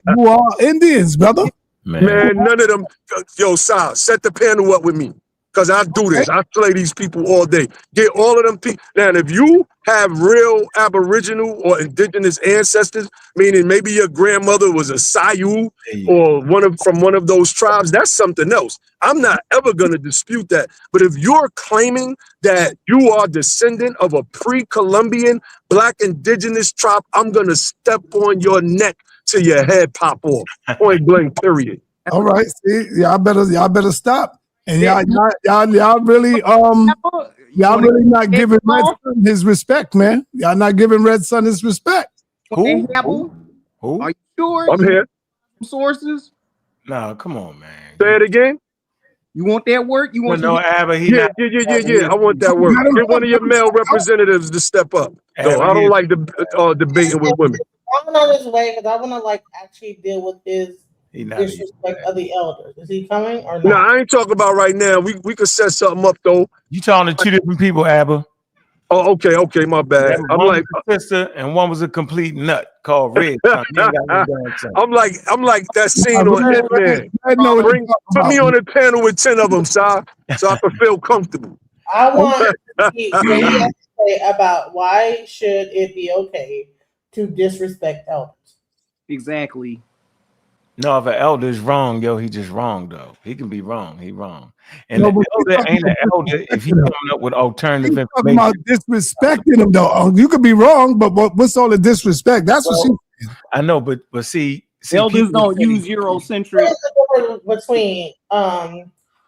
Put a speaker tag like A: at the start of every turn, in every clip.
A: You are Indians, brother.
B: Man, none of them. Yo, Sal, set the panel up with me. Because I do this. I slay these people all day. Get all of them people. Now, if you have real Aboriginal or indigenous ancestors, meaning maybe your grandmother was a Sayu or from one of those tribes, that's something else. I'm not ever going to dispute that. But if you're claiming that you are descendant of a pre-Columbian black indigenous tribe, I'm going to step on your neck till your head pop off. Point blank, period.
A: All right. See, y'all better stop. And y'all really not giving Red Son his respect, man. Y'all not giving Red Son his respect.
C: Who? Are you sure?
B: I'm here.
C: Sources?
D: No, come on, man.
B: Say it again.
C: You want that work? You want
D: no, Abba?
B: Yeah. I want that work. Get one of your male representatives to step up. No, I don't like debating with women.
E: I'm on his way because I want to actually deal with his disrespect of the elders. Is he coming or not?
B: No, I ain't talking about right now. We could set something up though.
D: You talking to two different people, Abba?
B: Oh, okay, my bad.
D: I'm like a sister, and one was a complete nut called Red.
B: I'm like that scene on Hitman. Put me on the panel with 10 of them, so I can feel comfortable.
E: I want to say about why should it be okay to disrespect elders?
C: Exactly.
D: No, if an elder is wrong, he just wrong though. He can be wrong. He wrong. And the elder ain't an elder if he coming up with alternative information.
A: About disrespecting him though. You could be wrong, but what's all the disrespect? That's what she.
D: I know, but see
C: elders don't use Eurocentric.
E: There's a difference between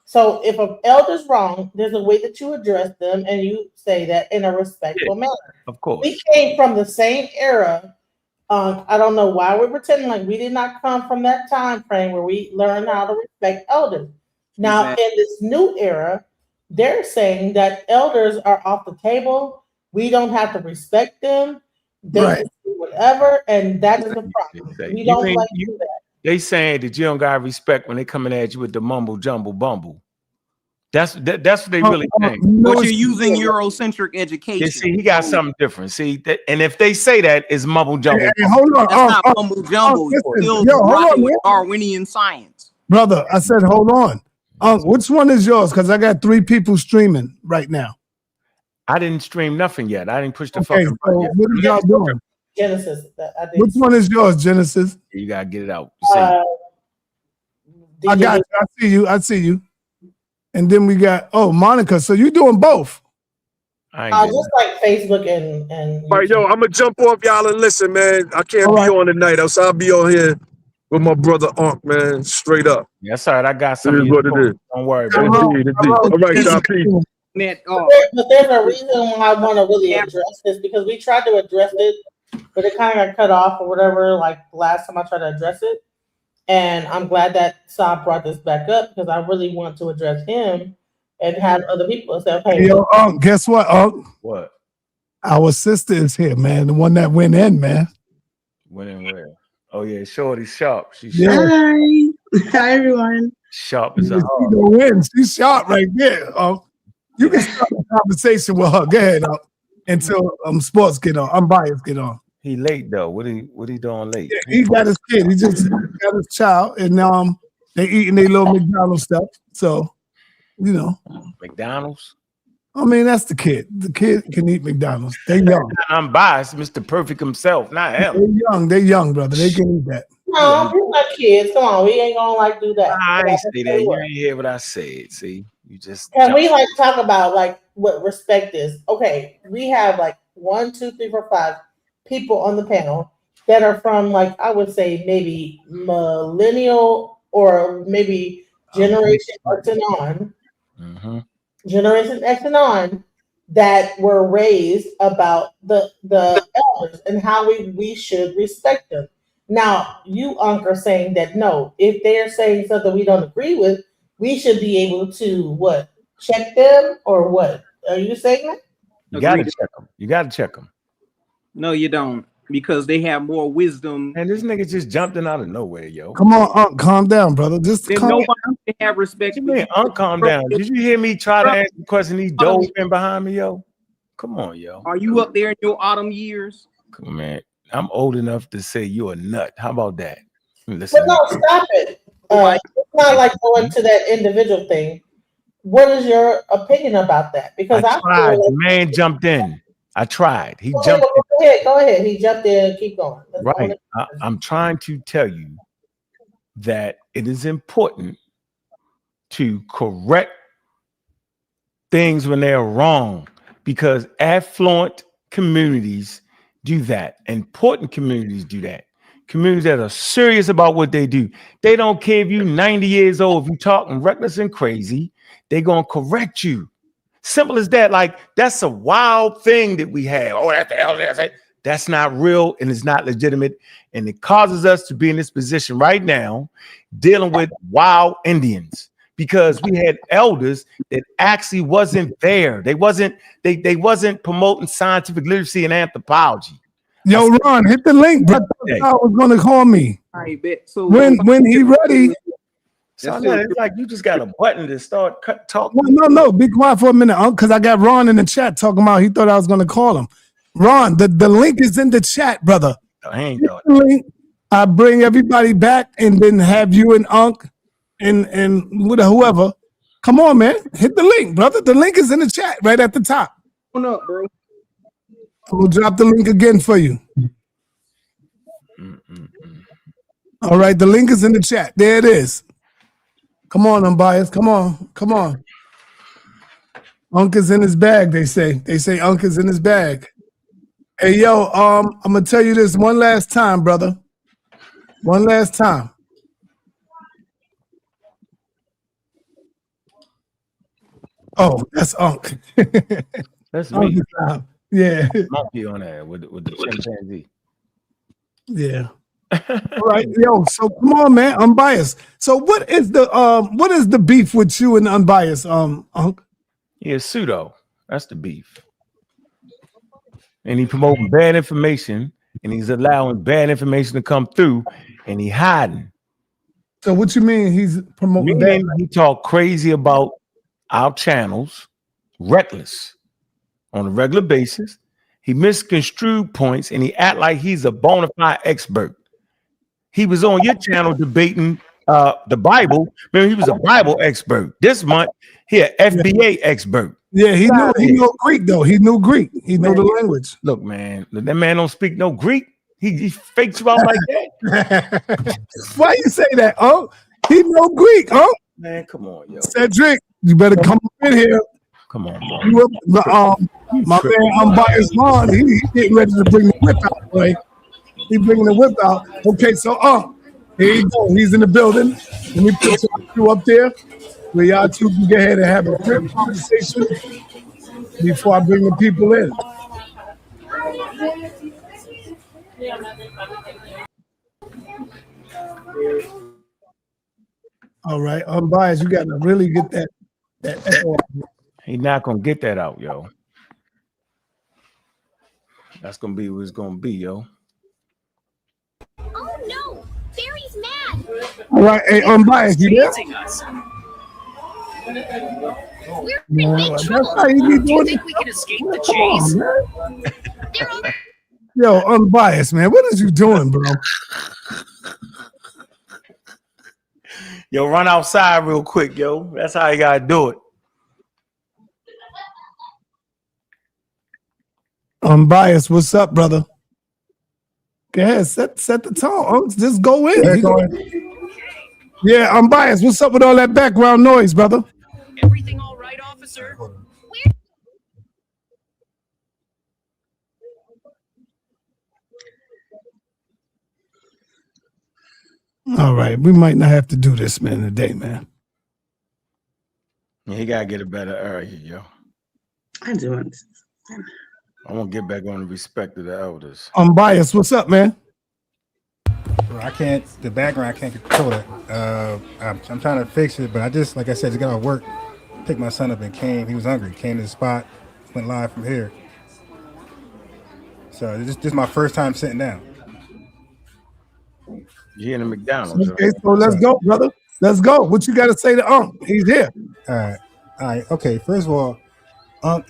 E: so if an elder's wrong, there's a way that you address them and you say that in a respectful manner.
D: Of course.
E: We came from the same era. I don't know why we're pretending like we did not come from that time frame where we learned how to respect elders. Now, in this new era, they're saying that elders are off the table. We don't have to respect them. They can do whatever, and that is the problem. We don't like to do that.
D: They saying that you don't got respect when they coming at you with the mumble jumble bumble. That's what they really think.
C: But you're using Eurocentric education.
D: See, he got something different. See, and if they say that, it's mumble jumble.
A: Hey, hold on.
C: That's not mumble jumble. Still with Darwinian science.
A: Brother, I said, hold on. Which one is yours? Because I got 3 people streaming right now.
D: I didn't stream nothing yet. I didn't push the fucking button yet.
A: What are y'all doing?
E: Genesis.
A: Which one is yours, Genesis?
D: You gotta get it out.
A: I got you. I see you. And then we got Monica. So you doing both?
E: Just like Facebook and
B: all right, yo, I'm gonna jump off y'all and listen, man. I can't be on tonight, else I'll be on here with my brother Ankh, man. Straight up.
D: Yes, sir. I got some.
B: It is what it is.
D: Don't worry.
B: All right, y'all. Peace.
E: But there's a reason why I want to really address this because we tried to address it, but it kind of got cut off or whatever. Like last time I tried to address it. And I'm glad that Saab brought this back up because I really want to address him and have other people say, "Hey,
A: yo, guess what?
D: What?
A: Our sister is here, man. The one that went in, man.
D: Went in where? Oh yeah, Shorty sharp. She's
A: sharp.
F: Hi, everyone.
D: Sharp as a
A: hawk. She's sharp right there. You can start a conversation with her. Go ahead, until sports get on. Unbiased get on.
D: He late though. What he doing late?
A: Yeah, he got his kid. He just got his child, and they eating their little McDonald's stuff. So,
D: McDonald's.
A: I mean, that's the kid. The kid can eat McDonald's. They young.
D: I'm biased, Mr. Perfect himself, not him.
A: They young, brother. They can eat that.
E: No, we're not kids. Come on, we ain't gonna do that.
D: I ain't say that. You ain't hear what I said. See, you just.
E: Can we talk about what respect is? Okay, we have 1, 2, 3, 4, 5 people on the panel that are from I would say maybe millennial or maybe Generation X and on.
D: Mm-hmm.
E: Generation X and on that were raised about the elders and how we should respect them. Now, you, Ankh, are saying that no, if they're saying something we don't agree with, we should be able to check them or what? Are you saying that?
D: You gotta check them. You gotta check them.
C: No, you don't, because they have more wisdom.
D: And this nigga just jumped in out of nowhere, yo.
A: Come on, Ankh, calm down, brother. Just
C: nobody have respect.
D: What you mean, Ankh, calm down? Did you hear me try to ask the question? He dove in behind me, yo. Come on, yo.
C: Are you up there in your autumn years?
D: Come on, man. I'm old enough to say you're a nut. How about that? Listen,
E: but no, stop it. It's not like going to that individual thing. What is your opinion about that? Because I
D: tried.
E: feel
D: The man jumped in. I tried. He
E: like,
D: jumped in.
E: go ahead. He jumped in. Keep going.
D: Right. I'm trying to tell you that it is important to correct things when they're wrong, because affluent communities do that. Important communities do that. Communities that are serious about what they do. They don't care if you're 90 years old. If you're talking reckless and crazy, they're going to correct you. Simple as that. Like, that's a wild thing that we have. Oh, that's the hell. That's not real, and it's not legitimate. And it causes us to be in this position right now, dealing with wild Indians, because we had elders that actually wasn't there. They wasn't promoting scientific literacy and anthropology.
A: Yo, Ron, hit the link, bro. I was gonna call me.
C: I bet. So
A: when he ready.
D: So it's like you just got a button to start talking.
A: No. Be quiet for a minute, because I got Ron in the chat talking about he thought I was gonna call him. Ron, the link is in the chat, brother. I bring everybody back and then have you and Ankh and whoever. Come on, man. Hit the link, brother. The link is in the chat right at the top.
C: What up, bro?
A: We'll drop the link again for you. All right, the link is in the chat. There it is. Come on, Unbiased. Come on. Ankh is in his bag, they say. They say Ankh is in his bag. Hey, yo, I'm gonna tell you this one last time, brother. One last time. Oh, that's Ankh.
D: That's me.
A: Yeah.
D: Monkey on there with the chimpanzee.
A: Yeah. All right, yo. So come on, man. Unbiased. So what is the beef with you and Unbiased, Ankh?
D: Yeah, pseudo. That's the beef. And he promoting bad information, and he's allowing bad information to come through, and he hiding.
A: So what you mean he's promoting bad?
D: He talk crazy about our channels, reckless on a regular basis. He misconstrued points, and he act like he's a bona fide expert. He was on your channel debating the Bible. Remember, he was a Bible expert. This month, he an FBA expert.
A: Yeah, he knew Greek though. He knew Greek. He knew the language.
D: Look, man, that man don't speak no Greek. He fakes you out like that.
A: Why you say that? Oh, he know Greek, oh
D: man. Come on, yo.
A: Cedrick, you better come in here.
D: Come on,
A: bro. My man Unbiased Ron, he getting ready to bring the whip out, boy. He bringing the whip out. Okay, so here you go. He's in the building. Let me put you up there where y'all two can go ahead and have a quick conversation before I bring the people in. All right, Unbiased, you got to really get that echo.
D: He's not gonna get that out, yo. That's gonna be what it's gonna be, yo.
G: Oh no, Barry's mad.
A: All right, hey, Unbiased, you there?
G: We're in big trouble.
A: That's how you be doing.
G: Do you think we can escape the chase?
A: Yo, Unbiased, man, what is you doing, bro?
D: Yo, run outside real quick, yo. That's how you gotta do it.
A: Unbiased, what's up, brother? Go ahead, set the tone. Just go in. Yeah, Unbiased. What's up with all that background noise, brother?
G: Everything all right, officer?
A: All right, we might not have to do this, man, today, man.
D: Yeah, he gotta get a better area, yo.
F: I do it.
D: I want to get back on the respect of the elders.
A: Unbiased, what's up, man?
H: Bro, I can't. The background, I can't control it. I'm trying to fix it, but I just, like I said, just got off work, picked my son up and came. He was hungry. Came to the spot, went live from here. So this is my first time sitting down.
D: You in the McDonald's?
A: Okay, so let's go, brother. Let's go. What you got to say to He's here.
H: All right. Okay. First of all,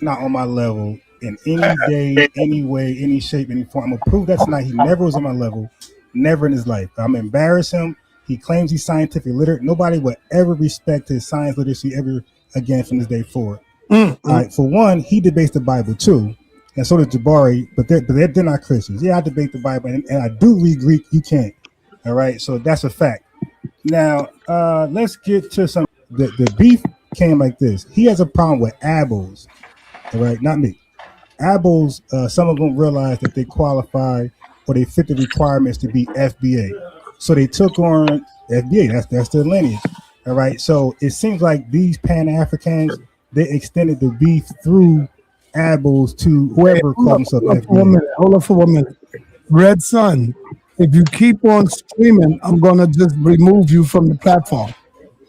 H: not on my level in any day, any way, any shape, any form. I'm gonna prove that tonight. He never was on my level. Never in his life. I'm embarrass him. He claims he's scientific literate. Nobody would ever respect his science literacy ever again from this day forward. All right. For one, he debates the Bible too, and so does Jabari. But they're not Christians. Yeah, I debate the Bible, and I do read Greek. You can't. All right. So that's a fact. Now let's get to some. The beef came like this. He has a problem with ABOs. All right, not me. ABOs. Some of them realize that they qualify or they fit the requirements to be FBA. So they took on FBA. That's their lineage. All right. So it seems like these Pan-Africans, they extended the beef through ABOs to whoever called himself FBA.
A: Hold on for 1 minute. Red Sun, if you keep on streaming, I'm going to just remove you from the platform.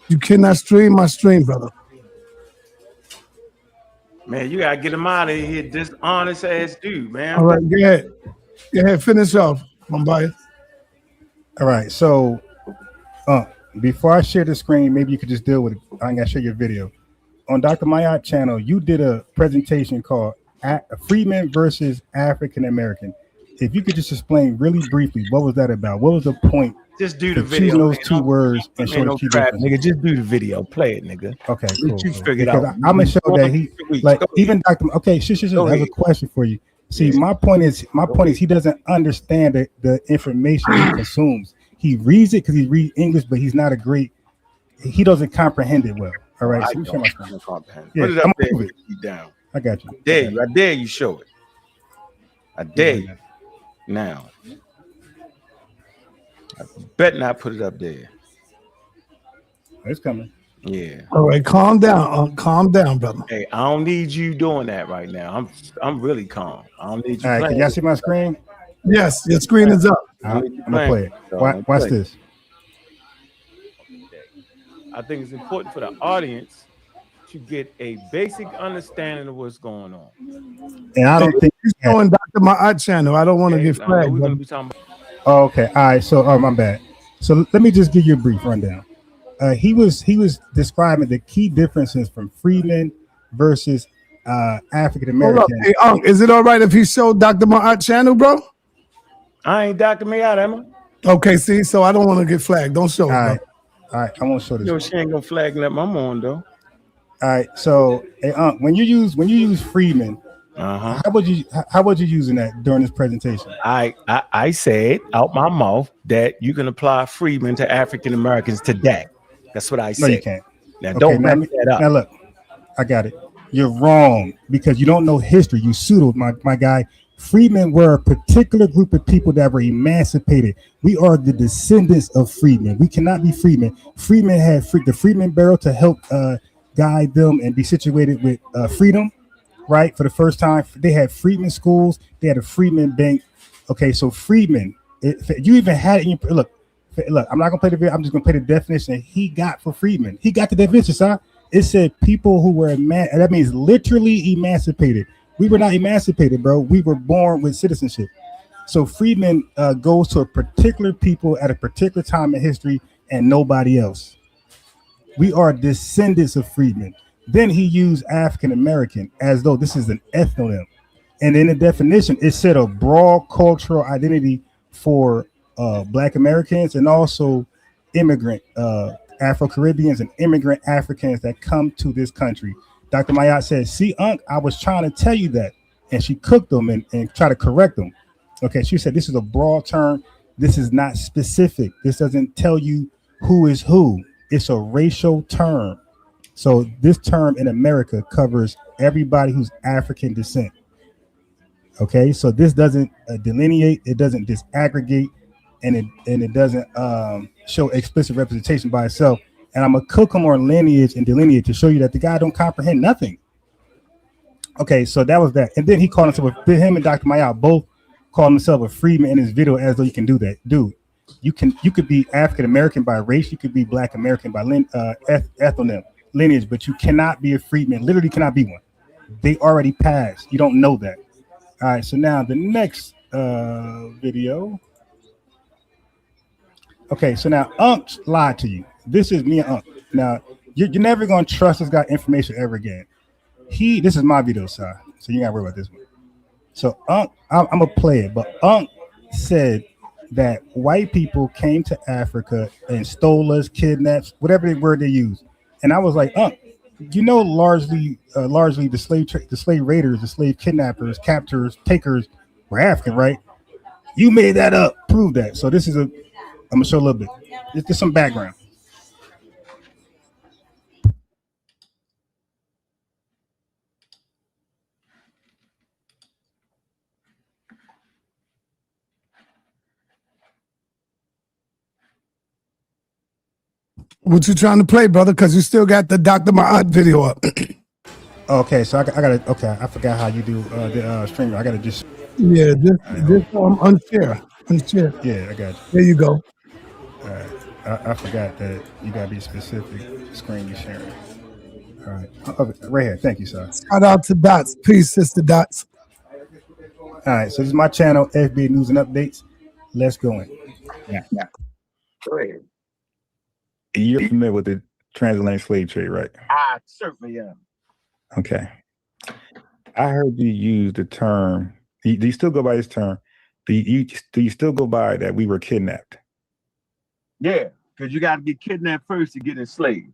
A: You cannot stream my stream, brother.
D: Man, you gotta get him out of here. This honest ass dude, man.
A: All right, go ahead. Go ahead, finish off, Unbiased.
H: All right, so before I share the screen, maybe you could just deal with it. I'm gonna share your video. On Dr. Mayat channel, you did a presentation called Freedmen versus African American. If you could just explain really briefly, what was that about? What was the point?
D: Just do the
H: of
D: video.
H: Choosing those two words and show the key difference.
D: Nigga, just do the video. Play it, nigga.
H: Okay, cool.
D: You figure it out.
H: I'm gonna show that he like even Dr. Okay, I have a question for you. See, my point is he doesn't understand the information he consumes. He reads it because he reads English, but he's not a great. He doesn't comprehend it well. All right, so show my screen.
D: Put it up there. Down.
H: I got you.
D: I dare you show it. I dare you. Now. I bet not put it up there.
H: It's coming.
D: Yeah.
A: All right, calm down. Calm down, brother.
D: Hey, I don't need you doing that right now. I'm really calm. I don't need you.
H: All right, can y'all see my screen?
A: Yes, your screen is up.
H: I'm gonna play it. Watch this.
D: I think it's important for the audience to get a basic understanding of what's going on.
H: And I don't think
A: he's showing Dr. Ma'at channel. I don't want to get flagged.
D: We're gonna be talking about.
H: Oh, okay. All right. So, my bad. So let me just give you a brief rundown. He was describing the key differences from freedmen versus African American.
A: Hey, is it all right if he showed Dr. Ma'at channel, bro?
D: I ain't Dr. Ma'at, am
A: I? Okay. See, so I don't want to get flagged. Don't show.
H: All right. All right. I won't show this.
D: Yo, she ain't gonna flag let my on though.
H: All right. So, hey, when you use freedmen. How would you using that during this presentation?
D: I said out my mouth that you can apply freedmen to African Americans today. That's what I said.
H: No, you can't.
D: Now don't mess that up.
H: Now look, I got it. You're wrong because you don't know history. You pseudo, my guy. Freedmen were a particular group of people that were emancipated. We are the descendants of freedmen. We cannot be freedmen. Freedmen had the Freedmen Bureau to help guide them and be situated with freedom. Right, for the first time, they had freedmen schools. They had a freedmen bank. Okay, so freedmen, you even had it. Look. I'm not gonna play the video. I'm just gonna play the definition he got for freedmen. He got the definition, sir. It said people who were that means literally emancipated. We were not emancipated, bro. We were born with citizenship. So freedmen goes to a particular people at a particular time in history and nobody else. We are descendants of freedmen. Then he used African American as though this is an ethnonym. And in the definition, it said a broad cultural identity for Black Americans and also immigrant Afro-Caribbeans and immigrant Africans that come to this country. Dr. Mayat said, see, Unc, I was trying to tell you that. And she cooked them and tried to correct them. Okay, she said, this is a broad term. This is not specific. This doesn't tell you who is who. It's a racial term. So this term in America covers everybody who's African descent. Okay, so this doesn't delineate, it doesn't disaggregate, and it doesn't show explicit representation by itself. And I'm gonna cook him on lineage and delineate to show you that the guy don't comprehend nothing. Okay, so that was that. And then he called himself, him and Dr. Mayat both called himself a freedman in his video as though you can do that. Dude, you could be African American by race, you could be Black American by ethnonym. Lineage, but you cannot be a freedman. Literally cannot be one. They already passed. You don't know that. All right. So now the next video. Okay. So now Unc lied to you. This is me and Unc. Now you're never gonna trust this guy information ever again. This is my video, sir. So you gotta worry about this one. So Unc, I'm gonna play it. But Unc said that white people came to Africa and stole us, kidnapped, whatever word they use. And I was like, largely the slave raiders, the slave kidnappers, captors, takers were African, right? You made that up. Prove that. So I'm gonna show a little bit. Just some background.
A: What you trying to play, brother? Because you still got the Dr. Ma'at video up.
H: Okay, so I gotta. Okay, I forgot how you do the stream. I gotta just.
A: Yeah, this unfair.
H: Yeah, I got you.
A: There you go.
H: All right, I forgot that you gotta be specific. Screen you sharing. All right, right here. Thank you, sir.
A: Shout out to Dots. Peace, Sister Dots.
H: All right, so this is my channel, FBA News and Updates. Let's go in.
I: Yeah. Go ahead. You're familiar with the transatlantic slave trade, right?
C: I certainly am.
I: Okay. I heard you use the term. Do you still go by this term? Do you still go by that we were kidnapped?
C: Yeah, because you got to get kidnapped first to get enslaved.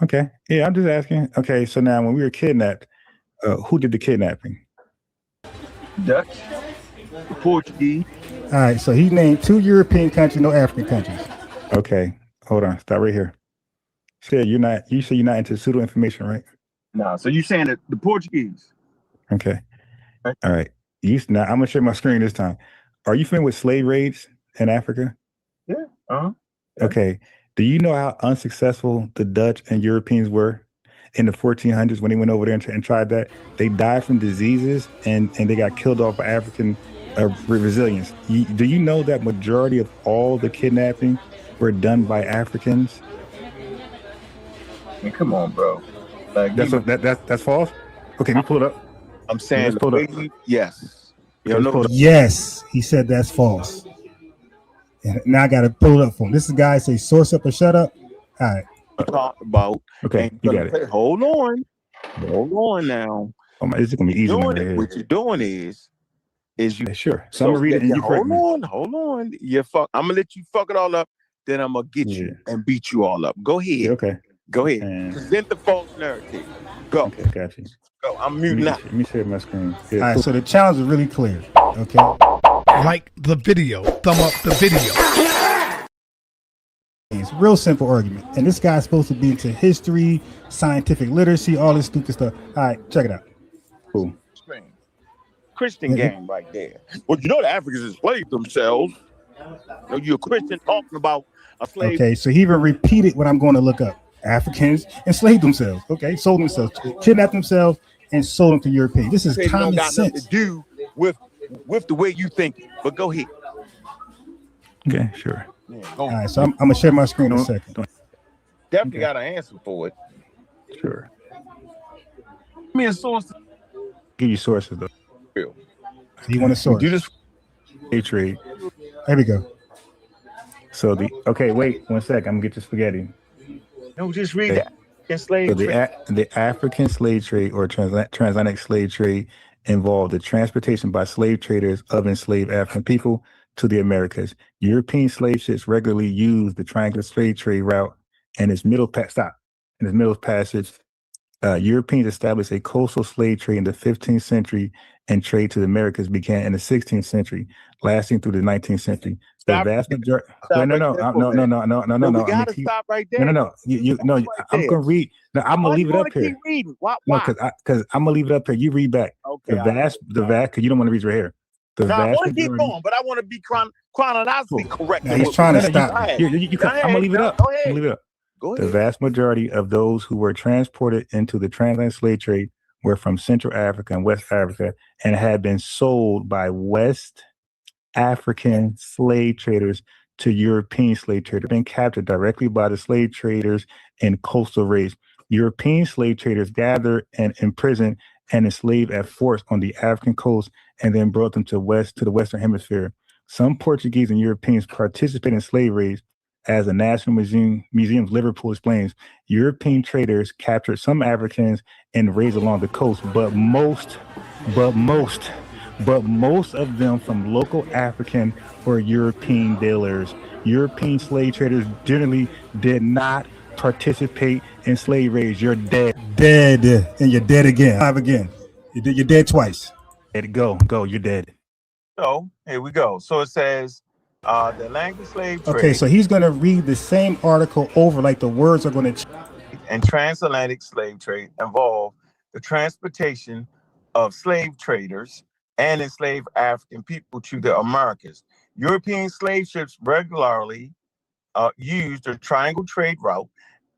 I: Okay. Yeah, I'm just asking. Okay, so now when we were kidnapped, who did the kidnapping?
C: Dutch, Portuguese.
H: All right, so he named 2 European countries, no African countries.
I: Okay, hold on. Stop right here. You say you're not into pseudo information, right?
C: No, so you saying that the Portuguese?
I: Okay. All right. Now I'm gonna share my screen this time. Are you familiar with slave raids in Africa?
C: Yeah. Yeah.
I: Okay. Do you know how unsuccessful the Dutch and Europeans were in the 1400s when they went over there and tried that? They died from diseases and they got killed off by African resilience. Do you know that majority of all the kidnapping were done by Africans?
C: Man, come on, bro. Like,
I: that's false. Okay, let me pull it up.
C: I'm saying yes.
H: Yes, he said that's false. And now I got to pull it up for him. This is guy say source up or shut up. All right.
C: Talk about.
I: Okay, you got it.
C: Hold on now.
I: Oh my, this is gonna be easy.
C: What you're doing is you
I: sure. So I'm gonna read it. And
C: hold on. I'm gonna let you fuck it all up. Then I'm gonna get you and beat you all up. Go ahead.
I: Okay.
C: Go ahead. Present the false narrative. Go.
I: Okay, got you.
C: Go. I'm muting now.
I: Let me share my screen.
H: All right, so the challenge is really clear. Okay.
A: Like the video. Thumb up the video.
H: It's a real simple argument. And this guy's supposed to be into history, scientific literacy, all this stupid stuff. All right, check it out.
I: Cool.
C: Christian game right there. Well, you know the Africans enslaved themselves. You're a Christian talking about a slave.
H: Okay, so he even repeated what I'm going to look up. Africans enslaved themselves. Okay, sold themselves, kidnapped themselves, and sold them to Europeans. This is common sense.
C: To do with the way you think. But go ahead.
I: Okay, sure.
C: Yeah,
H: all right, so I'm gonna share my screen in a second.
C: Definitely got an answer for it.
I: Sure.
C: Give me a source.
I: Give you sources though.
H: So you want a source?
I: Do this trade.
H: There we go.
I: So wait 1 sec. I'm gonna get your spaghetti.
C: No, just read that.
I: So the African slave trade or transatlantic slave trade involved the transportation by slave traders of enslaved African people to the Americas. European slave ships regularly used the triangular slave trade route and its middle passage. Europeans established a coastal slave trade in the 15th century, and trade to the Americas began in the 16th century, lasting through the 19th century. The vast majority. No.
C: We gotta stop right there.
I: No. I'm gonna read. No, I'm gonna leave it up here.
C: Keep reading. Why?
I: No, because I'm gonna leave it up here. You read back.
C: Okay.
I: The vast, because you don't want to read right here.
C: I want to keep going, but I want to be chronologically correct.
H: Now he's trying to stop.
I: I'm gonna leave it up.
C: Go ahead.
I: Leave it up. The vast majority of those who were transported into the transatlantic slave trade were from Central Africa and West Africa and had been sold by West African slave traders to European slave traders, been captured directly by the slave traders in coastal raids. European slave traders gathered and imprisoned and enslaved at forts on the African coast and then brought them to the Western Hemisphere. Some Portuguese and Europeans participated in slave raids. As the National Museum of Liverpool explains, European traders captured some Africans and raids along the coast, but most but most of them from local African or European dealers. European slave traders generally did not participate in slave raids. You're dead.
H: Dead, and you're dead again. Alive again. You're dead twice.
I: Go, you're dead.
C: So here we go. So it says the language slave trade.
H: Okay, so he's going to read the same article over, like the words are going to.
C: And transatlantic slave trade involved the transportation of slave traders and enslaved African people to the Americas. European slave ships regularly used the triangle trade route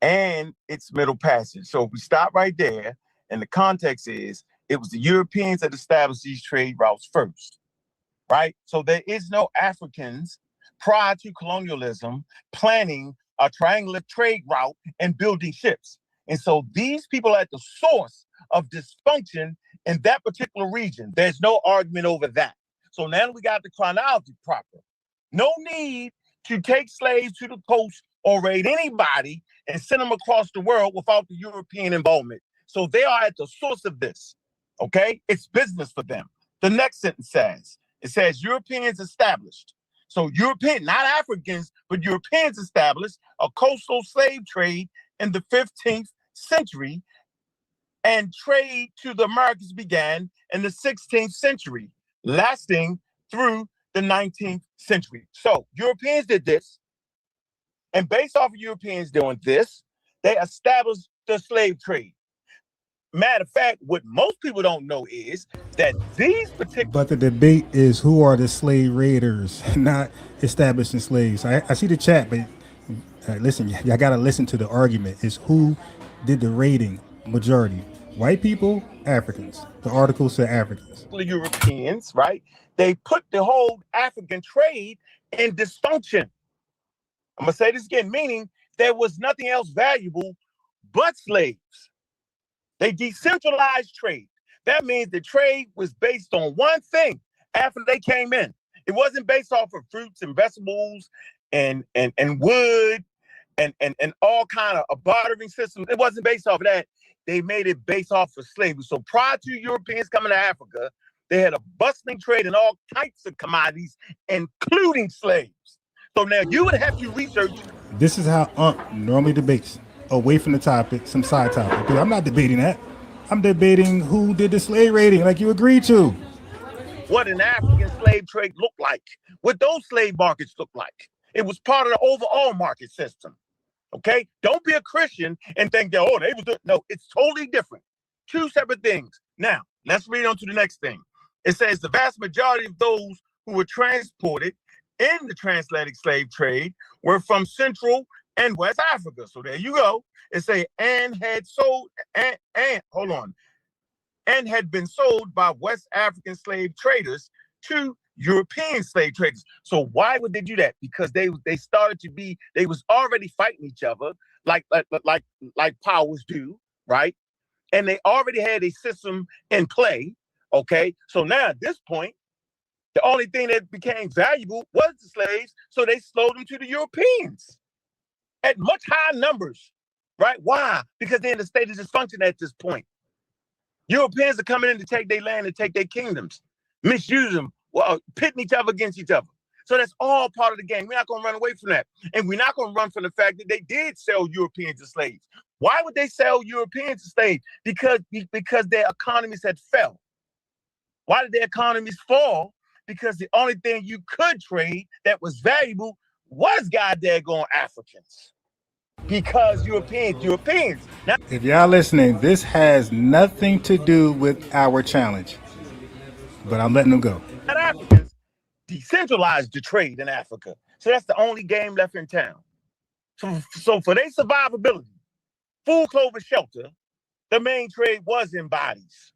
C: and its middle passage. So if we stop right there, and the context is it was the Europeans that established these trade routes first, right? So there is no Africans prior to colonialism planning a triangular trade route and building ships. And so these people are at the source of dysfunction in that particular region. There's no argument over that. So now we got the chronology proper. No need to take slaves to the coast or raid anybody and send them across the world without the European involvement. So they are at the source of this, okay? It's business for them. The next sentence says, it says Europeans established. So European, not Africans, but Europeans established a coastal slave trade in the 15th century, and trade to the Americas began in the 16th century, lasting through the 19th century. So Europeans did this, and based off of Europeans doing this, they established the slave trade. Matter of fact, what most people don't know is that these particular...
H: But the debate is who are the slave raiders, not establishing slaves. I see the chat, but listen, y'all got to listen to the argument. It's who did the raiding, majority. White people, Africans. The article said Africans.
C: Europeans, right? They put the whole African trade in dysfunction. I'm going to say this again, meaning there was nothing else valuable but slaves. They decentralized trade. That means the trade was based on one thing after they came in. It wasn't based off of fruits and vegetables and wood and all kind of bartering systems. It wasn't based off of that. They made it based off of slavery. So prior to Europeans coming to Africa, they had a bustling trade in all types of commodities, including slaves. So now you would have to research.
H: This is how Unc normally debates. Away from the topic, some side topic. But I'm not debating that. I'm debating who did the slave raiding, like you agreed to.
C: What an African slave trade looked like, what those slave markets looked like. It was part of the overall market system. Okay? Don't be a Christian and think that, oh, they was doing. No, it's totally different. Two separate things. Now, let's read on to the next thing. It says the vast majority of those who were transported in the transatlantic slave trade were from Central and West Africa. So there you go. It say and had sold and had been sold by West African slave traders to European slave traders. So why would they do that? Because they started to be, they was already fighting each other like powers do, right? And they already had a system in play. Okay. So now at this point, the only thing that became valuable was the slaves. So they sold them to the Europeans at much higher numbers, right? Why? Because they're in a state of dysfunction at this point. Europeans are coming in to take their land and take their kingdoms, misuse them, pitting each other against each other. So that's all part of the game. We're not going to run away from that. And we're not going to run from the fact that they did sell Europeans as slaves. Why would they sell Europeans as slaves? Because their economies had fell. Why did their economies fall? Because the only thing you could trade that was valuable was goddamn Africans. Because Europeans. Now,
H: if y'all listening, this has nothing to do with our challenge, but I'm letting them go.
C: Africans decentralized the trade in Africa. So that's the only game left in town. So for their survivability, food, clothing, shelter, the main trade was in bodies.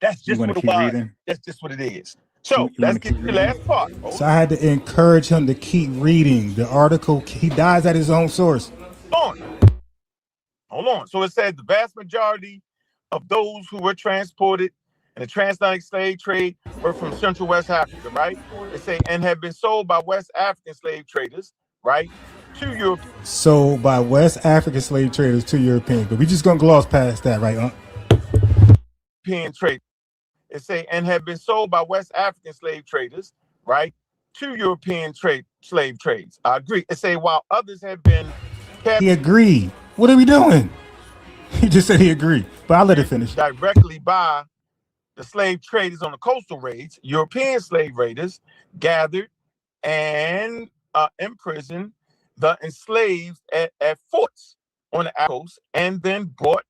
C: That's just what it was. Reading? That's just what it is. So let's get to the last part.
H: So I had to encourage him to keep reading the article. He dies at his own source.
C: Hold on. So it says the vast majority of those who were transported in the transatlantic slave trade were from Central West Africa, right? They say and have been sold by West African slave traders, right, to Europe.
H: Sold by West African slave traders to Europeans, but we just gonna gloss past that, right?
C: European trade. It say, and have been sold by West African slave traders, right, to European slave trades. I agree. It say, while others have been
H: He agreed. What are we doing? He just said he agreed, but I'll let it finish.
C: Directly by the slave traders on the coastal raids. European slave raiders gathered and imprisoned the enslaved at forts on the coast and then brought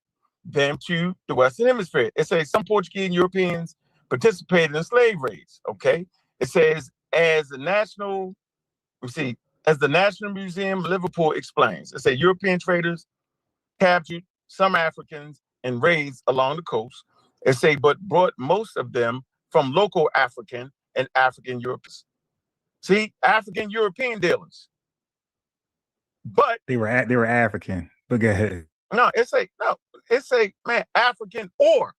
C: them to the Western Hemisphere. It says some Portuguese and Europeans participated in slave raids. Okay. It says as the National Museum of Liverpool explains, it says European traders captured some Africans in raids along the coast. It say, but brought most of them from local African and African Europeans. See, African European dealers. But
I: they were African. But go ahead.
C: It's a man, African or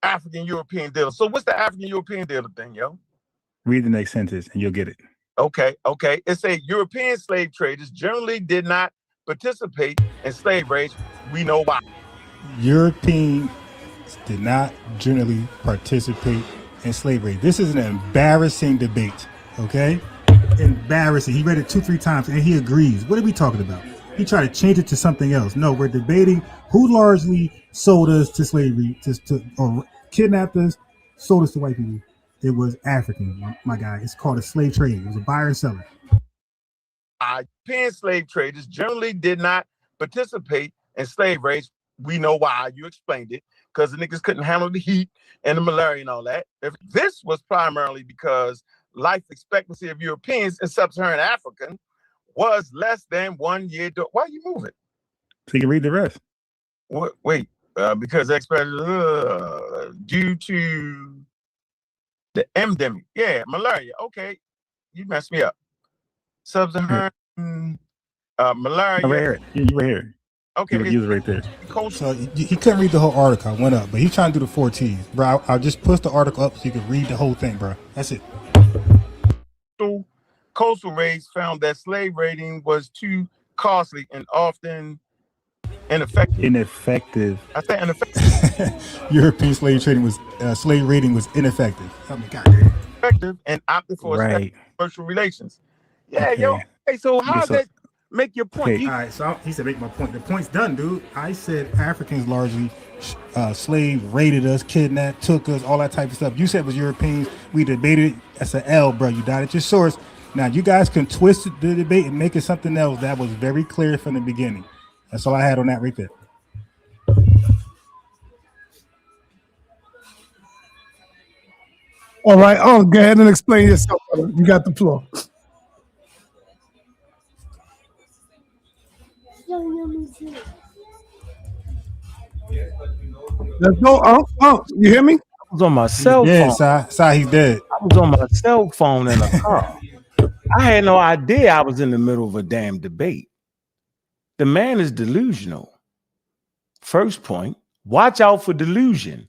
C: African European dealer. So what's the African European dealer thing, yo?
I: Read the next sentence and you'll get it.
C: Okay. It's a European slave traders generally did not participate in slave raids. We know why.
H: Europeans did not generally participate in slavery. This is an embarrassing debate, okay? Embarrassing. He read it 2-3 times and he agrees. What are we talking about? He tried to change it to something else. No, we're debating who largely sold us to slavery, or kidnapped us, sold us to white people. It was African, my guy. It's called a slave trade. It was a buyer and seller.
C: European slave traders generally did not participate in slave raids. We know why. You explained it. Because the niggas couldn't handle the heat and the malaria and all that. If this was primarily because life expectancy of Europeans in sub-Saharan Africa was less than 1 year. Why are you moving?
I: So you can read the rest.
C: Wait, because due to the endemic. Yeah, malaria. Okay, you messed me up. Sub-Saharan malaria.
I: Right here. You were here.
C: Okay,
I: you was right there.
H: So he couldn't read the whole article. I went up, but he's trying to do the 4 T's, bro. I'll just push the article up so you can read the whole thing, bro. That's it.
C: Coastal raids found that slave raiding was too costly and often ineffective. I said ineffective.
H: European slave raiding was ineffective. I mean, goddamn.
C: Effective and opted for commercial relations. Yeah, okay. Yo. Hey, so how does that make your point?
H: Okay. All right, so he said make my point. The point's done, dude. I said Africans largely slave raided us, kidnapped, took us, all that type of stuff. You said it was Europeans. We debated it. That's an L, bro. You died at your source. Now you guys can twist the debate and make it something else. That was very clear from the beginning. That's all I had on that right there.
A: All right. Oh, go ahead and explain yourself. You got the floor. Let's go. You hear me?
D: I was on my cell phone.
H: Yeah, he's dead.
D: I was on my cell phone in a car. I had no idea I was in the middle of a damn debate. The man is delusional. First point, watch out for delusion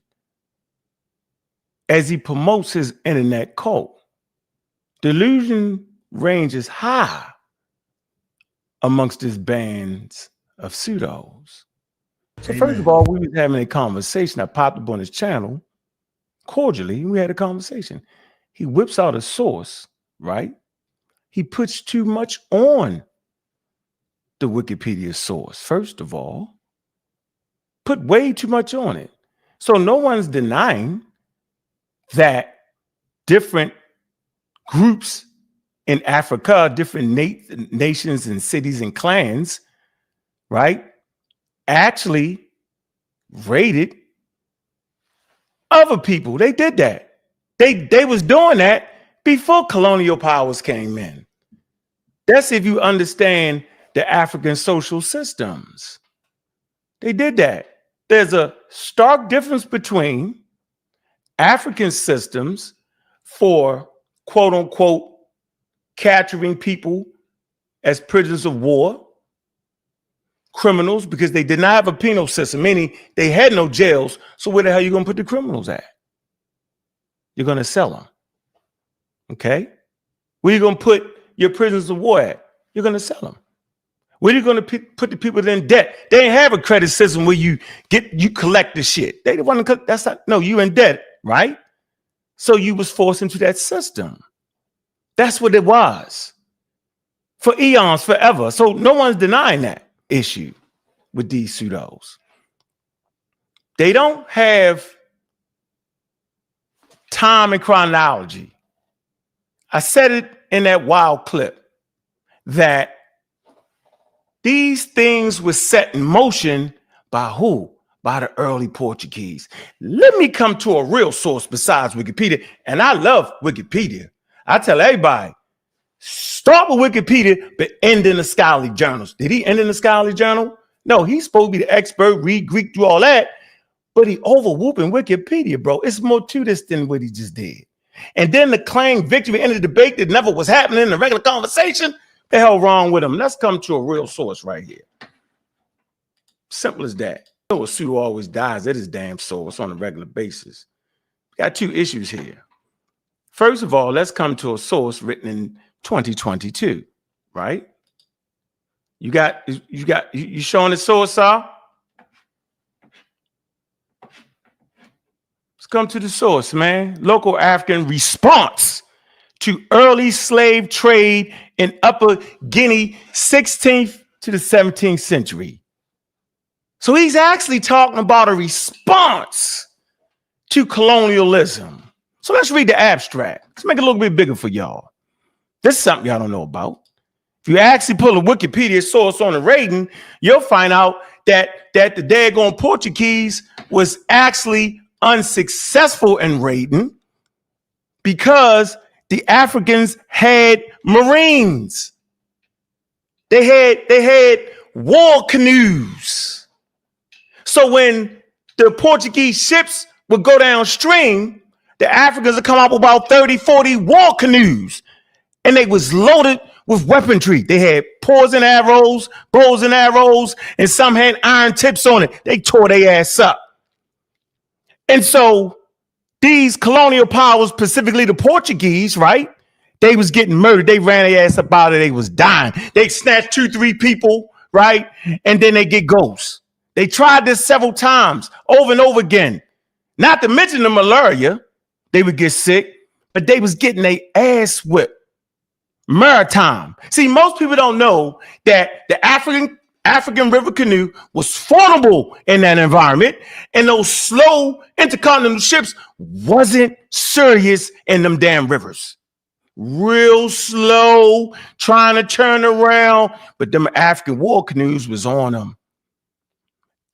D: as he promotes his internet cult. Delusion ranges high amongst his bands of pseudos. So first of all, we was having a conversation. I popped up on his channel cordially. We had a conversation. He whips out a source, right? He puts too much on the Wikipedia source. First of all, put way too much on it. So no one's denying that different groups in Africa, different nations and cities and clans, right, actually raided other people. They did that. They was doing that before colonial powers came in. That's if you understand the African social systems. They did that. There's a stark difference between African systems for quote unquote capturing people as prisoners of war, criminals, because they did not have a penal system, meaning they had no jails. So where the hell are you going to put the criminals at? You're going to sell them. Okay? Where are you going to put your prisoners of war at? You're going to sell them. Where are you going to put the people in debt? They ain't have a credit system where you collect the shit. They want to. That's not. No, you in debt, right? So you was forced into that system. That's what it was for eons, forever. So no one's denying that issue with these pseudos. They don't have time and chronology. I said it in that wild clip that these things were set in motion by who? By the early Portuguese. Let me come to a real source besides Wikipedia. And I love Wikipedia. I tell everybody, start with Wikipedia, but end in the scholarly journals. Did he end in the scholarly journal? No, he's supposed to be the expert, read Greek, do all that. But he overwhooping Wikipedia, bro. It's more to this than what he just did. And then the claim victory in the debate that never was happening in the regular conversation. The hell wrong with him? Let's come to a real source right here. Simple as that. You know, a pseudo always dies at his damn source on a regular basis. Got two issues here. First of all, let's come to a source written in 2022, right? You showing the source, sir? Let's come to the source, man. Local African response to early slave trade in Upper Guinea, 16th to the 17th century. So he's actually talking about a response to colonialism. So let's read the abstract. Let's make it a little bit bigger for y'all. This is something y'all don't know about. If you actually pull a Wikipedia source on the rating, you'll find out that the daggone Portuguese was actually unsuccessful in raiding because the Africans had Marines. They had war canoes. So when the Portuguese ships would go downstream, the Africans would come up with about 30, 40 war canoes. And they was loaded with weaponry. They had poison arrows, bows and arrows, and some had iron tips on it. They tore their ass up. And so these colonial powers, specifically the Portuguese, right? They was getting murdered. They ran their ass up out of it. They was dying. They snatched 2, 3 people, right? And then they get ghosts. They tried this several times, over and over again. Not to mention the malaria. They would get sick, but they was getting their ass whipped. Maritime. See, most people don't know that the African river canoe was fordable in that environment, and those slow intercontinental ships wasn't serious in them damn rivers. Real slow, trying to turn around, but them African war canoes was on them.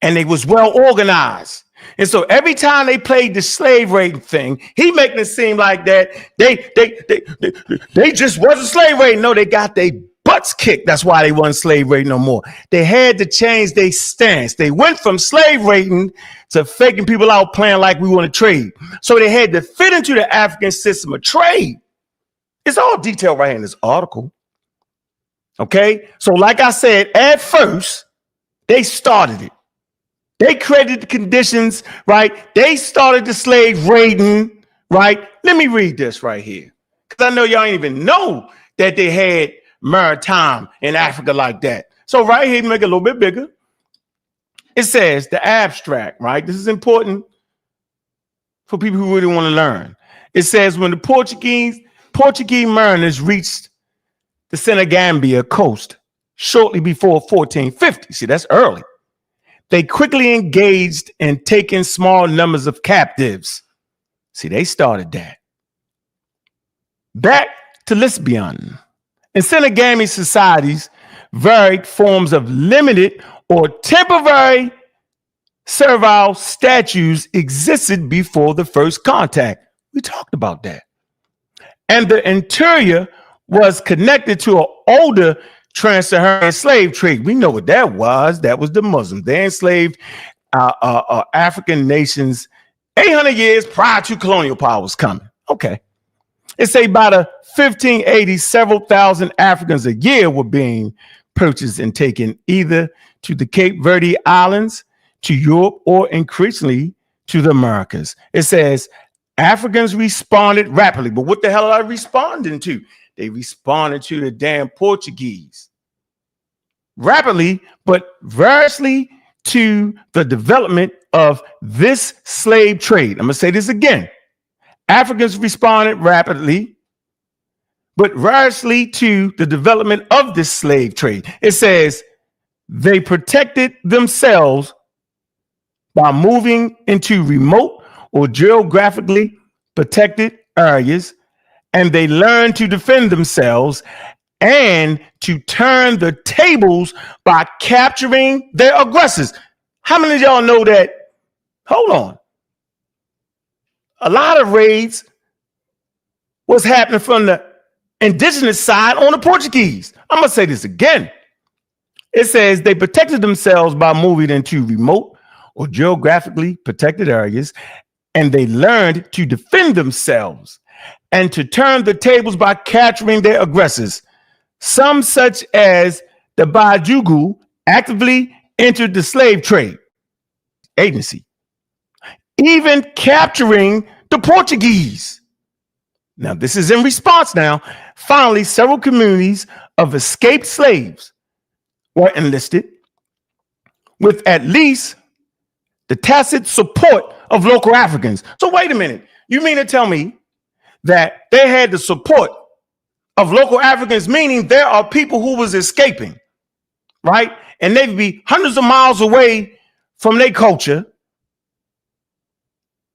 D: And they was well organized. And so every time they played the slave raiding thing, he making it seem like that they just wasn't slave raiding. No, they got their butts kicked. That's why they wasn't slave raiding no more. They had to change their stance. They went from slave raiding to faking people out, playing like we want to trade. So they had to fit into the African system of trade. It's all detailed right here in this article. Okay, so like I said, at first they started it. They created the conditions, right? They started the slave raiding, right? Let me read this right here, because I know y'all ain't even know that they had maritime in Africa like that. So right here, make it a little bit bigger. It says the abstract, right? This is important for people who really want to learn. It says when the Portuguese mariners reached the Senegambia coast shortly before 1450. See, that's early. They quickly engaged in taking small numbers of captives. See, they started that. Back to Lisbon. In Senegambia societies, varied forms of limited or temporary servile statues existed before the first contact. We talked about that. And the interior was connected to an older trans-Saharan slave trade. We know what that was. That was the Muslims. They enslaved African nations 800 years prior to colonial powers coming. Okay. It say by the 1580s, several thousand Africans a year were being purchased and taken either to the Cape Verde Islands, to Europe, or increasingly to the Americas. It says Africans responded rapidly. But what the hell are they responding to? They responded to the damn Portuguese. Rapidly, but variously to the development of this slave trade. I'm going to say this again. Africans responded rapidly, but variously to the development of this slave trade. It says they protected themselves by moving into remote or geographically protected areas, and they learned to defend themselves and to turn the tables by capturing their aggressors. How many of y'all know that? Hold on. A lot of raids was happening from the indigenous side on the Portuguese. I'm going to say this again. It says they protected themselves by moving into remote or geographically protected areas, and they learned to defend themselves and to turn the tables by capturing their aggressors. Some, such as the Bajugu, actively entered the slave trade agency, even capturing the Portuguese. Now, this is in response now. Finally, several communities of escaped slaves were enlisted with at least the tacit support of local Africans. So wait a minute. You mean to tell me that they had the support of local Africans, meaning there are people who was escaping, right? And they'd be hundreds of miles away from their culture.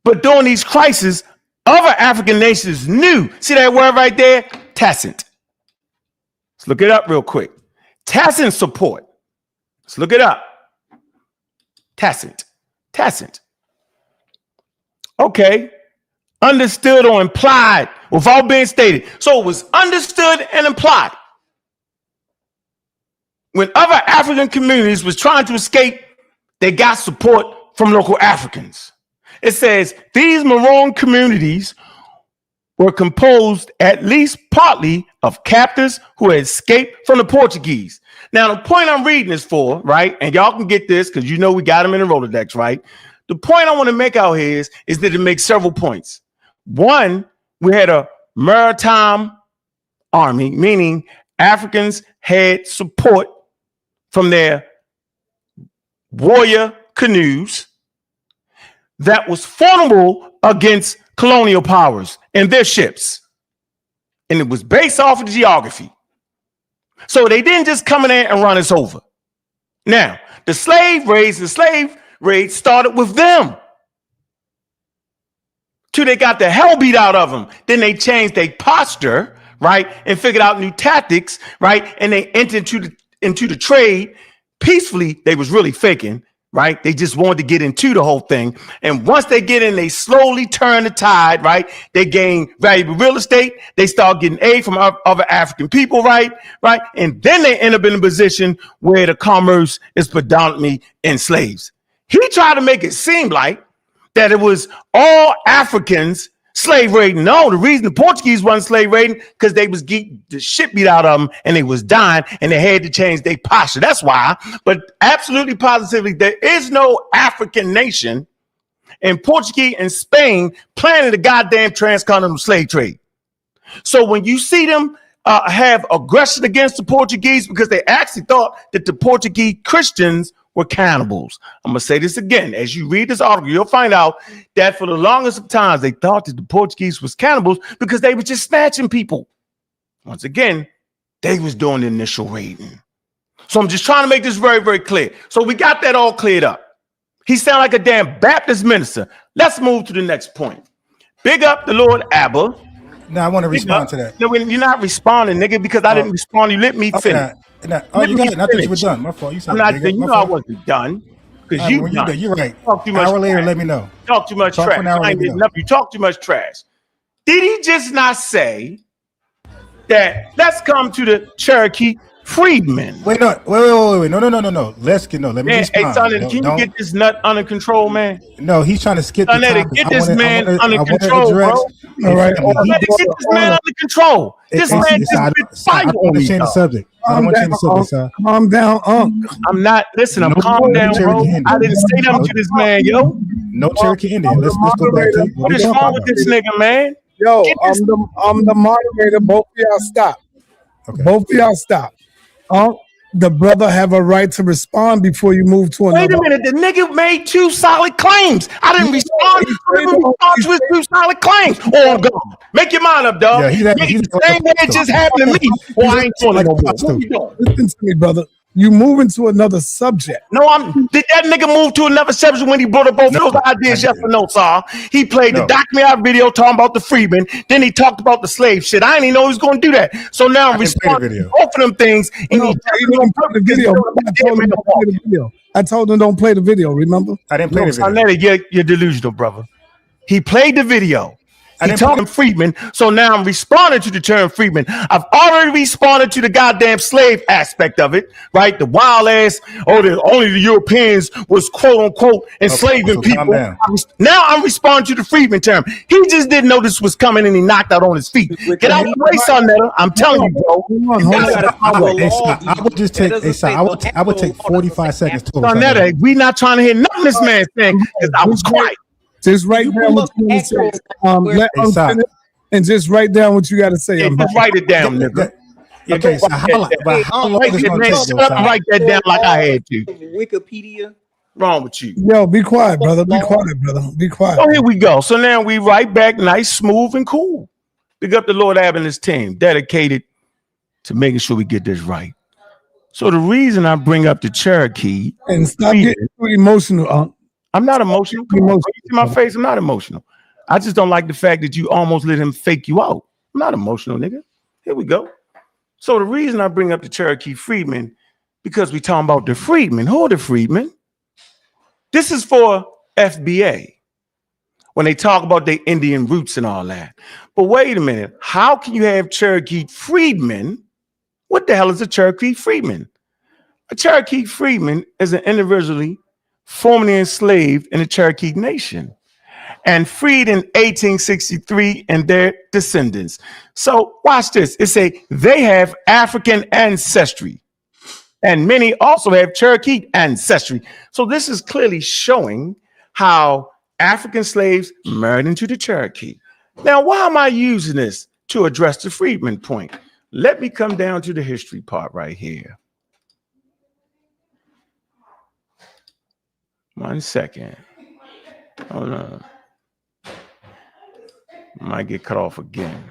D: But during these crises, other African nations knew. See that word right there? Tacit. Let's look it up real quick. Tacit support. Let's look it up. Tacit. Tacit. Okay. Understood or implied without being stated. So it was understood and implied. When other African communities was trying to escape, they got support from local Africans. It says these Maroon communities were composed at least partly of captives who had escaped from the Portuguese. Now, the point I'm reading this for, right, and y'all can get this because you know we got them in the Rolodex, right? The point I want to make out here is that it makes several points. One, we had a maritime army, meaning Africans had support from their warrior canoes that was formidable against colonial powers and their ships. And it was based off of the geography. So they didn't just come in there and run us over. Now, the slave raids started with them. Till they got the hell beat out of them. Then they changed their posture, right? And figured out new tactics, right? And they entered into the trade peacefully. They was really faking, right? They just wanted to get into the whole thing. And once they get in, they slowly turn the tide, right? They gain valuable real estate. They start getting aid from other African people, right? And then they end up in a position where the commerce is predominantly in slaves. He tried to make it seem like that it was all Africans slave raiding. No, the reason the Portuguese wasn't slave raiding because they was getting the shit beat out of them and they was dying and they had to change their posture. That's why. But absolutely positively, there is no African nation in Portuguese and Spain planning the goddamn transcontinental slave trade. So when you see them have aggression against the Portuguese because they actually thought that the Portuguese Christians were cannibals. I'm going to say this again. As you read this article, you'll find out that for the longest of times, they thought that the Portuguese was cannibals because they were just snatching people. Once again, they was doing the initial raiding. So I'm just trying to make this very, very clear. So we got that all cleared up. He sound like a damn Baptist minister. Let's move to the next point. Big up the Lord Abba.
H: No, I want to respond to that.
D: No, you're not responding, nigga, because I didn't respond. You let me finish.
H: You got it. I thought you were done. My fault. You said
D: I wasn't done. Because
H: you're right.
D: Talk too much.
H: Hour later, let me know.
D: Talk too much trash. You talk too much trash. Did he just not say that let's come to the Cherokee freedmen?
H: Wait. No. Let me respond.
D: Hey, son, can you get this nut under control, man?
H: No, he's trying to skip the topic.
D: Get this man under control, bro.
H: All right.
D: Get this man under control. This man just been fighting
H: on me. Change the subject. I don't want to change the subject, sir.
A: Calm down,
D: I'm not. Listen, I'm calm down, bro. I didn't say nothing to this man, yo.
H: No Cherokee Indian. Let's go back to
D: what is wrong with this nigga, man?
A: Yo, I'm the moderator. Both of y'all stop.
H: Okay.
A: Both of y'all stop. the brother have a right to respond before you move to another.
D: Wait a minute, the nigga made 2 solid claims. I didn't respond. I didn't respond to his 2 solid claims. Oh, I'm gone. Make your mind up, dog.
H: Yeah, he's
D: the same way it just happened to me. Well, I ain't doing it no more. What you doing?
A: Listen to me, brother. You moving to another subject.
D: No, did that nigga move to another subject when he brought up both those ideas? Yes or no, sir? He played the documentary video talking about the freedmen. Then he talked about the slave shit. I didn't even know he was going to do that. So now I'm responding to both of them things. And
A: No, he don't play the video. I told him don't play the video. Remember?
H: I didn't play the video.
D: You're delusional, brother. He played the video. He talking freedmen, so now I'm responding to the term freedman. I've already responded to the goddamn slave aspect of it, right? The wild ass, only the Europeans was quote unquote enslaving people. Now I'm responding to the freedman term. He just didn't know this was coming and he knocked out on his feet. Get out the way, son, I'm telling you, bro.
H: I would just take I would take 45 seconds total.
D: Son, we not trying to hear nothing this man saying because I was quiet.
A: Just write down what you want to say. Let finish and just write down what you got to say.
D: Yeah, just write it down, nigga.
H: Okay, so how long is it going to take?
D: Write that down like I had to.
J: Wikipedia.
D: Wrong with you?
A: Yo, be quiet, brother. Be quiet, brother. Be quiet.
D: So here we go. So now we right back, nice, smooth, and cool. Big up the Lord Ab and his team, dedicated to making sure we get this right. So the reason I bring up the Cherokee
A: and stop getting too emotional.
D: I'm not emotional. Come on, you see my face. I'm not emotional. I just don't like the fact that you almost let him fake you out. I'm not emotional, nigga. Here we go. So the reason I bring up the Cherokee freedmen, because we talking about the freedmen. Who are the freedmen? This is for FBA when they talk about their Indian roots and all that. But wait a minute. How can you have Cherokee freedmen? What the hell is a Cherokee freedman? A Cherokee freedman is an individually formerly enslaved in the Cherokee Nation and freed in 1863 and their descendants. So watch this. It say they have African ancestry and many also have Cherokee ancestry. So this is clearly showing how African slaves married into the Cherokee. Now, why am I using this to address the freedman point? Let me come down to the history part right here. 1 second. Hold on. Might get cut off again.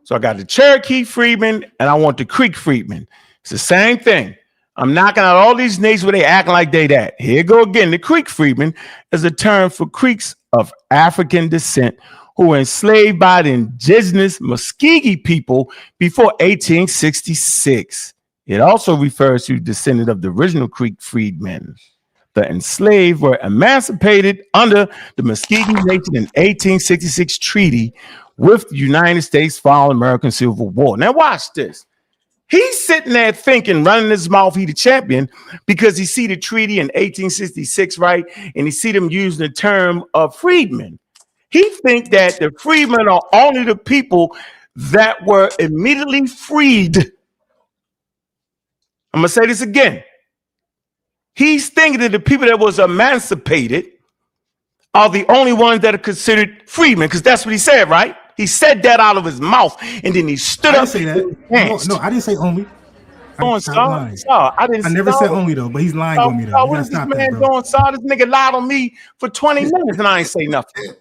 D: So I got the Cherokee freedmen and I want the Creek freedmen. It's the same thing. I'm knocking out all these nations where they acting like they that. Here go again. The Creek freedmen is a term for Creeks of African descent who were enslaved by the indigenous Muskogee people before 1866. It also refers to descendant of the original Creek freedmen. The enslaved were emancipated under the Muskogee Nation in 1866 treaty with the United States following American Civil War. Now watch this. He's sitting there thinking, running his mouth, he the champion, because he see the treaty in 1866, right? And he see them using the term of freedmen. He think that the freedmen are only the people that were immediately freed. I'm going to say this again. He's thinking that the people that was emancipated are the only ones that are considered freedmen, because that's what he said, right? He said that out of his mouth, and then he stood up.
H: Say that. No, I didn't say only.
D: I
H: never said only though, but he's lying on me though. You gotta stop that, bro.
D: This nigga lied on me for 20 minutes and I ain't say nothing.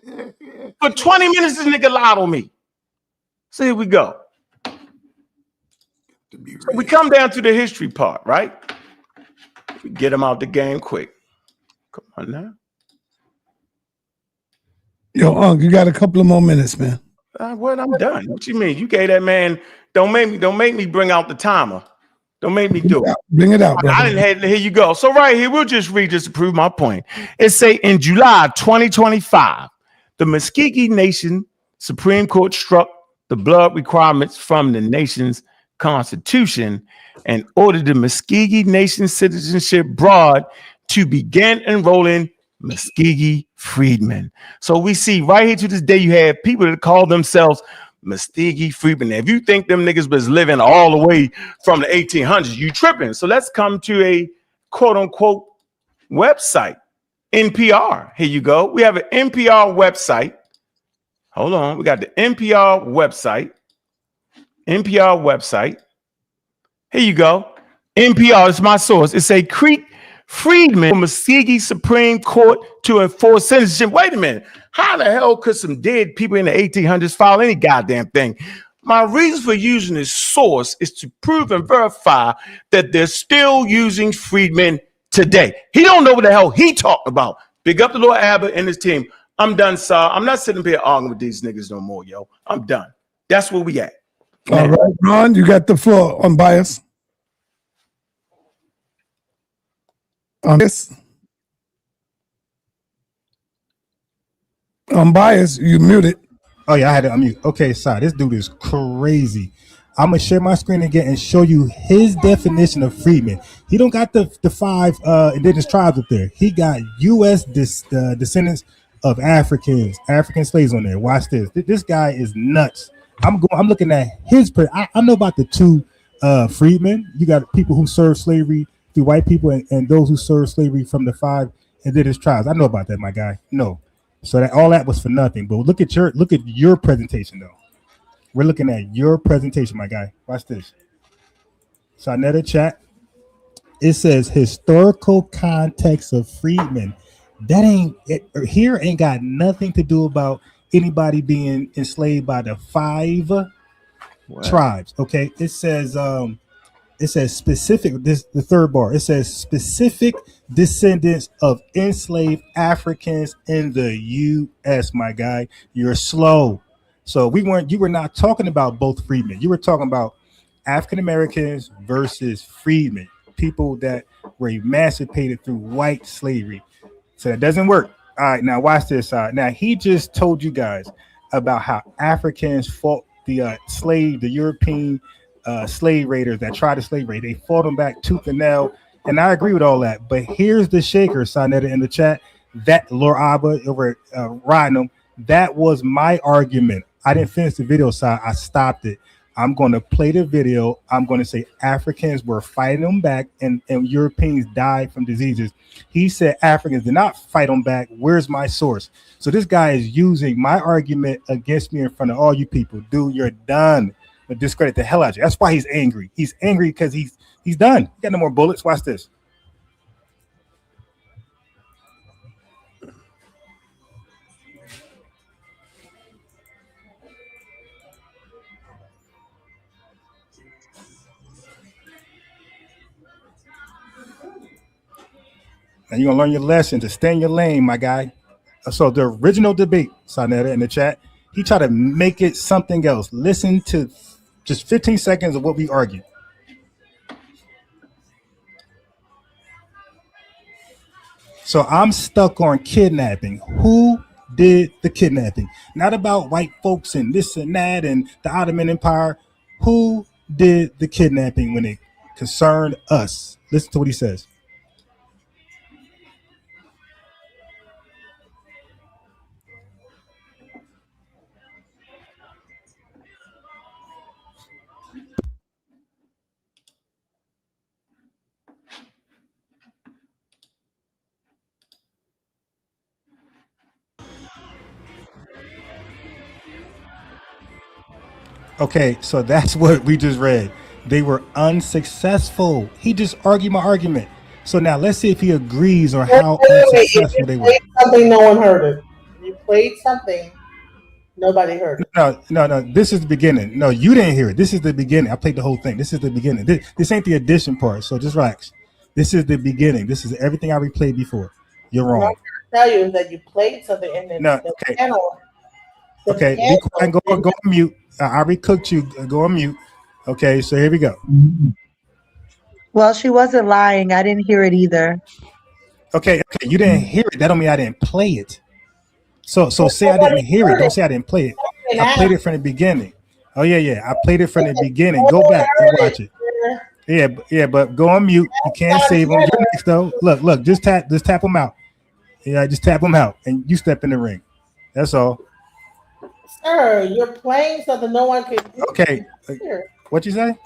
D: For 20 minutes, this nigga lied on me. So here we go. So we come down to the history part, right? We get him out the game quick. Come on now.
A: Yo, you got a couple of more minutes, man.
D: What? I'm done. What you mean? You gave that man. Don't make me bring out the timer. Don't make me do it.
A: Bring it out, brother.
D: I didn't have. Here you go. So right here, we'll just read this to prove my point. It say in July 2025, the Muskogee Nation Supreme Court struck the blood requirements from the nation's constitution and ordered the Muskogee Nation Citizenship Board to begin enrolling Muskogee freedmen. So we see right here to this day, you have people that call themselves Muskogee freedmen. Now, if you think them niggas was living all the way from the 1800s, you tripping. So let's come to a quote unquote website, NPR. Here you go. We have an NPR website. Hold on. We got the NPR website. NPR website. Here you go. NPR is my source. It's a Creek Friedman from Muskogee Supreme Court to enforce censorship. Wait a minute. How the hell could some dead people in the 1800s file any goddamn thing? My reason for using this source is to prove and verify that they're still using Friedman today. He don't know what the hell he talking about. Big up to Lord Abbott and his team. I'm done, sir. I'm not sitting here arguing with these niggas no more, yo. I'm done. That's where we at.
A: All right, Ron, you got the floor. Unbiased. Unbiased, you muted.
H: Oh yeah, I had to unmute. Okay, sorry. This dude is crazy. I'm gonna share my screen again and show you his definition of freedman. He don't got the 5 indigenous tribes up there. He got U.S. descendants of African slaves on there. Watch this. This guy is nuts. I'm looking at his. I know about the 2 freedmen. You got people who serve slavery through white people and those who serve slavery from the 5 indigenous tribes. I know about that, my guy. No. So that all that was for nothing. But look at your presentation though. We're looking at your presentation, my guy. Watch this. So another chat. It says historical context of freedmen. That ain't got nothing to do about anybody being enslaved by the 5 tribes. Okay. It says specific, the third bar. It says specific descendants of enslaved Africans in the U.S. My guy, you're slow. So you were not talking about both freedmen. You were talking about African Americans versus freedmen, people that were emancipated through white slavery. So that doesn't work. All right, now watch this. Now he just told you guys about how Africans fought the European slave raiders that tried to slave raid. They fought them back tooth and nail, and I agree with all that. But here's the shaker, Sonetta, in the chat. That Lord Abba over riding them. That was my argument. I didn't finish the video, so I stopped it. I'm going to play the video. I'm going to say Africans were fighting them back, and Europeans died from diseases. He said Africans did not fight them back. Where's my source? So this guy is using my argument against me in front of all you people. Dude, you're done. But discredit the hell out of you. That's why he's angry. He's angry because he's done. He got no more bullets. Watch this. Now you're gonna learn your lesson to stay in your lane, my guy. So the original debate, Sonetta, in the chat, he tried to make it something else. Listen to just 15 seconds of what we argued. So I'm stuck on kidnapping. Who did the kidnapping? Not about white folks and this and that and the Ottoman Empire. Who did the kidnapping when it concerned us? Listen to what he says. Okay, so that's what we just read. They were unsuccessful. He just argued my argument. So now let's see if he agrees or how unsuccessful they were.
E: Something no one heard it. You played something nobody heard it.
H: No. This is the beginning. No, you didn't hear it. This is the beginning. I played the whole thing. This is the beginning. This ain't the addition part. So just relax. This is the beginning. This is everything I replayed before. You're wrong.
E: What I'm tell you is that you played something in the panel.
H: Okay, be quiet. Go on mute. I recooked you. Go on mute. Okay, so here we go.
J: Well, she wasn't lying. I didn't hear it either.
H: Okay, you didn't hear it. That don't mean I didn't play it. So say I didn't hear it. Don't say I didn't play it. I played it from the beginning. Oh yeah. I played it from the beginning. Go back and watch it. Yeah, but go on mute. You can't save them. You're next though. Look, just tap them out. Yeah, just tap them out, and you step in the ring. That's all.
E: Sir, you're playing something no one can
H: Okay. What you say?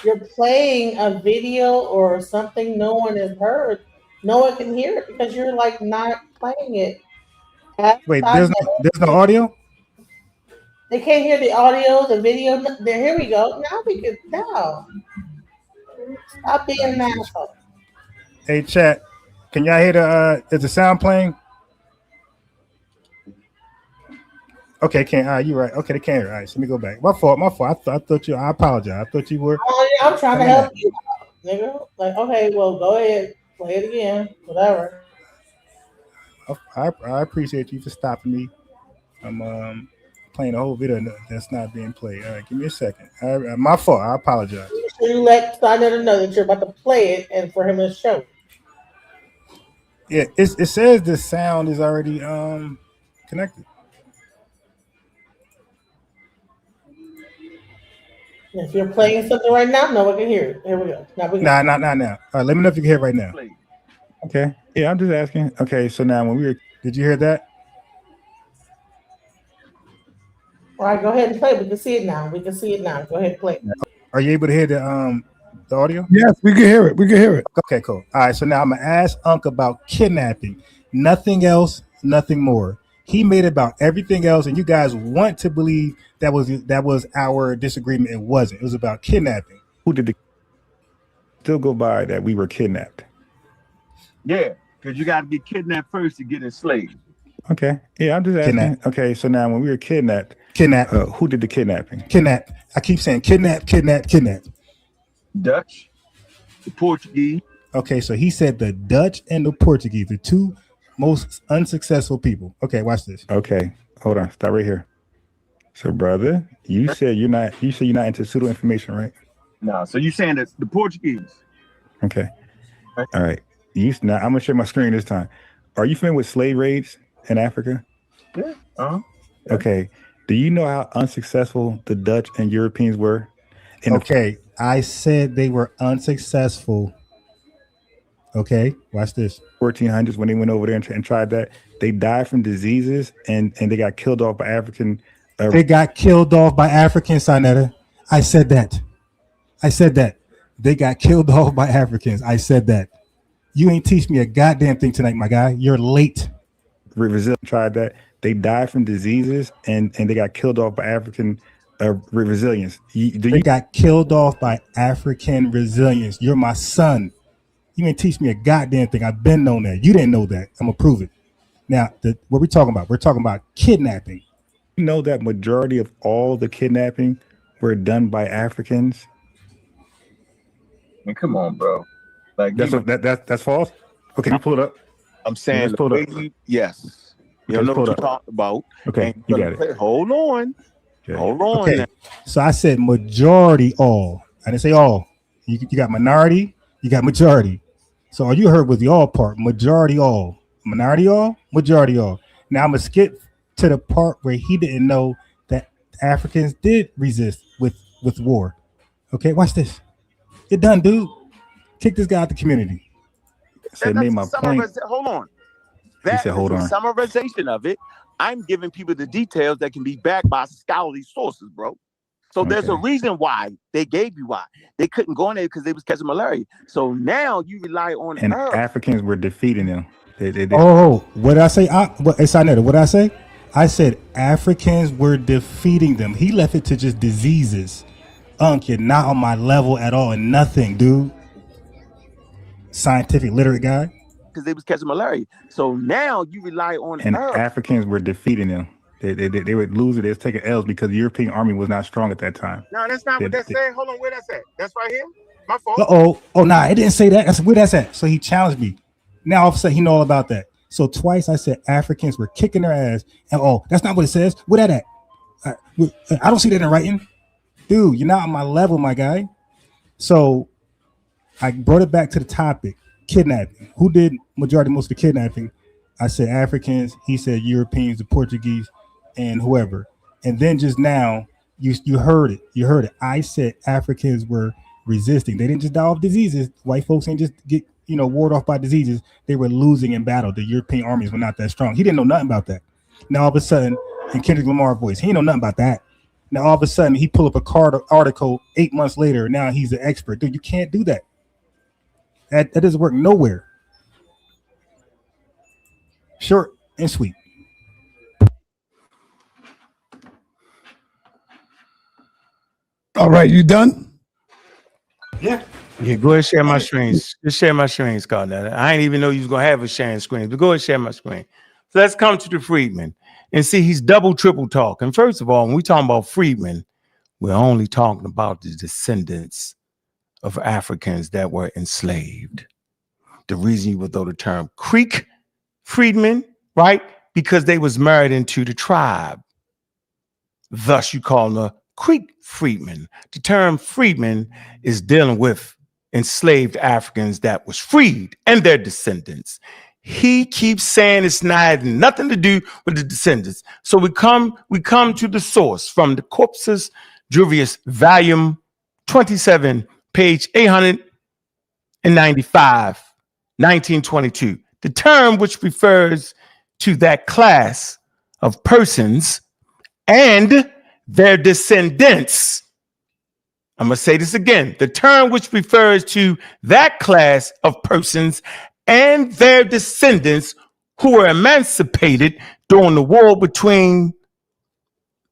E: You're playing a video or something no one has heard. No one can hear it because you're like not playing it.
H: Wait, there's no audio?
E: They can't hear the audio, the video. There, here we go. Now we can now. Stop being an asshole.
H: Hey, chat. Can y'all hear the? Is the sound playing? Okay, can't. All right, you're right. Okay, they can't hear. All right, so let me go back. My fault. I thought you. I apologize. I thought you were.
E: Oh, yeah, I'm trying to help you out, nigga. Like, okay, well, go ahead, play it again, whatever.
H: I appreciate you for stopping me. I'm playing a whole video that's not being played. All right, give me a second. My fault. I apologize.
E: Make sure you let Sonetta know that you're about to play it and for him to show.
H: Yeah, it says the sound is already connected.
E: If you're playing something right now, no one can hear it. Here we go. Now we go.
H: Nah, not now. All right, let me know if you can hear it right now.
I: Okay. Yeah, I'm just asking. Okay, so now when we were,
H: did you hear that?
E: All right, go ahead and play. We can see it now. Go ahead and play.
H: Are you able to hear the audio?
A: Yes, we can hear it.
H: Okay, cool. All right, so now I'm gonna ask Unc about kidnapping. Nothing else, nothing more. He made about everything else, and you guys want to believe that was our disagreement. It wasn't. It was about kidnapping.
I: Who did the still go by that we were kidnapped?
C: Yeah, because you got to get kidnapped first to get enslaved.
I: Okay. Yeah, I'm just asking.
H: Kidnapped.
I: Okay, so now when we were kidnapped, who did the kidnapping?
H: Kidnap. I keep saying kidnap.
C: Dutch, the Portuguese.
H: Okay, so he said the Dutch and the Portuguese, the two most unsuccessful people. Okay, watch this.
I: Okay, hold on. Stop right here. So, brother, you said you're not into pseudo information, right?
C: No, so you saying that the Portuguese.
I: Okay. All right. Now I'm gonna share my screen this time. Are you familiar with slave raids in Africa?
C: Yeah. Yeah.
I: Okay. Do you know how unsuccessful the Dutch and Europeans were?
H: I said they were unsuccessful. Okay, watch this.
I: 1400s when they went over there and tried that. They died from diseases and they got killed off by African.
H: They got killed off by Africans, Sonetta. I said that. They got killed off by Africans. I said that. You ain't teach me a goddamn thing tonight, my guy. You're late.
I: Brazil tried that. They died from diseases and they got killed off by African resilience.
H: They got killed off by African resilience. You're my son. You ain't teach me a goddamn thing. I've been known that. You didn't know that. I'm gonna prove it. Now, what we talking about? We're talking about kidnapping.
I: You know that majority of all the kidnapping were done by Africans.
C: I mean, come on, bro. Like
I: that's false. Okay, you pull it up.
C: I'm saying the way yes. You don't know what you're talking about.
I: Okay, you got it.
C: Hold on. Okay. Hold on.
H: Okay. So I said majority all. I didn't say all. You got minority, you got majority. So all you heard was the all part. Majority all. Minority all, majority all. Now I'm gonna skip to the part where he didn't know that Africans did resist with war. Okay, watch this. You're done, dude. Kick this guy out the community.
I: Said made my point.
C: Hold on. That is a summarization of it. I'm giving people the details that can be backed by scholarly sources, bro. So there's a reason why they gave you why. They couldn't go in there because they was catching malaria. So now you rely on
I: Africans were defeating them.
H: What did I say? What did I say? I said Africans were defeating them. He left it to just diseases. You're not on my level at all and nothing, dude. Scientific literate guy.
C: Because they was catching malaria. So now you rely on
I: Africans were defeating them. They would lose it. They was taking L's because the European army was not strong at that time.
C: No, that's not what that's saying. Hold on, where that's at? That's right here. My fault.
H: It didn't say that. That's where that's at. So he challenged me. Now all of a sudden he know all about that. So twice I said Africans were kicking their ass, and that's not what it says. Where that at? I don't see that in writing, dude. You're not on my level, my guy. So I brought it back to the topic: kidnapping. Who did majority most of the kidnapping? I said Africans. He said Europeans, the Portuguese, and whoever. And then just now, you heard it. You heard it. I said Africans were resisting. They didn't just die of diseases. White folks didn't just get warded off by diseases. They were losing in battle. The European armies were not that strong. He didn't know nothing about that. Now all of a sudden, in Kendrick Lamar's voice, he didn't know nothing about that. Now all of a sudden, he pull up a article 8 months later. Now he's an expert. Dude, you can't do that. That doesn't work nowhere. Short and sweet.
A: All right, you done?
H: Yeah.
D: Yeah, go ahead and share my screens. Just share my screens, Carnell. I didn't even know you was gonna have a sharing screen, but go ahead and share my screen. So let's come to the freedman and see he's double, triple talking. First of all, when we talking about freedmen, we're only talking about the descendants of Africans that were enslaved. The reason you would throw the term Creek freedmen, right? Because they was married into the tribe. Thus, you call them a Creek freedman. The term freedman is dealing with enslaved Africans that was freed and their descendants. He keeps saying it's nothing to do with the descendants. So we come to the source from the Corpus Juris, volume 27, page 895, 1922. The term which refers to that class of persons and their descendants. I'm going to say this again. The term which refers to that class of persons and their descendants who were emancipated during the war between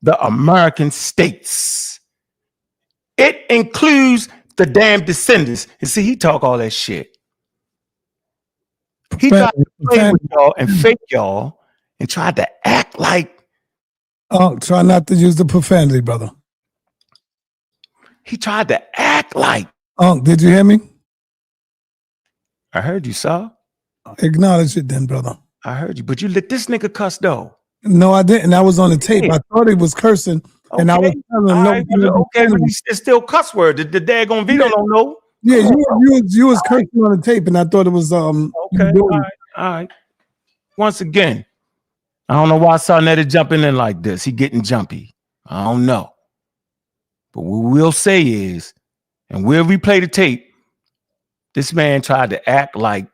D: the American states. It includes the damn descendants. And see, he talk all that shit. He tried to play with y'all and fake y'all and tried to act like.
A: Oh, try not to use the profanity, brother.
D: He tried to act like.
A: Oh, did you hear me?
D: I heard you, sir.
A: Acknowledge it then, brother.
D: I heard you, but you let this nigga cuss though.
A: No, I didn't. I was on the tape. I thought he was cursing, and I was telling him no.
D: Okay, but it's still cuss word. The daggone Vito don't know.
A: Yeah, you was cursing on the tape, and I thought it was
D: Okay, all right. Once again, I don't know why Sarnetta jumping in like this. He getting jumpy. I don't know. But what we'll say is, and we'll replay the tape, this man tried to act like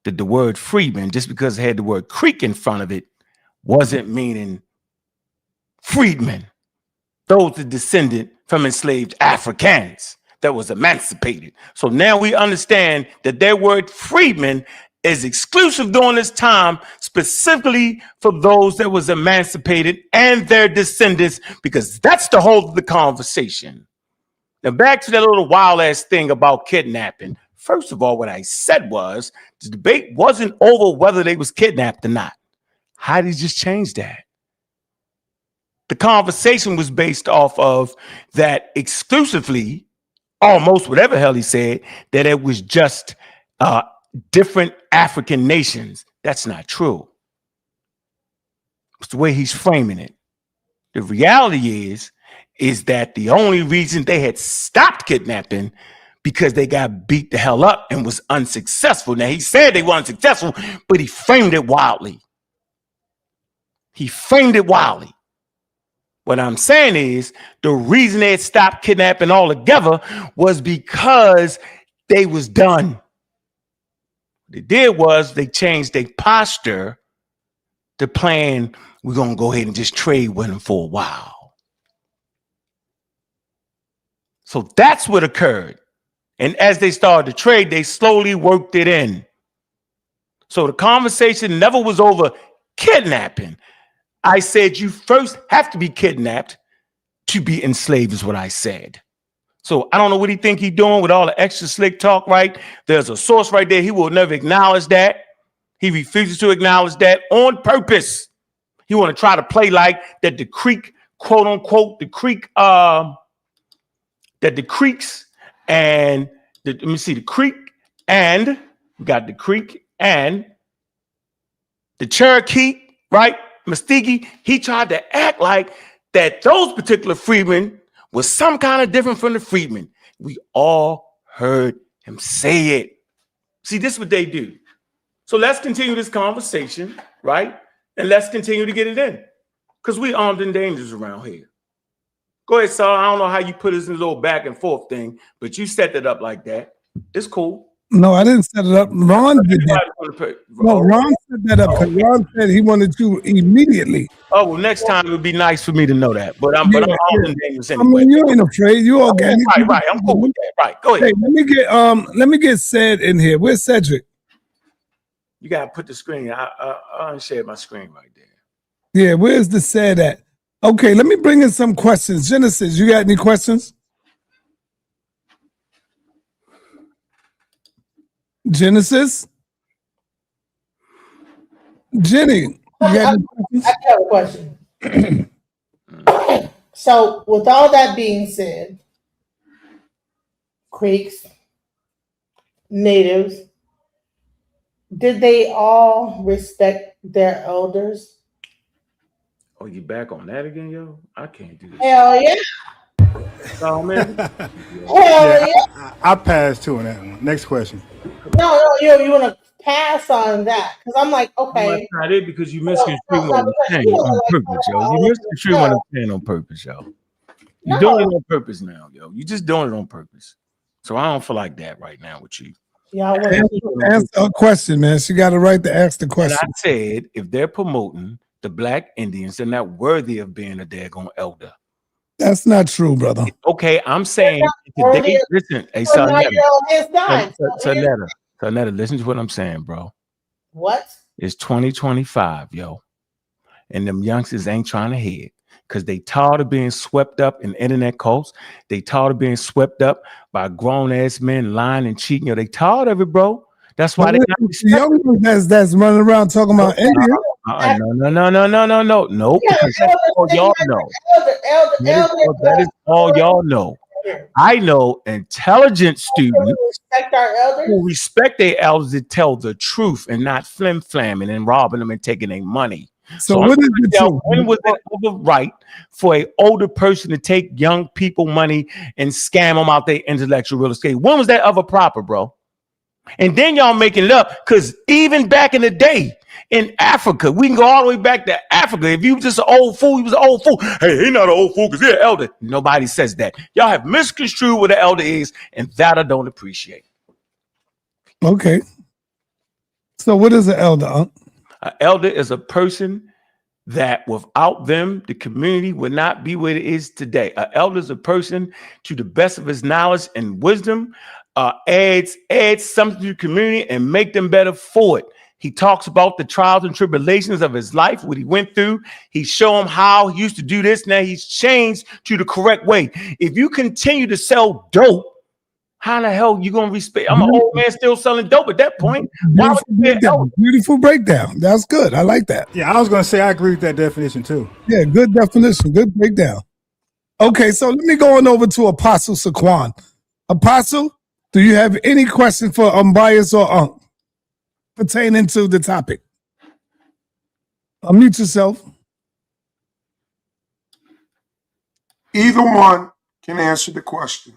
D: that the word freedman, just because it had the word Creek in front of it, wasn't meaning freedmen. Those are descendant from enslaved Africans that was emancipated. So now we understand that their word freedman is exclusive during this time, specifically for those that was emancipated and their descendants, because that's the whole of the conversation. Now back to that little wild ass thing about kidnapping. First of all, what I said was the debate wasn't over whether they was kidnapped or not. How did he just change that? The conversation was based off of that exclusively, almost whatever hell he said, that it was just different African nations. That's not true. It's the way he's framing it. The reality is that the only reason they had stopped kidnapping because they got beat the hell up and was unsuccessful. Now he said they were unsuccessful, but he framed it wildly. What I'm saying is the reason they had stopped kidnapping altogether was because they was done. What they did was they changed their posture to plan, we're going to go ahead and just trade with them for a while. So that's what occurred. And as they started to trade, they slowly worked it in. So the conversation never was over kidnapping. I said you first have to be kidnapped to be enslaved is what I said. So I don't know what he think he doing with all the extra slick talk, right? There's a source right there. He will never acknowledge that. He refuses to acknowledge that on purpose. He want to try to play like that the Creek, quote unquote, the Creek, that the Creeks and let me see, the Creek and we got the Creek and the Cherokee, right? Muskogee, he tried to act like that those particular freedmen was some kind of different from the freedmen. We all heard him say it. See, this is what they do. So let's continue this conversation, right? And let's continue to get it in. Because we armed and dangerous around here. Go ahead, Saul. I don't know how you put us in a little back and forth thing, but you set it up like that. It's cool.
A: No, I didn't set it up. Ron did that. No, Ron set that up because Ron said he wanted to immediately.
D: Oh, well, next time it would be nice for me to know that. But I'm armed and dangerous anyway.
A: I mean, you ain't afraid. You organic.
D: Right. I'm cool with that. Right. Go ahead.
A: Hey, let me get Ced in here. Where's Cedrick?
D: You gotta put the screen. I unshared my screen right there.
A: Yeah, where's the Ced at? Okay, let me bring in some questions. Genesis, you got any questions? Genesis? Jenny, you got any questions?
E: I have a question. So, with all that being said, Creeks, natives, did they all respect their elders?
D: Oh, you back on that again, yo? I can't do this.
E: Hell yeah.
D: Oh, man.
E: Hell yeah.
H: I passed too on that one. Next question.
E: No, you want to pass on that because I'm like, okay.
D: That's not it because you misconstrued what I'm saying on purpose, yo. You misconstrued what I'm saying on purpose, yo. You're doing it on purpose now, yo. You're just doing it on purpose. So I don't feel like that right now with you.
E: Yeah,
A: answer a question, man. She got a right to ask the question.
D: And I said, if they're promoting the Black Indians, they're not worthy of being a daggone elder.
A: That's not true, brother.
D: Okay, I'm saying today, listen, hey, Sonetta, listen to what I'm saying, bro.
E: What?
D: It's 2025, yo. And them youngsters ain't trying to head because they tired of being swept up in internet cults. They tired of being swept up by grown-ass men lying and cheating. Yo, they tired of it, bro. That's why they got
A: young that's running around talking about India.
D: No, because that's all y'all know. That is all y'all know. I know intelligent students who respect their elders to tell the truth and not flim-flamming and robbing them and taking their money.
A: So what is the truth?
D: When was it ever right for an older person to take young people money and scam them out their intellectual real estate? When was that ever proper, bro? And then y'all making it up because even back in the day in Africa, we can go all the way back to Africa. If you just an old fool, he was an old fool. Hey, he's not an old fool because he's an elder. Nobody says that. Y'all have misconstrued what an elder is, and that I don't appreciate.
A: Okay. So what is an elder?
D: An elder is a person that without them, the community would not be what it is today. An elder is a person, to the best of his knowledge and wisdom, adds something to the community and make them better for it. He talks about the trials and tribulations of his life, what he went through. He show him how he used to do this. Now he's changed to the correct way. If you continue to sell dope, how the hell you gonna respect? I'm an old man still selling dope at that point.
A: Beautiful breakdown. That's good. I like that.
H: Yeah, I was gonna say I agree with that definition too.
A: Yeah, good definition. Good breakdown. Okay, so let me go on over to Apostle Saquon. Apostle, do you have any question for Unbiased or Ankh pertaining to the topic? Unmute yourself.
K: Either one can answer the question.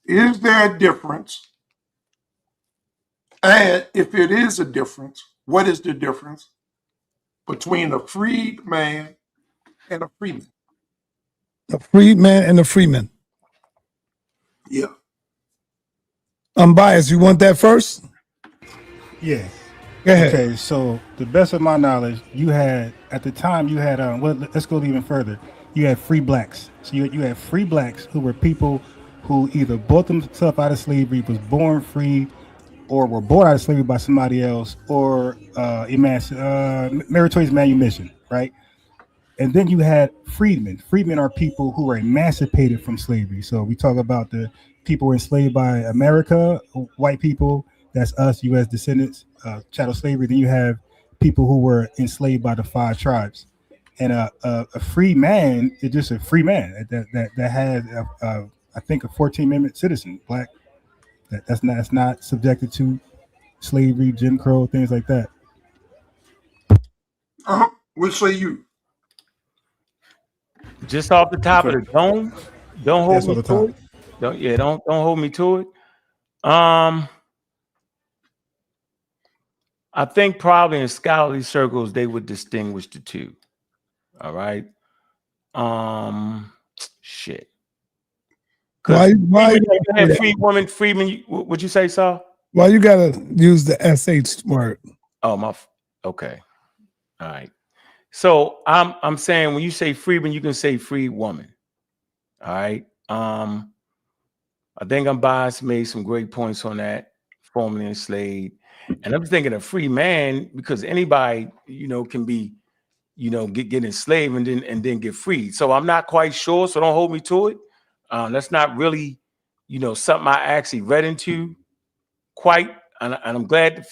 K: Is there a difference? And if it is a difference, what is the difference between a freed man and a freeman?
A: A freed man and a freeman.
K: Yeah.
A: Unbiased, you want that first?
H: Yeah.
A: Go ahead.
H: Okay, so the best of my knowledge, you had at the time you had well, let's go even further. You had free blacks. So you had free blacks who were people who either bought themselves out of slavery, was born free, or were bought out of slavery by somebody else, or meritorious manumission, right? And then you had freedmen. Freedmen are people who were emancipated from slavery. So we talk about the people enslaved by America, white people, that's us, U.S. descendants, chattel slavery. Then you have people who were enslaved by the 5 tribes. And a free man is just a free man that has, I think, a 14th Amendment citizen, black. That's not subjected to slavery, Jim Crow, things like that.
K: What say you?
D: Just off the top of the dome, don't hold me to it. Don't hold me to it. I think probably in scholarly circles they would distinguish the two. All right. Shit.
A: Why
D: you have free woman, freeman? What'd you say, Saul?
A: Why you gotta use the SH word?
D: Oh, okay. All right. So I'm saying when you say freeman, you can say free woman. All right. I think Unbiased made some great points on that, formerly enslaved. And I'm thinking a free man, because anybody, can be, get enslaved and then get freed. So I'm not quite sure. So don't hold me to it. That's not really, something I actually read into quite, and I'm glad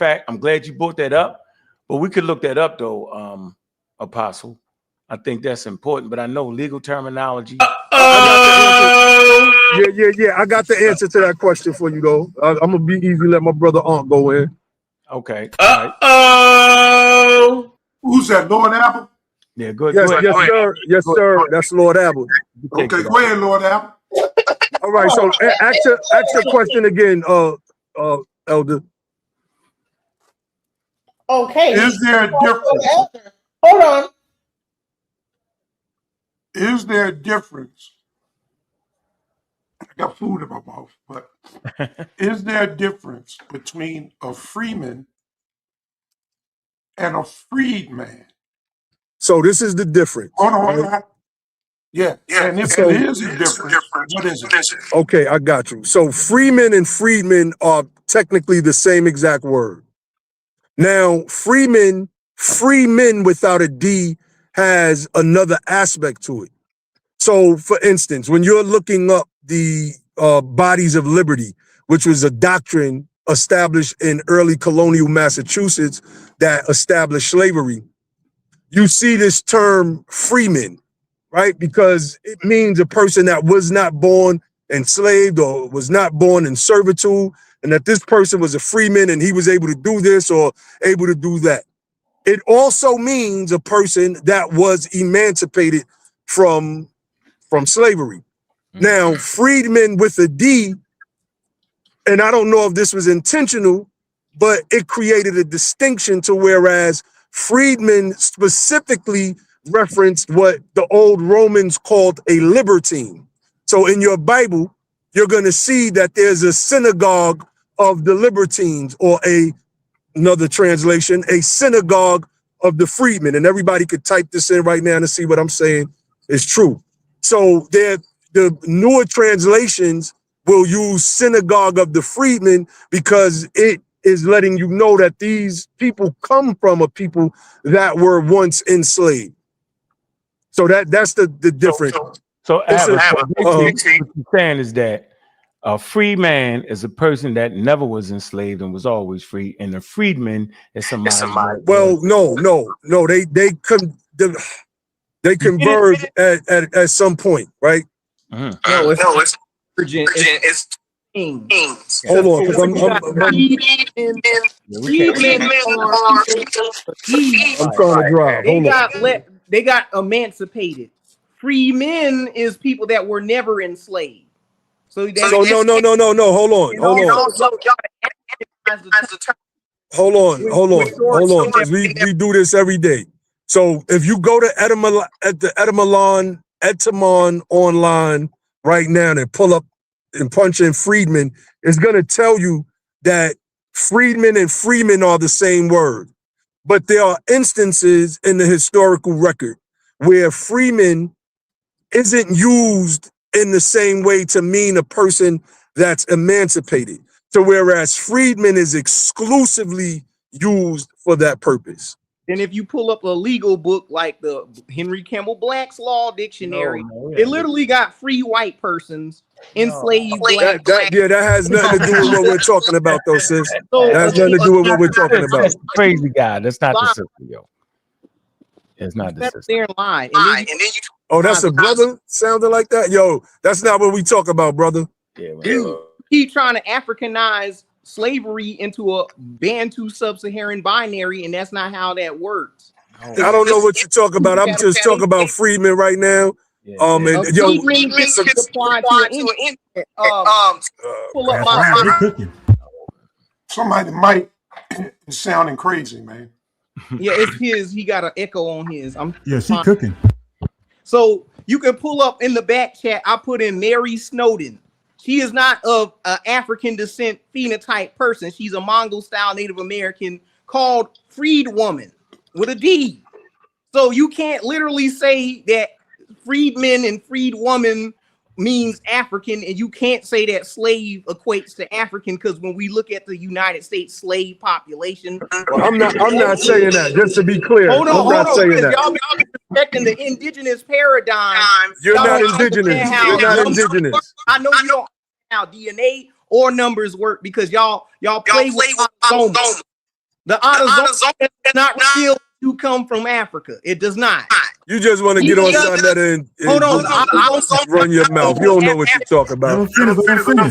D: you brought that up, but we could look that up though, Apostle. I think that's important, but I know legal terminology.
B: Yeah. I got the answer to that question for you though. I'm gonna be easy. Let my brother Ankh go in.
D: Okay.
K: Who's that, Lord Apple?
D: Yeah, go
B: Yes,
D: ahead.
B: yes, sir. Yes, sir. That's Lord Apple.
K: Okay, go ahead, Lord Apple.
B: All right. So ask your question again, Elder.
E: Okay.
K: Is there a difference?
E: Hold on.
K: Is there a difference? I got food in my mouth, but is there a difference between a freeman and a freedman?
B: So this is the difference.
K: Hold on. Yeah. And if it is a difference, what is it?
B: Okay, I got you. So freeman and freedman are technically the same exact word. Now, free men without a D has another aspect to it. So, for instance, when you're looking up the bodies of liberty, which was a doctrine established in early colonial Massachusetts that established slavery, you see this term freeman, right? Because it means a person that was not born enslaved or was not born in servitude, and that this person was a freeman and he was able to do this or able to do that. It also means a person that was emancipated from slavery. Now, freedmen with a D, and I don't know if this was intentional, but it created a distinction to whereas freedmen specifically referenced what the old Romans called a libertine. So in your Bible, you're going to see that there's a synagogue of the libertines, or another translation, a synagogue of the freedmen. And everybody could type this in right now to see what I'm saying is true. So the newer translations will use synagogue of the freedmen because it is letting you know that these people come from a people that were once enslaved. So that's the difference.
D: So what you're saying is that a free man is a person that never was enslaved and was always free, and a freedman is somebody.
B: Well, no. They converge at some point, right?
D: Mm-hmm.
L: No, it's virgin. It's kings.
B: Hold on, because I'm trying to drive. Hold on.
L: They got emancipated. Free men is people that were never enslaved. So no.
B: Hold on. Hold on, because we do this every day. So if you go to Etymon online right now and pull up and punch in freedman, it's going to tell you that freedman and freeman are the same word. But there are instances in the historical record where freeman isn't used in the same way to mean a person that's emancipated. So whereas freedman is exclusively used for that purpose.
L: And if you pull up a legal book like the Henry Campbell Black's Law Dictionary, it literally got free white persons, enslaved black.
B: That has nothing to do with what we're talking about, though, sis. That has nothing to do with what we're talking about.
D: That's the crazy guy. That's not the sister, yo. It's not the sister.
L: There and lie.
B: Oh, that's a brother sounding like that? Yo, that's not what we talk about, brother.
D: Yeah,
L: dude, keep trying to Africanize slavery into a Bantu sub-Saharan binary, and that's not how that works.
B: I don't know what you're talking about. I'm just talking about freedmen right now.
K: Pull up my somebody mic is sounding crazy, man.
L: Yeah, it's his. He got an echo on his.
H: Yes, he cooking.
L: So you can pull up in the back chat. I put in Mary Snowden. She is not of African descent phenotype person. She's a Mongol-style Native American called freed woman with a D. So you can't literally say that freedman and freed woman means African, and you can't say that slave equates to African, because when we look at the United States slave population,
B: I'm not saying that. Just to be clear,
L: hold on,
B: saying that.
L: Y'all be respecting the indigenous paradigm.
B: You're not indigenous. You're not indigenous.
L: I know you don't have DNA or numbers work because y'all play with autosomal. The autosomal does not reveal you come from Africa. It does not.
B: You just want to get on Sonetta and
L: hold on.
B: just run your mouth. You don't know what you're talking about.
H: Let me finish.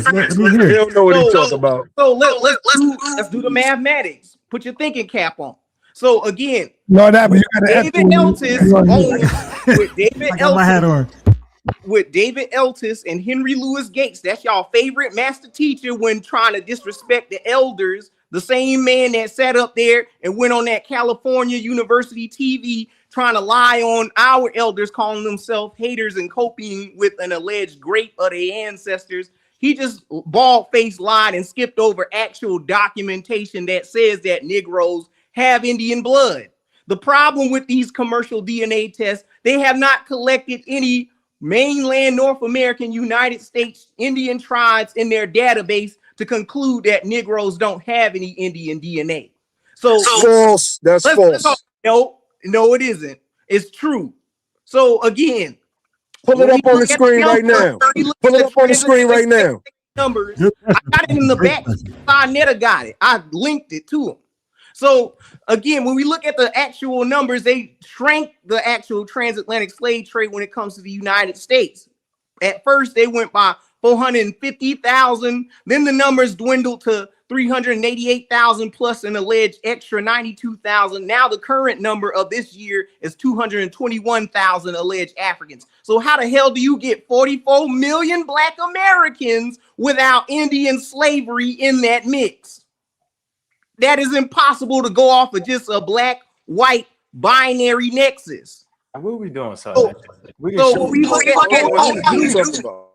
H: Let me hear
B: You
H: it.
B: don't know what he's talking about.
L: So let's do the mathematics. Put your thinking cap on. So again,
A: No, that but you gotta
L: David Eltis with David
H: I got my hat on.
L: With David Eltis and Henry Louis Gates. That's y'all favorite master teacher when trying to disrespect the elders. The same man that sat up there and went on that California University TV trying to lie on our elders, calling themselves haters and coping with an alleged grape of their ancestors. He just bald-faced lied and skipped over actual documentation that says that Negroes have Indian blood. The problem with these commercial DNA tests, they have not collected any mainland North American United States Indian tribes in their database to conclude that Negroes don't have any Indian DNA. So
B: false. That's false.
L: No, it isn't. It's true. So again,
B: pull it up on the screen right now. Pull it up on the screen right now.
L: Numbers. I got it in the back. Sonetta got it. I linked it to him. So again, when we look at the actual numbers, they shrank the actual transatlantic slave trade when it comes to the United States. At first, they went by 450,000. Then the numbers dwindled to 388,000 plus an alleged extra 92,000. Now the current number of this year is 221,000 alleged Africans. So how the hell do you get 44 million Black Americans without Indian slavery in that mix? That is impossible to go off of just a black-white binary nexus.
D: What are we doing, son?
L: So when we look at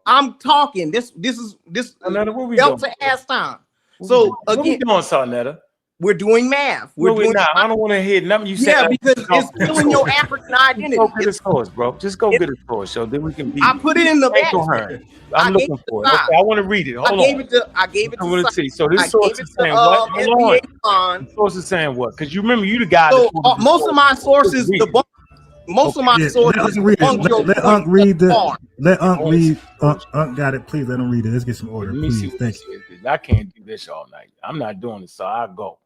L: I'm talking. This is Delta ass time. So again,
D: what we doing, Sonetta?
L: We're doing math.
D: We're doing now. I don't want to hear nothing you said.
L: Yeah, because it's killing your African identity.
D: Go get a source, bro. Just go get a source, so then we can be.
L: I put it in the back.
D: I'm looking for it. Okay, I want to read it. Hold on.
L: I gave it to.
D: I want to see. So this source is saying what? Hold on. The source is saying what? Because you remember you the guy.
L: So most of my sources debunk. Most of my sources
H: let Unc read the. Let Unc read. Unc got it. Please let him read it. Let's get some order.
D: Let me
H: Please,
D: see what
H: thank
D: you. I can't do this all night. I'm not doing this, so I'll go.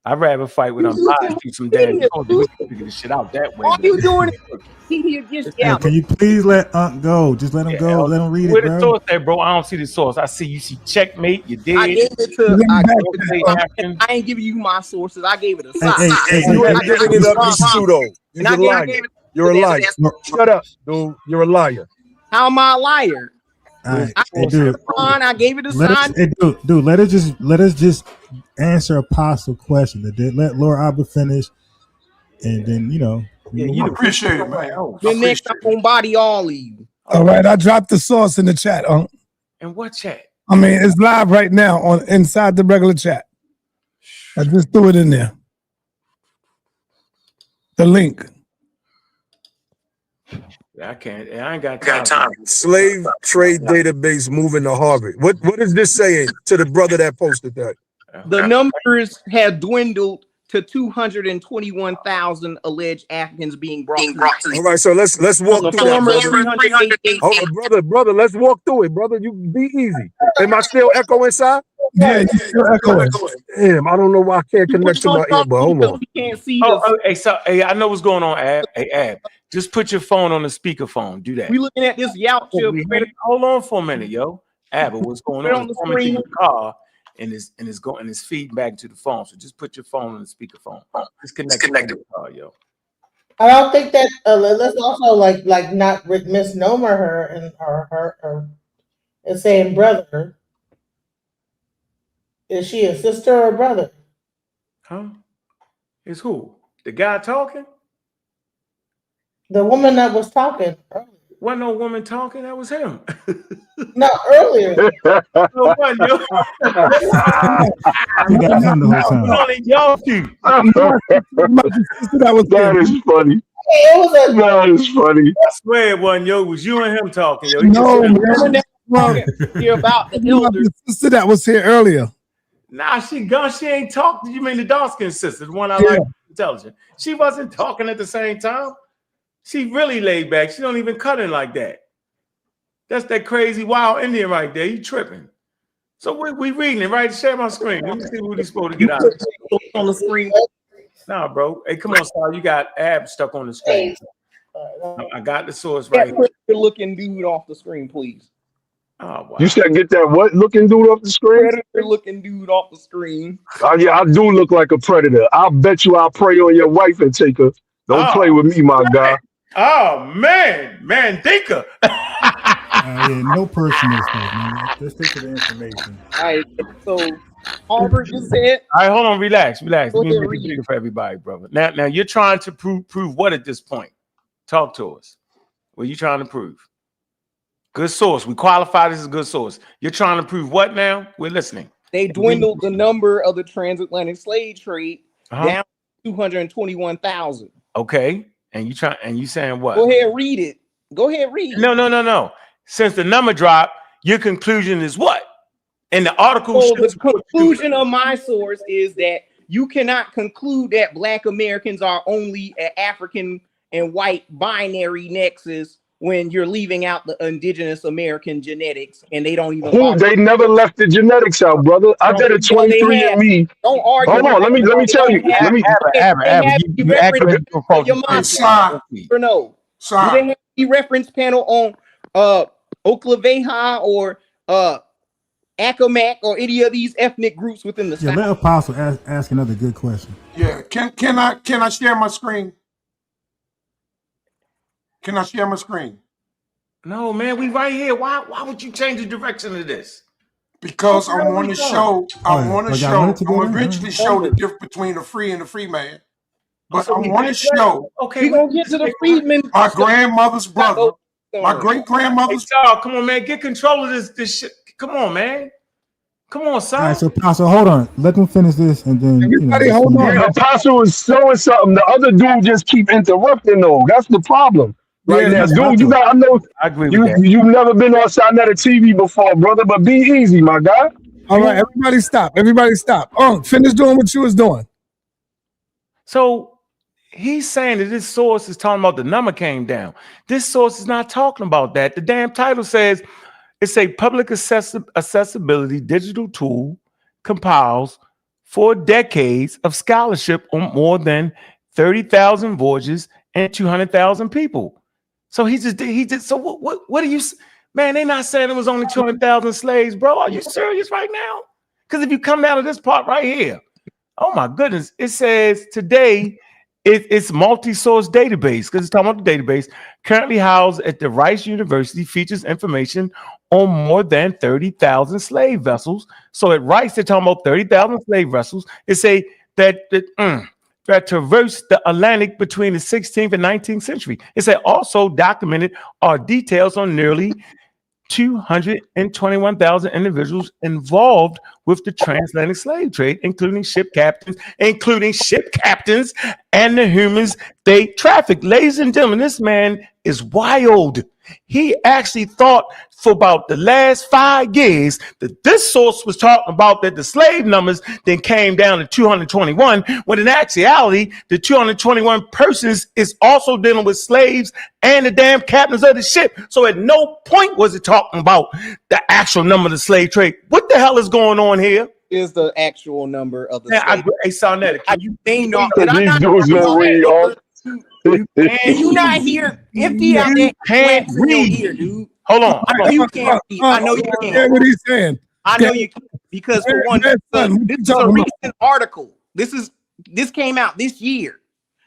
D: I'd rather fight with Unbiased do some damn code. We can figure this shit out that way.
L: All you doing is
H: hey, can you please let Unc go? Just let him go. Let him read it, bro.
D: Where the source at, bro? I don't see the source. I see you see checkmate. You did.
L: I gave it to. I ain't giving you my sources. I gave it a side.
B: You ain't giving it up to pseudo. You're a liar. You're a liar. Shut up, dude. You're a liar.
L: How am I a liar?
H: All right. Hey, dude.
L: I gave it a sign.
H: Hey, dude, let us just answer Apostle question. Let Laura Abba finish, and then
K: you appreciate it, man.
L: Then next I'm gonna body all of you.
A: All right, I dropped the source in the chat.
D: And what chat?
A: I mean, it's live right now on inside the regular chat. I just threw it in there. The link.
D: I can't. I ain't got time.
B: Slave trade database moving to Harvard. What is this saying to the brother that posted that?
L: The numbers have dwindled to 221,000 alleged Africans being brought to.
B: All right, so let's walk through that, brother. Let's walk through it, brother. You be easy. Am I still echo inside?
A: Yeah, you're still echoing.
B: Damn, I don't know why I can't connect to my ear, but hold on.
D: Hey, I know what's going on, Ab. Hey, Ab, just put your phone on the speakerphone. Do that.
L: We looking at this Yautja.
D: Hold on for a minute, yo. Ab, what's going on? It's coming to your car, and it's feeding back to the phone. So just put your phone on the speakerphone. Just connect to the car, yo.
E: I don't think that. Let's also like not misnomer her and saying brother. Is she a sister or a brother?
D: Huh? Is who? The guy talking?
E: The woman that was talking earlier.
D: Wasn't no woman talking, that was him.
E: No, earlier.
D: No one, yo. Y'all two.
B: That is funny. That is funny.
D: I swear it wasn't, yo. It was you and him talking, yo.
A: No, man.
L: Hear about the elders.
A: The sister that was here earlier.
D: Nah, she gone. She ain't talking. You mean the dark-skinned sister, the one I like, intelligent. She wasn't talking at the same time. She really laid back. She don't even cut in like that. That's that crazy wild Indian right there. You tripping. So we reading it, right? Share my screen. Let me see what he's supposed to get out.
L: On the screen.
D: Nah, bro. Hey, come on, Sal. You got abs stuck on the screen. I got the source right here.
L: That looking dude off the screen, please.
D: Oh, wow.
B: You said get that what looking dude off the screen?
L: Predator looking dude off the screen.
B: Oh yeah, I do look like a predator. I'll bet you I'll prey on your wife and take her. Don't play with me, my guy.
D: Oh man, thinker.
H: Yeah, no personal stuff, man. Let's stick to the information.
L: All right, so Albert just said.
D: All right, hold on, relax.
L: Go ahead,
D: Let me make it bigger for everybody, brother. Now you're trying to prove what at this point? Talk to us. What are you trying to prove? Good source. We qualify this as a good source. You're trying to prove what now? We're listening.
L: They dwindled the number of the transatlantic slave trade down to 221,000.
D: Okay. And you saying what?
L: Go ahead, read it. Go ahead, read.
D: No. Since the number dropped, your conclusion is what? In the article.
L: So the conclusion of my source is that you cannot conclude that Black Americans are only an African and white binary nexus when you're leaving out the indigenous American genetics, and they don't even.
B: They never left the genetics out, brother. I did a 23andMe.
L: Don't argue.
B: Hold on, let me tell you. Let me.
L: Or no. Do they have the reference panel on Oklaveha or Accomack or any of these ethnic groups within the South?
H: Let Apostle ask another good question.
K: Yeah, can I share my screen? Can I share my screen?
D: No, man, we right here. Why would you change the direction of this?
K: Because I want to show. I want to show. I'll eventually show the difference between a free and a free man. But I want to show.
L: Okay, we're gonna get to the freedmen.
K: My grandmother's brother. My great grandmother's.
D: Hey, come on, man. Get control of this shit. Come on, man. Come on, son.
H: All right, so Apostle, hold on. Let them finish this, and then
B: hold on. Yeah, Apostle is showing something. The other dude just keep interrupting though. That's the problem. Right now, dude, you got. I know.
D: I agree with that.
B: You've never been on Sinetta TV before, brother. But be easy, my guy.
A: All right, everybody stop. Everybody stop. Finish doing what you was doing.
D: So he's saying that this source is talking about the number came down. This source is not talking about that. The damn title says it's a public accessibility digital tool compiles 4 decades of scholarship on more than 30,000 voyages and 200,000 people. So he just so what are you, man? They're not saying it was only 200,000 slaves, bro. Are you serious right now? Because if you come down to this part right here, oh my goodness, it says today it's multi-source database, because it's talking about the database currently housed at the Rice University features information on more than 30,000 slave vessels. So at Rice, they're talking about 30,000 slave vessels. It say that traversed the Atlantic between the 16th and 19th century. It said also documented are details on nearly 221,000 individuals involved with the transatlantic slave trade, including ship captains and the humans they trafficked. Ladies and gentlemen, this man is wild. He actually thought for about the last 5 years that this source was talking about that the slave numbers then came down to 221, when in actuality, the 221 persons is also dealing with slaves and the damn captains of the ship. So at no point was it talking about the actual number of the slave trade. What the hell is going on here?
L: Is the actual number of the slave.
D: Hey, Sonetta, can you
L: name off?
B: These dudes don't read all.
L: And you not here empty out there.
D: Can't read,
L: here, dude.
D: Hold on.
L: I know you can't. I know you can't.
A: What he's saying?
L: I know you can't, because for one, this is a recent article. This came out this year.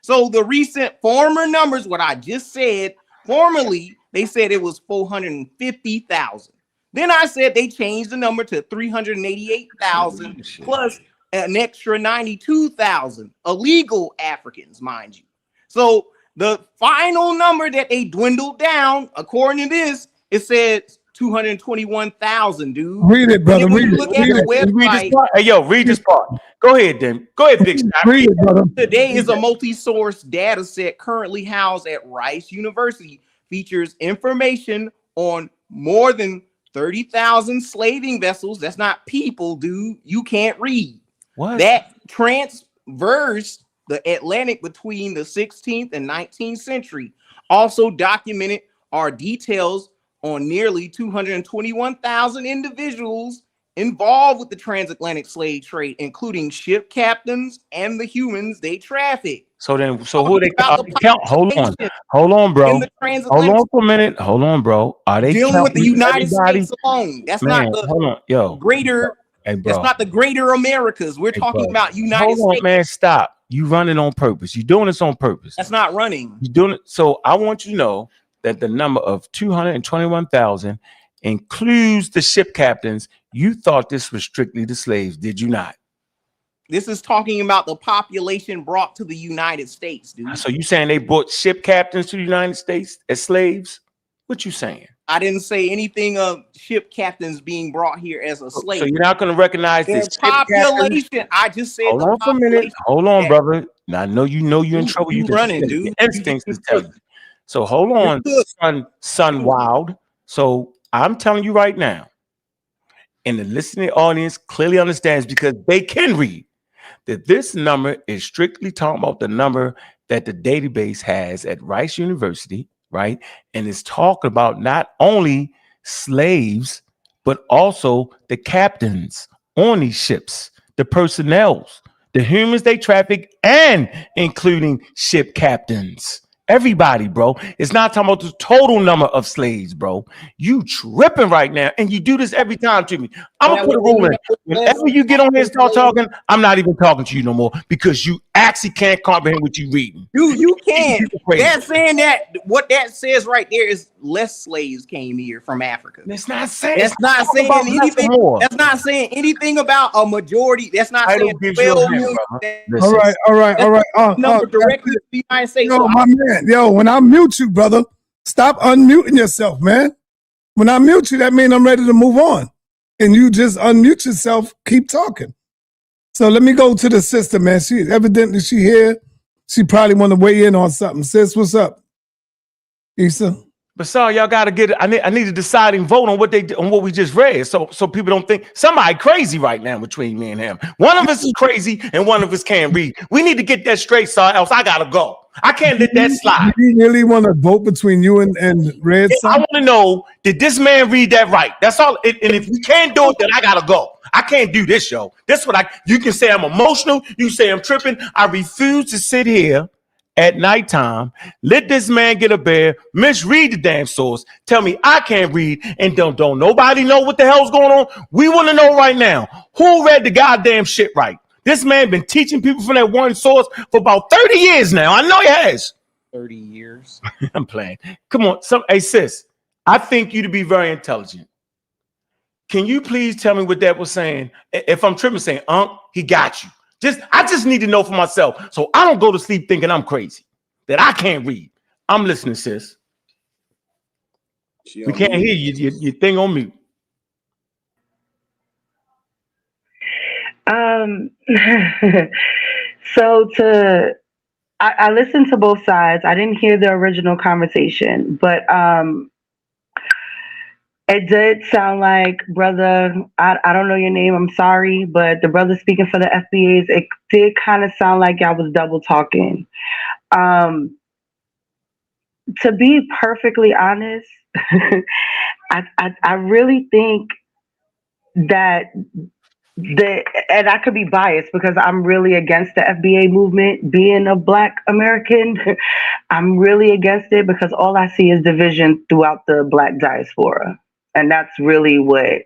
L: So the recent former numbers, what I just said, formerly they said it was 450,000. Then I said they changed the number to 388,000 plus an extra 92,000 illegal Africans, mind you. So the final number that they dwindled down, according to this, it says 221,000, dude.
A: Read it, brother.
L: Read it. Look at the website.
D: Hey, yo, read this part. Go ahead, then. Go ahead, Big Stop.
A: Read it, brother.
L: Today is a multi-source data set currently housed at Rice University. Features information on more than 30,000 slaving vessels. That's not people, dude. You can't read.
D: What?
L: That transversed the Atlantic between the 16th and 19th century. Also documented are details on nearly 221,000 individuals involved with the transatlantic slave trade, including ship captains and the humans they traffic.
D: So then, so who they
L: About the
D: count? Hold on, bro.
L: in the
D: Hold
L: transatlantic
D: on for a minute. Hold on, bro. Are they
L: dealing with the
D: counting
L: United
D: everybody?
L: States alone. That's
D: Man,
L: not
D: hold on, yo.
L: the greater.
D: Hey, bro.
L: That's not the greater Americas. We're
D: Hey,
L: talking
D: bro.
L: about United
D: Hold on,
L: States.
D: man. Stop. You running on purpose. You doing this on purpose.
L: That's not running.
D: You doing it. So I want you to know that the number of 221,000 includes the ship captains. You thought this was strictly the slaves, did you not?
L: This is talking about the population brought to the United States, dude.
D: So you saying they brought ship captains to the United States as slaves? What you saying?
L: I didn't say anything of ship captains being brought here as a slave.
D: So you're not going to recognize this
L: population. I just said.
D: Hold on for a minute. Hold on, brother. Now I know you're in trouble. You
L: running, dude.
D: Your instincts is telling you. So hold on, son Wild. So I'm telling you right now, and the listening audience clearly understands because they can read that this number is strictly talking about the number that the database has at Rice University, right? And it's talking about not only slaves, but also the captains on these ships, the personnels, the humans they traffic, and including ship captains. Everybody, bro. It's not talking about the total number of slaves, bro. You tripping right now, and you do this every time to me. I'm gonna put a rule in. Whenever you get on here and start talking, I'm not even talking to you no more because you actually can't comprehend what you're reading.
L: You can't. That's saying that what that says right there is less slaves came here from Africa.
D: It's not saying.
L: That's not saying anything. That's not saying anything about a majority. That's not saying 12 million.
A: All right.
L: Number directly to the United States.
A: Yo, my man. Yo, when I mute you, brother, stop unmuting yourself, man. When I mute you, that means I'm ready to move on. And you just unmute yourself, keep talking. So let me go to the sister, man. She evidently she here. She probably want to weigh in on something. Sis, what's up? Issa?
D: But sorry, y'all gotta get it. I need a deciding vote on what we just read. So people don't think somebody crazy right now between me and him. One of us is crazy and one of us can't read. We need to get that straight, so else I gotta go. I can't let that slide.
A: Do you really want to vote between you and Red?
D: I want to know, did this man read that right? That's all. And if we can't do it, then I gotta go. I can't do this, yo. This what you can say I'm emotional, you can say I'm tripping. I refuse to sit here at nighttime, let this man get a bear, misread the damn source, tell me I can't read, and don't nobody know what the hell's going on. We want to know right now, who read the goddamn shit right? This man been teaching people from that one source for about 30 years now. I know he has.
L: 30 years.
D: I'm playing. Come on. Hey, sis, I think you to be very intelligent. Can you please tell me what that was saying? If I'm tripping, saying, he got you. I just need to know for myself, so I don't go to sleep thinking I'm crazy, that I can't read. I'm listening, sis. We can't hear you. Your thing on mute.
J: So I listened to both sides. I didn't hear the original conversation, but it did sound like, brother, I don't know your name, I'm sorry, but the brother speaking for the FBAs, it did kind of sound like y'all was double talking. To be perfectly honest, I really think that and I could be biased because I'm really against the FBA movement. Being a Black American, I'm really against it because all I see is division throughout the Black diaspora. And that's really what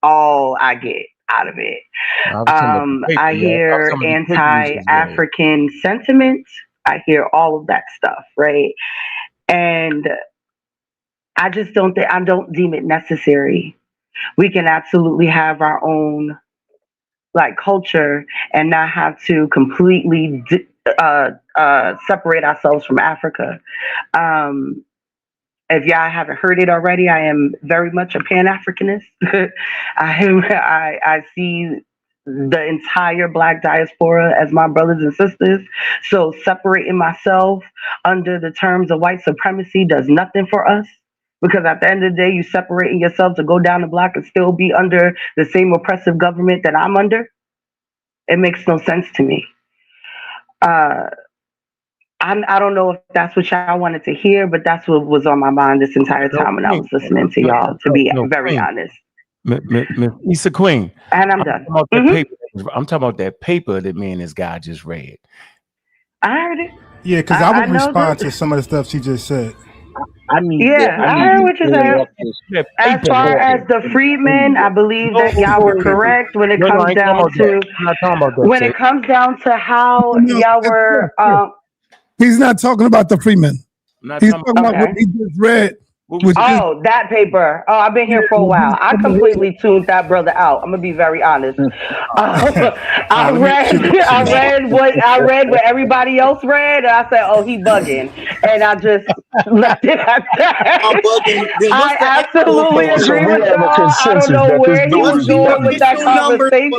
J: all I get out of it. I hear anti-African sentiments. I hear all of that stuff, right? And I just don't deem it necessary. We can absolutely have our own culture and not have to completely separate ourselves from Africa. If y'all haven't heard it already, I am very much a Pan-Africanist. I see the entire Black diaspora as my brothers and sisters. So separating myself under the terms of white supremacy does nothing for us. Because at the end of the day, you separating yourself to go down the block and still be under the same oppressive government that I'm under. It makes no sense to me. I don't know if that's what y'all wanted to hear, but that's what was on my mind this entire time when I was listening to y'all, to be very honest.
D: Miss Issa Queen.
J: And I'm done.
D: I'm talking about that paper that me and this guy just read.
J: I heard it.
H: Yeah, because I would respond to some of the stuff she just said.
J: I heard what you said. As far as the freedmen, I believe that y'all were correct when it comes down to how y'all were.
A: He's not talking about the freemen. He's talking about what he just read.
J: That paper. Oh, I've been here for a while. I completely tuned that brother out. I'm gonna be very honest. I read what everybody else read, and I said, "Oh, he bugging," and I just left it at that. I absolutely agree with y'all. I don't know where he was going with that conversation.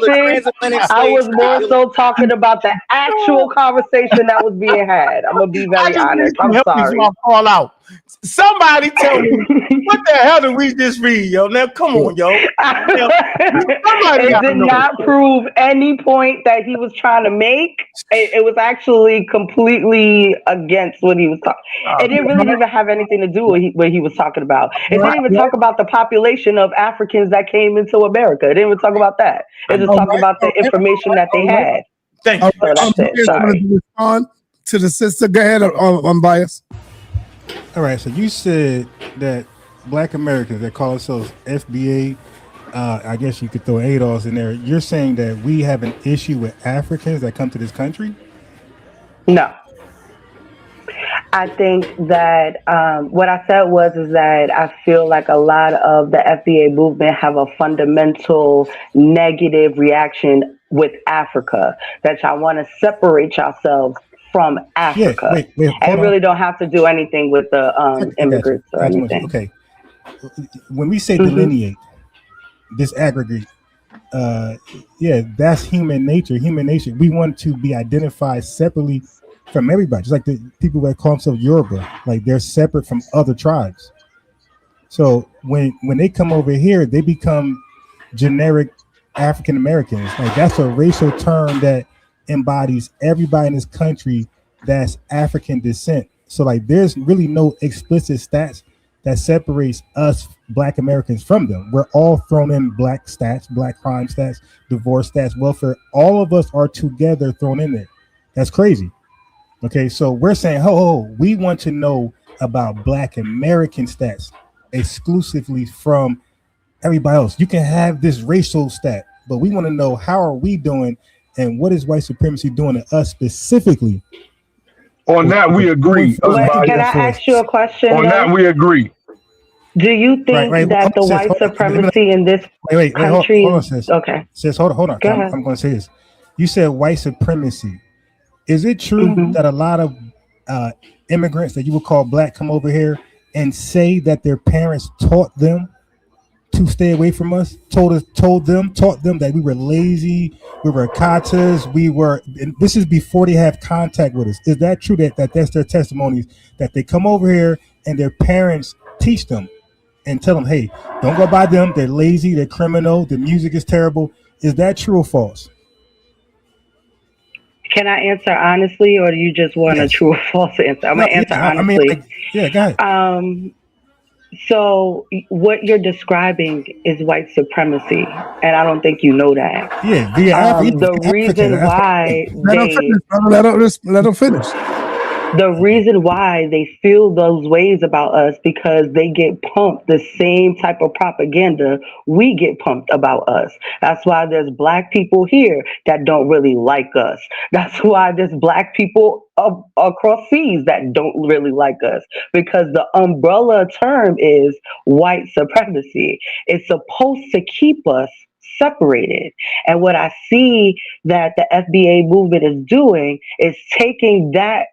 J: I was more so talking about the actual conversation that was being had. I'm gonna be very honest. I'm sorry.
D: Call out. Somebody tell me what the hell did we just read, yo? Now come on, yo.
J: It did not prove any point that he was trying to make. It was actually completely against what he was talking. It didn't really even have anything to do with what he was talking about. It didn't even talk about the population of Africans that came into America. It didn't even talk about that. It just talked about the information that they had.
D: Thank you.
J: So that's it. Sorry.
A: Respond to the sister. Go ahead, Unbiased.
H: All right, so you said that Black Americans that call themselves FBA, I guess you could throw ADOS in there. You're saying that we have an issue with Africans that come to this country?
J: No. I think that what I said is that I feel like a lot of the FBA movement have a fundamental negative reaction with Africa, that y'all want to separate yourselves from Africa.
H: Yeah,
J: and really don't have to do anything with the immigrants or anything.
H: Okay. When we say delineate, disaggregate, that's human nature. Human nature. We want to be identified separately from everybody. Just like the people that call themselves Yoruba, like they're separate from other tribes. So when they come over here, they become generic African Americans. Like that's a racial term that embodies everybody in this country that's African descent. So like there's really no explicit stats that separates us Black Americans from them. We're all thrown in black stats, black crime stats, divorce stats, welfare. All of us are together thrown in there. That's crazy. Okay, so we're saying, we want to know about Black American stats exclusively from everybody else. You can have this racial stat, but we want to know how are we doing and what is white supremacy doing to us specifically?
B: On that, we agree.
J: Can I ask you a question?
B: On that, we agree.
J: Do you think that the white supremacy in this country?
H: Hold on, sis.
J: Okay.
H: Sis, hold on.
J: Go ahead.
H: I'm going to say this. You said white supremacy. Is it true that a lot of immigrants that you would call Black come over here and say that their parents taught them to stay away from us, taught them that we were lazy, we were katas, and this is before they have contact with us? Is that true that that's their testimonies, that they come over here and their parents teach them and tell them, hey, don't go by them, they're lazy, they're criminal, the music is terrible? Is that true or false?
J: Can I answer honestly, or do you just want a true or false answer? I'm going to answer honestly.
H: Go ahead.
J: So what you're describing is white supremacy, and I don't think you know that.
H: Yeah,
J: the reason why
A: let them finish.
J: The reason why they feel those ways about us because they get pumped the same type of propaganda we get pumped about us. That's why there's Black people here that don't really like us. That's why there's Black people across seas that don't really like us, because the umbrella term is white supremacy. It's supposed to keep us separated. And what I see that the FBA movement is doing is taking that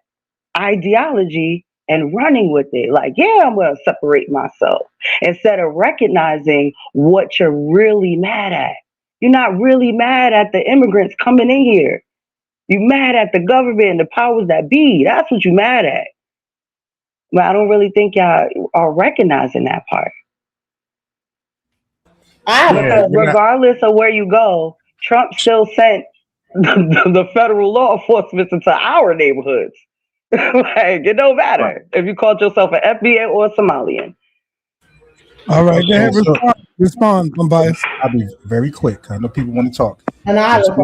J: ideology and running with it. Like, yeah, I'm going to separate myself, instead of recognizing what you're really mad at. You're not really mad at the immigrants coming in here. You're mad at the government and the powers that be. That's what you're mad at. But I don't really think y'all are recognizing that part. Because regardless of where you go, Trump still sent the federal law enforcement into our neighborhoods. Like, it don't matter if you called yourself an FBA or a Somalian.
A: All right, go ahead. Respond, Unbiased.
H: I'll be very quick. I know people want to talk.
E: And
H: I just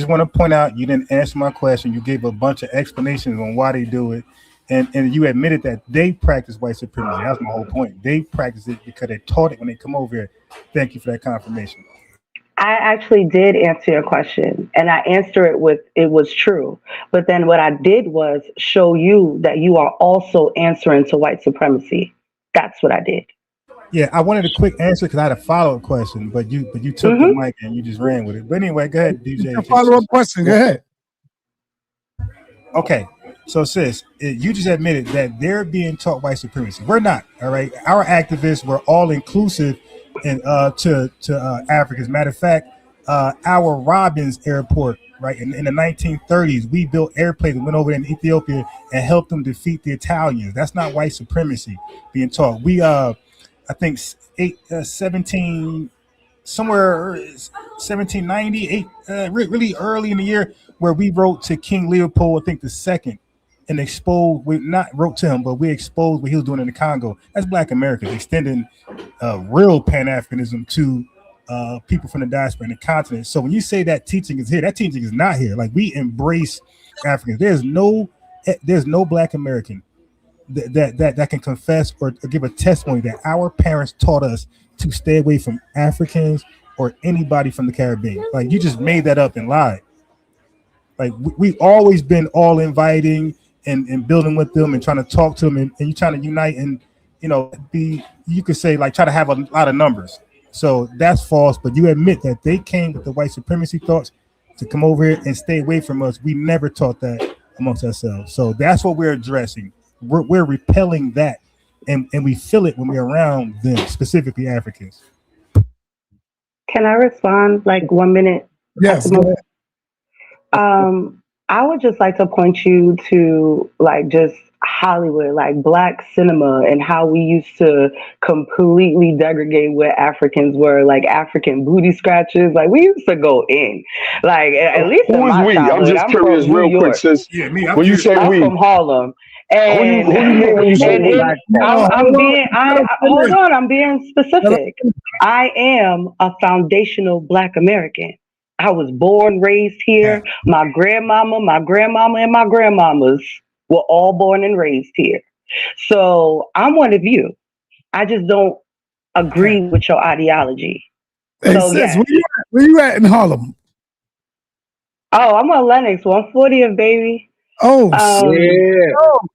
H: want to point out you didn't answer my question. You gave a bunch of explanations on why they do it, and you admitted that they practice white supremacy. That's my whole point. They practice it because they taught it when they come over here. Thank you for that confirmation.
J: I actually did answer your question, and I answered it with it was true. But then what I did was show you that you are also answering to white supremacy. That's what I did.
H: Yeah, I wanted a quick answer because I had a follow-up question, but you took the mic and you just ran with it. But anyway, go ahead, DJ.
A: Follow-up question. Go ahead.
H: Okay, so sis, you just admitted that they're being taught white supremacy. We're not. All right, our activists were all inclusive and to Africans. Matter of fact, our Robbins Airport, right in the 1930s, we built airplanes and went over in Ethiopia and helped them defeat the Italians. That's not white supremacy being taught. We I think 17 somewhere 1798, really early in the year, where we wrote to King Leopold, I think the second, and exposed. We not wrote to him, but we exposed what he was doing in the Congo. That's Black Americans extending real Pan-Africanism to people from the diaspora and the continent. So when you say that teaching is here, that teaching is not here. Like, we embrace Africans. There's no Black American that can confess or give a testimony that our parents taught us to stay away from Africans or anybody from the Caribbean. Like, you just made that up and lied. Like, we've always been all inviting and building with them and trying to talk to them, and you trying to unite and, you know, you could say, like, try to have a lot of numbers. So that's false, but you admit that they came with the white supremacy thoughts to come over here and stay away from us. We never taught that amongst ourselves. So that's what we're addressing. We're repelling that, and we feel it when we're around them, specifically Africans.
J: Can I respond like 1 minute?
A: Yes. Go ahead.
J: I would just like to point you to like just Hollywood, like Black cinema, and how we used to completely degrade what Africans were, like African booty scratches. Like, we used to go in, like, at least in my
B: we?
J: childhood.
B: I'm just curious,
J: from
B: real
J: New
B: quick,
J: York.
B: sis.
H: Yeah, me.
B: When you say
J: I'm
B: we,
J: from Harlem. And,
B: who you mean when you say we?
J: hold on, I'm being specific. I am a foundational Black American. I was born, raised here. My grandmama, and my grandmamas were all born and raised here. So I'm one of you. I just don't agree with your ideology.
A: Hey,
J: So,
A: sis,
J: yeah.
A: where you at in Harlem?
J: Oh, I'm on Lennox, 140th, baby.
A: Oh,
B: Yeah.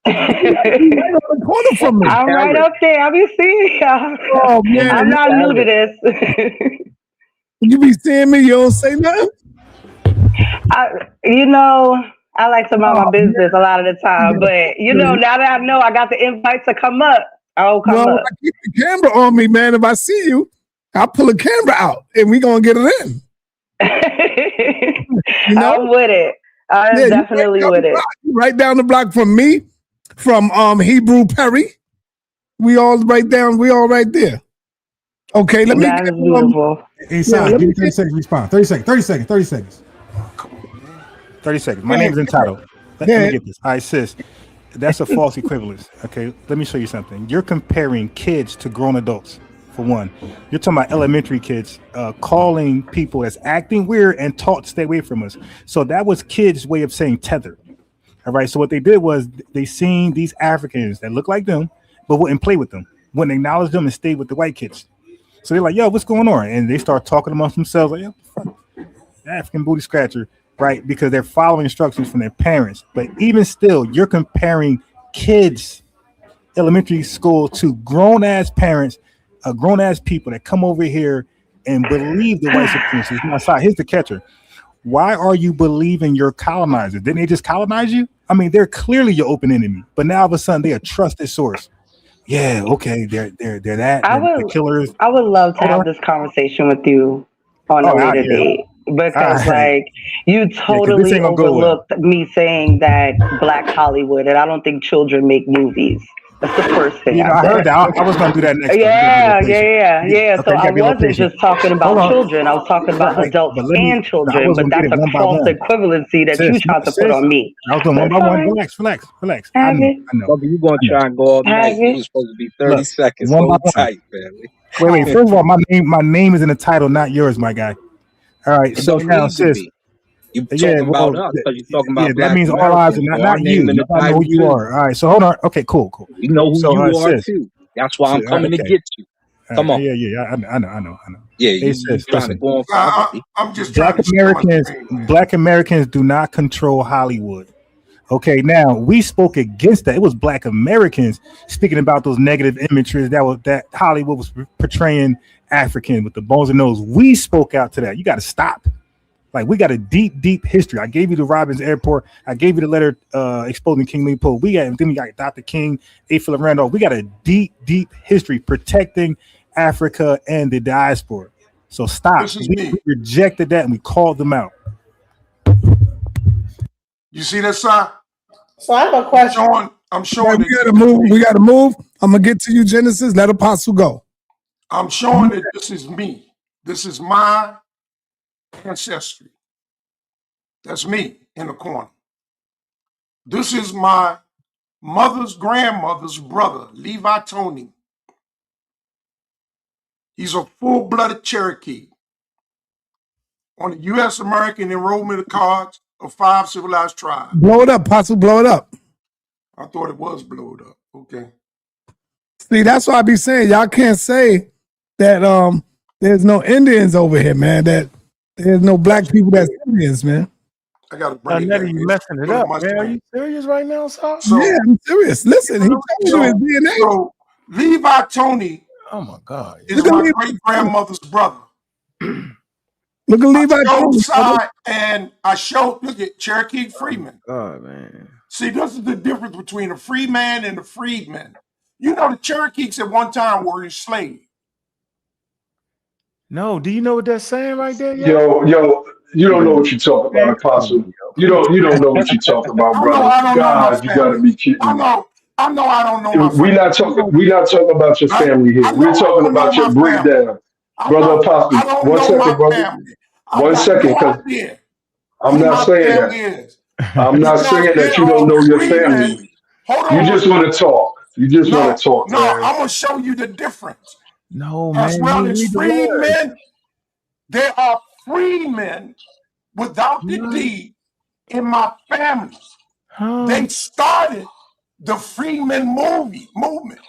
A: right on the corner from me.
J: I'm right up there. I be seeing y'all.
A: Oh, man.
J: I'm not new to this.
A: You be seeing me, you don't say nothing?
J: I like to mind my business a lot of the time, but now that I know I got the invite to come up, I'll come up.
A: I keep the camera on me, man. If I see you, I'll pull a camera out and we gonna get it in.
J: I'm with it. I'm definitely with it.
A: Right down the block from me, from Hebrew Perry. We all right there. Okay, let me
J: That is beautiful.
H: Hey, son, give me 30 seconds to respond. 30 seconds. 30 seconds. My name is entitled. Let me get this. All right, sis. That's a false equivalence. Okay, let me show you something. You're comparing kids to grown adults, for one. You're talking about elementary kids calling people as acting weird and taught to stay away from us. So that was kids' way of saying tether. All right, so what they did was they seen these Africans that look like them, but wouldn't play with them, wouldn't acknowledge them, and stayed with the white kids. So they're like, yo, what's going on? And they start talking amongst themselves, like, yo, fuck, African booty scratcher, right? Because they're following instructions from their parents. But even still, you're comparing kids, elementary school, to grown-ass parents, grown-ass people that come over here and believe the white supremacy. Now, here's the catcher. Why are you believing you're colonizers? Didn't they just colonize you? I mean, they're clearly your open enemy. But now all of a sudden, they're a trusted source. Yeah, okay, they're that. They're killers.
J: I would love to have this conversation with you on a later date, because like, you totally overlooked me saying that Black Hollywood, and I don't think children make movies. That's the first thing
H: I heard that. I was going to do that next.
J: Yeah.
H: Okay,
J: So I wasn't just talking about children. I was talking about
H: Wait,
J: adults
H: but let me.
J: and
H: I
J: children.
H: was
J: But
H: going to get
J: that's
H: it
J: a
H: one by
J: false
H: one.
J: equivalency that you tried to put on me.
H: I was doing one by one. Relax. I
J: Have it.
H: know.
M: Brother, you gonna try and go all night.
J: Have
M: It
J: it.
M: was supposed to be 30
H: Look,
M: seconds.
H: one by
M: Hold
H: one.
M: tight, family.
H: Wait. First of all, my name is in the title, not yours, my guy. All right.
M: It
H: So
M: don't
H: now,
M: need to
H: sis.
M: be. You
H: Yeah,
M: talking
H: well,
M: about us because you're talking
H: yeah,
M: about
H: that
M: Black
H: means all eyes
M: Americans.
H: are
M: So our
H: not
M: name
H: you.
M: in the
H: I know
M: title
H: who you
M: too.
H: are. All right. So hold on. Okay, cool.
M: We know who
H: So,
M: you are
H: sis.
M: too. That's why I'm coming to
H: okay.
M: get you. Come on.
H: Yeah. I know.
M: Yeah,
H: Hey,
M: you
H: sis,
M: trying to
H: listen.
M: go on forever.
K: I'm just trying
H: Black
K: to steal my
H: Americans,
K: dream, man.
H: Black Americans do not control Hollywood. Okay, now we spoke against that. It was Black Americans speaking about those negative imageries that Hollywood was portraying African with the bones and nose. We spoke out to that. You got to stop. Like, we got a deep history. I gave you the Robbins Airport. I gave you the letter exposing King Leopold. Then we got Dr. King, A. Philip Randolph. We got a deep history protecting Africa and the diaspora. So stop.
K: This is
H: We
K: me.
H: rejected that and we called them out.
K: You see that sign?
E: So I have a question.
K: I'm showing
A: We gotta move. We gotta move. I'm gonna get to you, Genesis. Let Apostle go.
K: I'm showing that this is me. This is my ancestry. That's me in the corner. This is my mother's grandmother's brother, Levi Tony. He's a full-blooded Cherokee on the U.S. American enrollment cards of 5 civilized tribes.
A: Blow it up, Apostle. Blow it up.
K: I thought it was blowed up. Okay.
A: See, that's why I be saying y'all can't say that there's no Indians over here, man. That there's no black people that's Indians, man.
K: I gotta bring it
D: Nettie,
K: back.
D: you messing it up, man. Are you serious right now, sir?
A: Yeah, I'm serious. Listen, he told you his DNA.
K: So Levi Tony
D: Oh my God.
K: is my great grandmother's brother.
A: Look at Levi Tony.
K: Side, and I showed, look at Cherokee Freeman.
D: God, man.
K: See, this is the difference between a free man and a freedman. You know, the Cherokees at one time were enslaved.
D: No, do you know what that's saying right there?
B: Yo, you don't know what you're talking about, Apostle. You don't know what you're talking about, brother. God, you gotta be kidding me.
K: I know I don't know my family.
B: We're not talking about your family here. We're talking about your breakdown. Brother Apostle, 1 second, brother. 1 second, because I'm not saying that. I'm not saying that you don't know your family. You just want to talk. You just want to talk.
K: No, I'm gonna show you the difference.
D: No,
K: As
D: man.
K: well as free men, there are free men without the D in my family. They started the Freeman movement.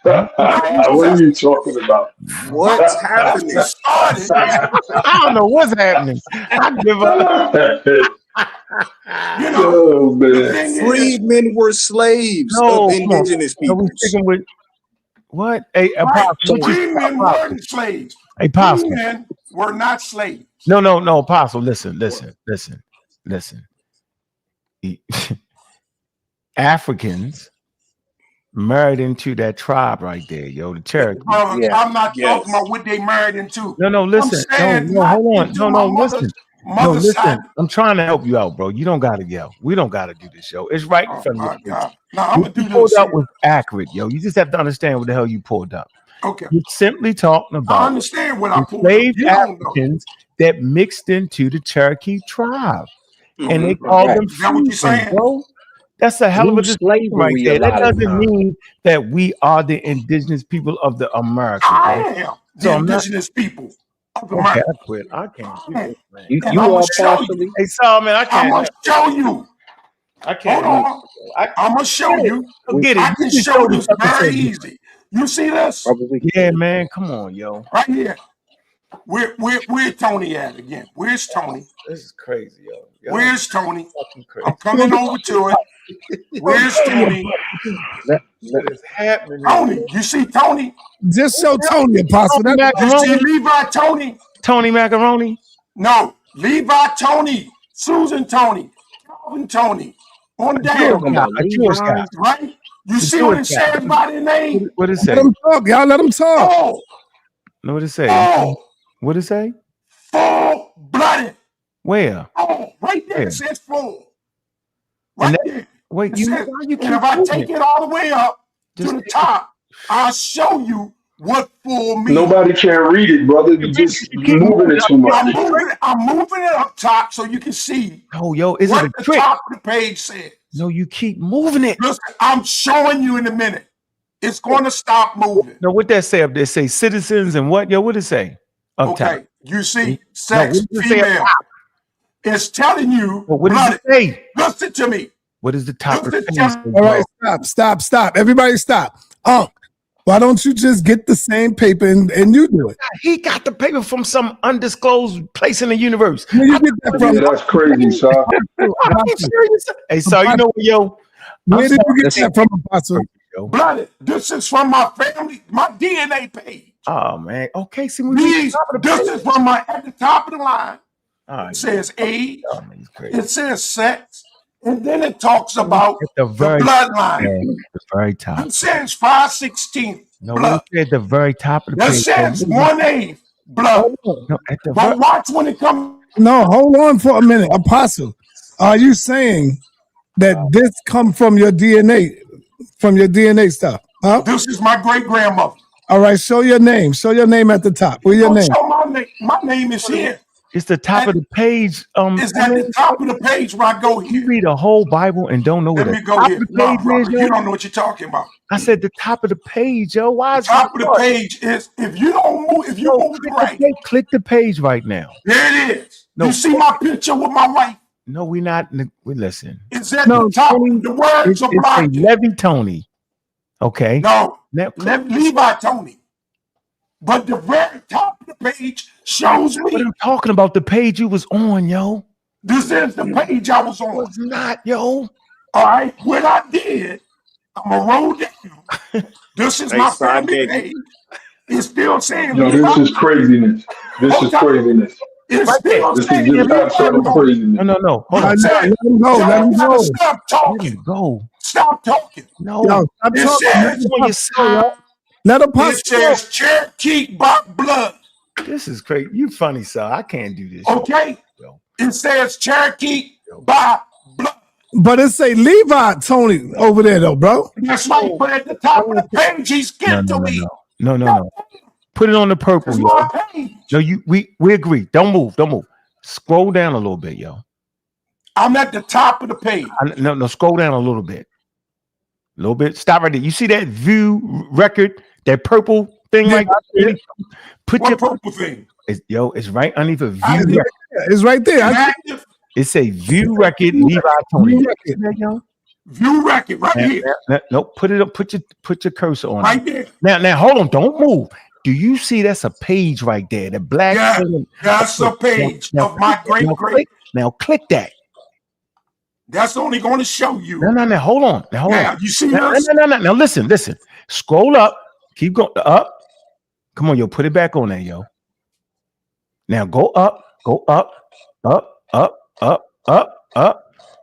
B: What are you talking about?
L: What's happening?
D: I don't know what's happening. I give up.
K: You know,
B: oh, man.
L: Freedmen were slaves of indigenous people.
D: No, we sticking with what? Hey, Apostle.
K: Freemen weren't slaves.
D: Hey, Apostle.
K: Freemen were not slaves.
D: No, Apostle. Listen. Africans married into that tribe right there, yo, the Cherokee.
K: I'm not talking about what they married into.
D: No, listen. No, hold on. No, listen. No, listen. I'm trying to help you out, bro. You don't gotta yell. We don't gotta do this, yo. It's right in front of you.
K: No, I'm gonna do
D: What you pulled
K: this.
D: up was accurate, yo. You just have to understand what the hell you pulled up.
K: Okay.
D: You're simply talking about
K: I understand what I pulled up.
D: enslaved
K: You don't know.
D: Africans that mixed into the Cherokee tribe. And they
M: Mhm.
D: called them
K: Is that what you're
D: freedmen,
K: saying?
D: bro. That's a hell of a
M: New
D: distinction right
M: slavery
D: there.
M: a
D: That
M: lot of
D: doesn't
M: times.
D: mean that we are the indigenous people of the America.
K: I
D: bro.
K: am
D: So
K: the
D: I'm not.
K: indigenous people of
D: Okay,
K: America.
D: I quit. I can't do this, man.
M: You
K: And I'm
M: are
K: gonna show
M: partially.
K: you.
D: Hey, Saul, man, I
K: I'm
D: can't.
K: gonna show you.
D: I can't.
K: Hold on. I'm gonna show you.
D: Get it.
K: I can show this very easy. You see this?
D: Yeah, man. Come on, yo.
K: Right here. Where Tony at again? Where's Tony?
D: This is crazy, yo. Y'all
K: Where's Tony?
D: fucking crazy.
K: I'm coming over to it. Where's Tony?
D: What is happening?
K: Tony, you see Tony?
A: Just show Tony, Apostle.
D: Tony
A: That's
K: You see
D: Macaroni?
K: Levi Tony?
D: Tony Macaroni?
K: No, Levi Tony, Susan Tony, Calvin Tony, on down.
D: A Jewish guy.
K: Right? You
D: The
K: see what it
D: Jewish guy.
K: says by their name?
D: What it
A: let
D: say?
A: him talk, y'all. Let him talk.
K: Oh,
D: No, what it say?
K: oh,
D: What it say?
K: full-blooded.
D: Where?
K: Oh, right there
D: Where?
K: it says full.
D: And
K: Right
D: that-
K: there.
D: Wait,
K: It
D: you,
K: says,
D: why you
K: and
D: keep
K: if I
D: moving
K: take
D: it?
K: it all the way up
D: Just
K: to the
D: take it.
K: top, I'll show you what full means.
B: Nobody can read it, brother. You just
D: You keep
B: moving it too much.
K: I'm moving it up top so you can see
D: Oh, yo, is it
K: what
D: a
K: the
D: trick?
K: top of the page says.
D: No, you keep moving it.
K: Listen, I'm showing you in a minute. It's going to stop moving.
D: No, what that say up there? Say citizens and what? Yo, what it say? Up top.
K: Okay, you see,
D: No,
K: sex,
D: what does it say up
K: female.
D: top?
K: It's telling you,
D: Well, what does
K: blood
D: it say?
K: Listen to me.
D: What is the top of the
K: Listen
D: page?
K: to me.
A: All right, stop. Everybody stop. Why don't you just get the same paper and you do it?
D: He got the paper from some undisclosed place in the universe.
A: Where you get that from?
B: Yeah, that's crazy, son.
D: I'm serious. Hey, so you know what, yo?
A: Where did you get that from, Apostle?
K: Blood, this is from my family, my DNA page.
D: Oh man. Okay, see,
K: This is from at the top of the line.
D: Right.
K: It says age.
D: Oh, man,
K: it says sex. And then it talks about the bloodline.
D: The very top.
K: It says 5/16
D: No,
K: blood.
D: what at the very top of the
K: That
D: page.
K: says 1/8 blood.
D: No, at the
K: But watch when it comes.
A: No, hold on for a minute. Apostle, are you saying that this come from your DNA, stuff? Huh?
K: This is my great grandmother.
A: All right, show your name. Show your name at the top. Where's your name?
K: Show my name. My name is here.
D: It's the top of the page.
K: It's at the top of the page where I go here.
D: You read a whole Bible and don't know what
K: Let
D: the
K: me go
D: top
K: here.
D: of the
K: No,
D: page
K: brother,
D: is, yo?
K: you don't know what you're talking about.
D: I said the top of the page, yo. Why is
K: Top of the page is if you don't move, if you move it right.
D: Click the page right now.
K: There it is.
D: No.
K: You see my picture with my wife.
D: No, we're not. We listen.
K: It's at the top. The words are
D: It's a
K: blocked.
D: Levy Tony. Okay.
K: No.
D: Now,
K: Levi Tony. But the very top of the page shows me.
D: But I'm talking about the page you was on, yo.
K: This is the page I was on.
D: It's not, yo.
K: All right. What I did, I'm going to roll down. This is my family page. It's still saying.
B: Yo, this is craziness. This is craziness.
K: It's still
B: This is
K: saying.
B: just absolute craziness.
D: No. Hold on.
A: Let him go. Let him go.
K: Stop talking.
D: Go.
K: Stop talking.
D: No.
A: Yo, stop
K: It
A: talking.
K: says,
A: Let
K: it
A: Apostle go.
K: says Cherokee Bach blood.
D: This is crazy. You funny, sir. I can't do this.
K: Okay. It says Cherokee Bach blood.
A: But it say Levi Tony over there though, bro.
K: That's right. But at the top of the page, he's skipped to me.
D: No. Put it on the purple,
K: It's
D: yo.
K: my page.
D: No, we agree. Don't move. Scroll down a little bit, yo.
K: I'm at the top of the page.
D: No, scroll down a little bit. A little bit. Stop right there. You see that view record, that purple thing right there? Put
K: What
D: your
K: purple thing?
D: It's right underneath a view record.
A: It's right there.
K: Active
D: It's a view record, Levi Tony.
K: view record right here.
D: No, put it up. Put your cursor on
K: Right
D: it.
K: there.
D: Now, hold on. Don't move. Do you see that's a page right there? The black.
K: Yeah,
D: thing?
K: that's a page of my great.
D: Now click that.
K: That's only going to show you.
D: No. Hold on.
K: Yeah, you see
D: No.
K: this?
D: Now listen. Scroll up. Keep going up. Come on, yo. Put it back on there, yo. Now go up.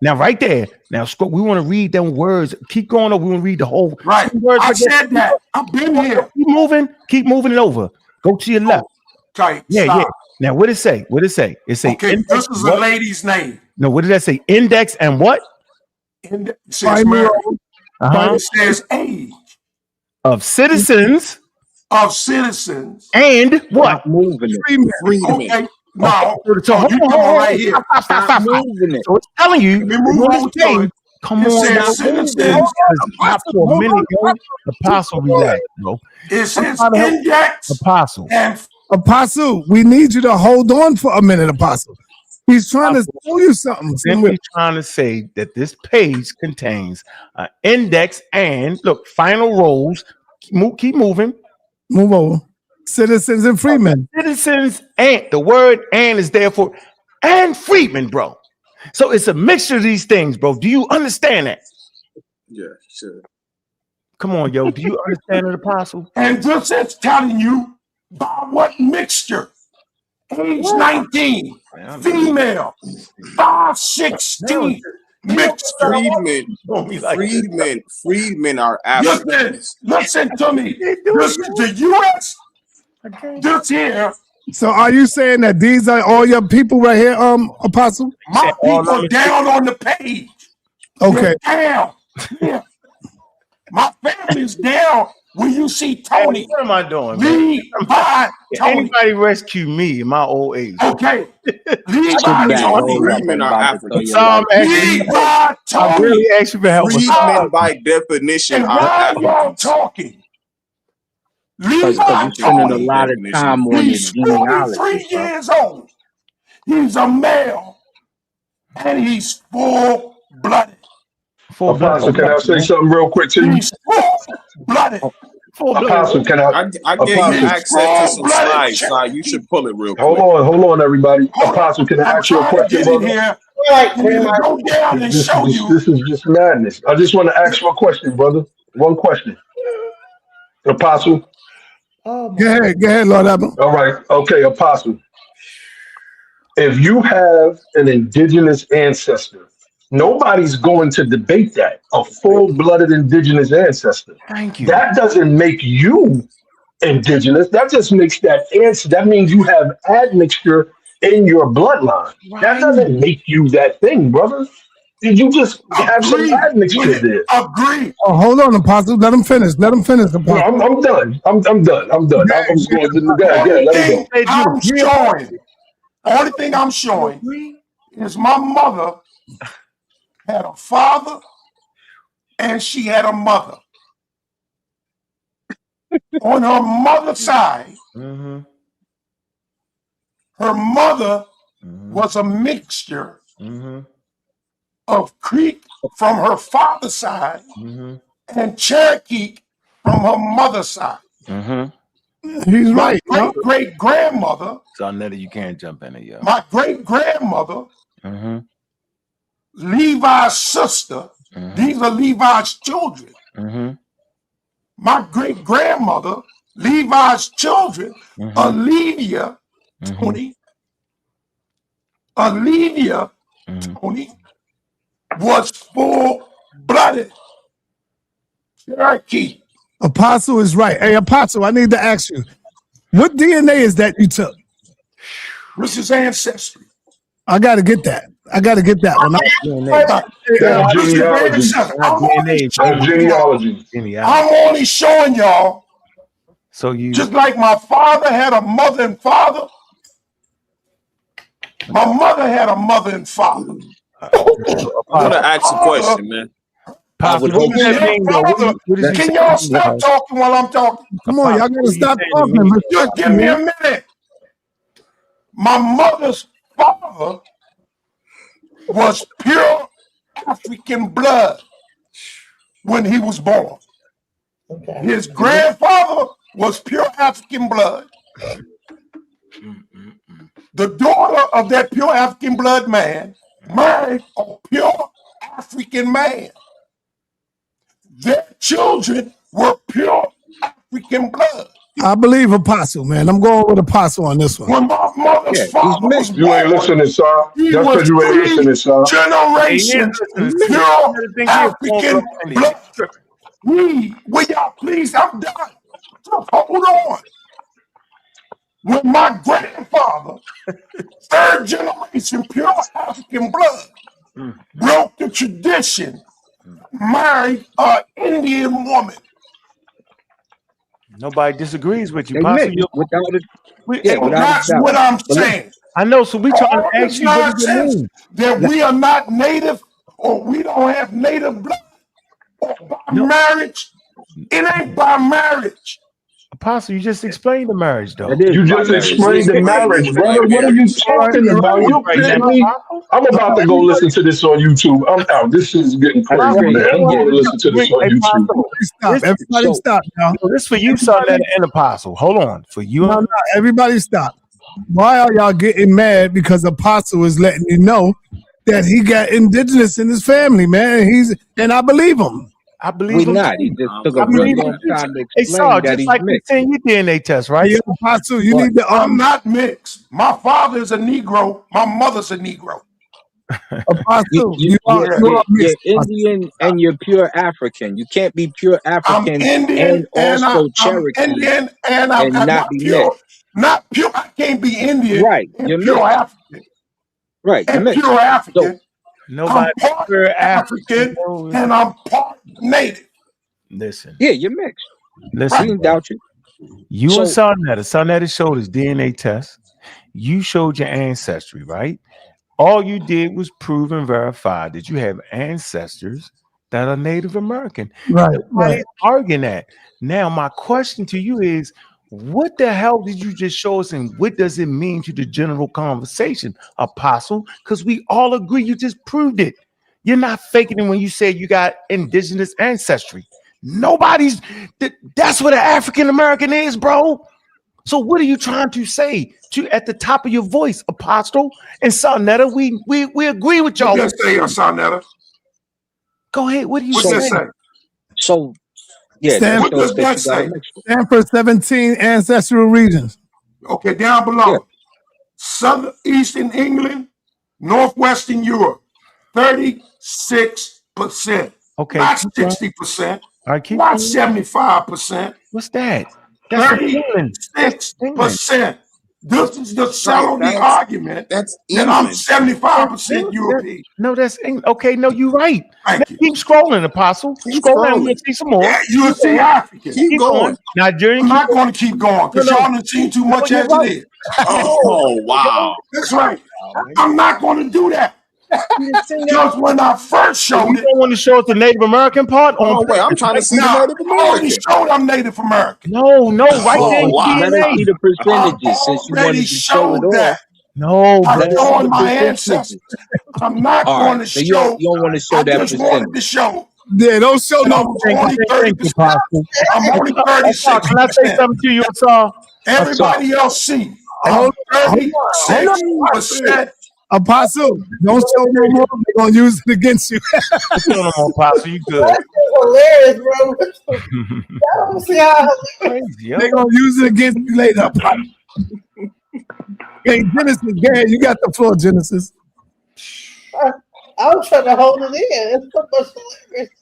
D: Now right there. Now scroll. We want to read them words. Keep going up. We want to read the whole.
K: Right.
D: Words
K: I
D: right there.
K: said that. I've been here.
D: Keep moving it over. Go to your left.
K: Okay.
D: Yeah.
K: Stop.
D: Now what it say? It say
K: Okay.
D: index,
K: This is
D: what?
K: a lady's name.
D: No, what did that say? Index and what?
K: It says married. It says age
D: Of citizens
K: of citizens.
D: and what?
M: Moving it. Freedom.
K: Okay. No.
D: So
K: you come on right here.
M: Stop moving it.
D: So it's telling you.
K: Let me move over to it.
D: Come
K: It
D: on,
K: says
D: now.
K: citizens.
D: Stop for a minute, yo. Apostle, relax, bro.
K: It says
D: trying to help.
K: index
D: Apostle.
K: and
A: Apostle, we need you to hold on for a minute, Apostle. He's trying to show you something.
D: Simply trying to say that this page contains an index and look, final rows. Keep moving.
A: Move over. Citizens and freemen.
D: Citizens and the word and is there for and freedmen, bro. So it's a mixture of these things, bro. Do you understand that?
B: Yeah, sure.
D: Come on, yo. Do you understand it, Apostle?
K: And this is telling you by what mixture. Age 19, female, 5/16 mixture.
N: Freedmen are Africans.
K: Listen to me. This is the U.S. This here.
A: So are you saying that these are all your people right here, Apostle?
K: My people down on the page.
A: Okay.
K: Down. Yeah. My family's down when you see Tony.
D: Hey, what am I doing,
K: Lead
D: man?
K: by Tony.
D: Anybody rescue me in my old age?
K: Okay. Lead
N: Sit
K: by
N: back,
K: Tony.
N: hold up. I'm about to tell you
D: So I'm
N: like
K: Lead by Tony.
D: I really asked you for help.
N: freedmen by definition
K: And
N: are
K: why y'all
N: Africans.
K: talking? Lead
M: Because
K: by
M: you're spending a
K: Tony.
M: lot of time on your
K: He's 43
M: genealogy, bro.
K: years old. He's a male. And he's full-blooded.
O: Apostle, can I say something real quick to you?
K: He's full-blooded.
O: Apostle, can I?
N: I gave you
O: Apostle,
N: access to some slides, so you should pull it real quick.
O: hold on, everybody. Apostle, can I ask you a question, brother?
K: Go down and show you.
O: This is just madness. I just want to ask you a question, brother. One question. Apostle.
A: Go ahead, Lord Abba.
O: All right. Okay, Apostle. If you have an indigenous ancestor, nobody's going to debate that. A full-blooded indigenous ancestor.
D: Thank you.
O: That doesn't make you indigenous. That just makes that answer. That means you have admixture in your bloodline.
D: Right.
O: That doesn't make you that thing, brother. Did you just have some admixture there?
K: Agree.
A: Oh, hold on, Apostle. Let him finish. Apostle.
O: No, I'm done. I'm done. I'm going to go ahead. Let him go.
K: I'm showing. Only thing I'm showing is my mother had a father and she had a mother. On her mother's side, her mother was a mixture of Creek from her father's side and Cherokee from her mother's side.
A: He's right.
K: My great-grandmother.
D: So Netta, you can't jump in it, yo.
K: My great-grandmother, Levi's sister, these are Levi's children. My great-grandmother, Levi's children, Olivia, Tony, was full-blooded Cherokee.
A: Apostle is right. Hey, Apostle, I need to ask you, what DNA is that you took?
K: This is ancestry.
A: I got to get that.
O: Genealogy.
K: I'm only showing y'all.
D: So you
K: just like my father had a mother and father, my mother had a mother and father.
N: I'm gonna ask a question, man.
K: Can y'all stop talking while I'm talking?
A: Come on, y'all gotta stop talking.
K: Just give me a minute. My mother's father was pure African blood when he was born.
E: Okay.
K: His grandfather was pure African blood. The daughter of that pure African blood man married a pure African man. Their children were pure African blood.
A: I believe Apostle, man. I'm going with Apostle on this one.
K: When my mother's father was born,
O: You ain't listening, sir. That's because you ain't listening, sir.
K: Generations pure African blood. Will y'all please? I'm done. Just hold on. When my grandfather, third generation pure African blood, broke the tradition, married an Indian woman.
D: Nobody disagrees with you,
M: That's
K: what I'm saying.
D: I know, so we trying to ask you what does it
K: Nonsense
D: mean?
K: that we are not native or we don't have native blood or by marriage. It ain't by marriage.
D: Apostle, you just explained the marriage, though.
O: You just explained the marriage, brother. What are you talking about? You kidding me? I'm about to go listen to this on YouTube. I'm out. This is getting crazy, man. I'm going to listen to this on YouTube.
A: Everybody stop, y'all.
D: This for you, son, and Apostle. Hold on. For you.
A: No, everybody stop. Why are y'all getting mad because Apostle is letting you know that he got indigenous in his family, man? And I believe him.
D: I believe
M: We're not. He just took a real long time to explain that he's mixed.
D: Saying you DNA test, right?
A: Yeah, Apostle, you need to.
K: I'm not mixed. My father is a Negro. My mother's a Negro.
A: Apostle,
M: you're Indian and you're pure African. You can't be pure African
K: I'm Indian
M: and also Cherokee.
K: I'm Indian and I'm not pure. Not pure. I can't be Indian.
M: Right.
K: And
M: You're
K: pure
M: mixed.
K: African.
M: Right.
K: And pure African.
D: Nobody
K: I'm part African and I'm part Native.
D: Listen.
M: Yeah, you're mixed.
D: Listen.
M: We didn't doubt you.
D: You
M: So-
D: and Sonetta showed his DNA test. You showed your ancestry, right? All you did was prove and verify that you have ancestors that are Native American.
A: Right,
D: Nobody's arguing that. Now, my question to you is, what the hell did you just show us, and what does it mean to the general conversation, Apostle? Because we all agree you just proved it. You're not faking it when you say you got indigenous ancestry. Nobody's. That's what an African American is, bro. So what are you trying to say to at the top of your voice, Apostle and Sonetta? We agree with y'all.
K: What does say, Sonetta?
D: Go ahead. What do you
K: What's
D: say?
K: that say?
M: So, yeah,
K: what does that say?
A: Stand for 17 ancestral regions.
K: Okay, down below. Southern Eastern England, Northwestern Europe, 36%.
D: Okay.
K: Not 60%.
D: Right,
K: Not 75%.
D: What's that? That's
K: 36%. This is the celery argument.
N: That's
K: that I'm
N: English.
K: 75% European.
D: No, that's okay. No, you're right.
K: Thank you.
D: Keep scrolling, Apostle. Scroll down. We'll see some more.
K: Yeah, you'll see African.
N: Keep going.
D: Nigerian.
K: I'm not going to keep going because y'all done seen too much as it is.
N: Oh, wow.
K: That's right. I'm not going to do that. Because when I first showed
D: You don't want to show us the Native American part?
N: Oh, wait, I'm trying to see the Native
K: I already
N: American.
K: showed I'm Native American.
D: No, right there.
N: Oh, wow.
M: Let us see the percentages since you wanted to show it off.
D: No,
K: I'm
D: bro.
K: showing my ancestors. I'm not
M: All
K: going
M: right,
K: to
M: so
K: show.
M: you don't want to show
K: I
M: that
K: just wanted to
M: percentage.
K: show.
A: Yeah, don't show
K: I'm
A: no.
K: only 30%. I'm only
D: Can I say
K: 36%.
D: something to you, Asar?
K: Everybody else see.
A: Hold
K: I'm
A: on.
K: 36%.
A: Apostle, don't show no more. They're going to use it against you.
D: No more, Apostle. You good.
E: That's hilarious, bro. I don't see how
D: Crazy, yo.
A: They're going to use it against you later. Apostle. Hey, Genesis, Gary, you got the floor, Genesis.
E: I was trying to hold it in. It's so much hilarious.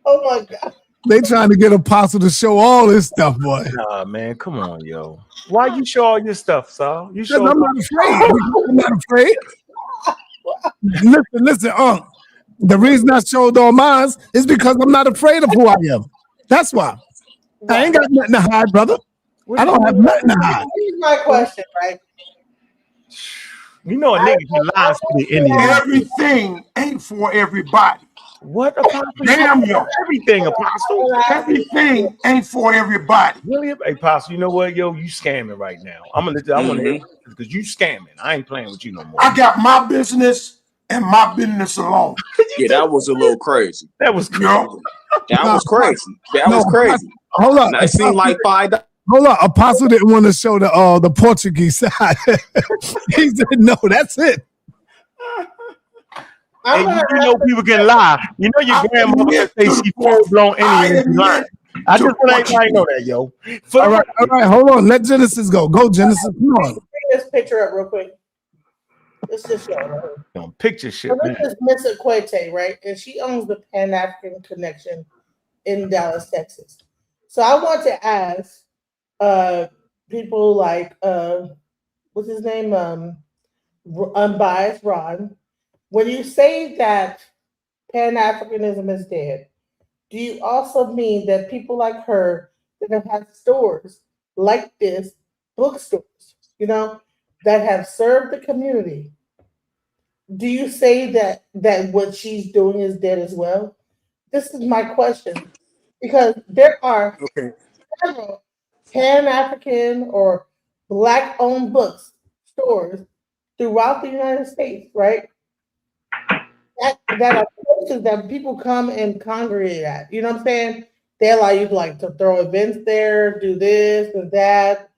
E: Oh my God.
A: They trying to get Apostle to show all this stuff, boy.
D: Nah, man, come on, yo. Why you show all your stuff, Sal? You show.
A: I'm not afraid. I'm not afraid. Listen, the reason I showed all mine is because I'm not afraid of who I am. That's why. I ain't got nothing to hide, brother. I don't have nothing to hide.
E: Here's my question, right?
D: You know a nigga can lie to the Indian.
K: Everything ain't for everybody.
D: What, Apostle?
K: Damn yo.
D: Everything, Apostle.
K: Everything ain't for everybody.
D: Really? Hey, Apostle, you know what, yo? You scamming right now. I'm gonna let you, I want to because you scamming. I ain't playing with you no more.
K: I got my business and my business alone.
N: Yeah, that was a little crazy.
D: That was crazy.
N: That was crazy. That was crazy.
A: Hold up.
N: That seemed like $5.
A: Hold on. Apostle didn't want to show the Portuguese side. He said, no, that's it.
D: And you know people can lie. You know your grandmother can say she full-blown Indian. I just want everybody to know that, yo.
A: All right, hold on. Let Genesis go. Go, Genesis. Come on.
E: Bring this picture up real quick. It's this show. Right?
D: Don't picture shit, man.
E: This is Miss Equate, right? And she owns the Pan African Connection in Dallas, Texas. So I want to ask people like what's his name? Unbiased Ron. When you say that Pan-Africanism is dead, do you also mean that people like her that have had stores like this, bookstores, that have served the community, do you say that what she's doing is dead as well? This is my question. Because there are several Pan-African or Black-owned book stores throughout the United States, right? That are places that people come and congregate at. You know what I'm saying? They allow you to throw events there, do this and that,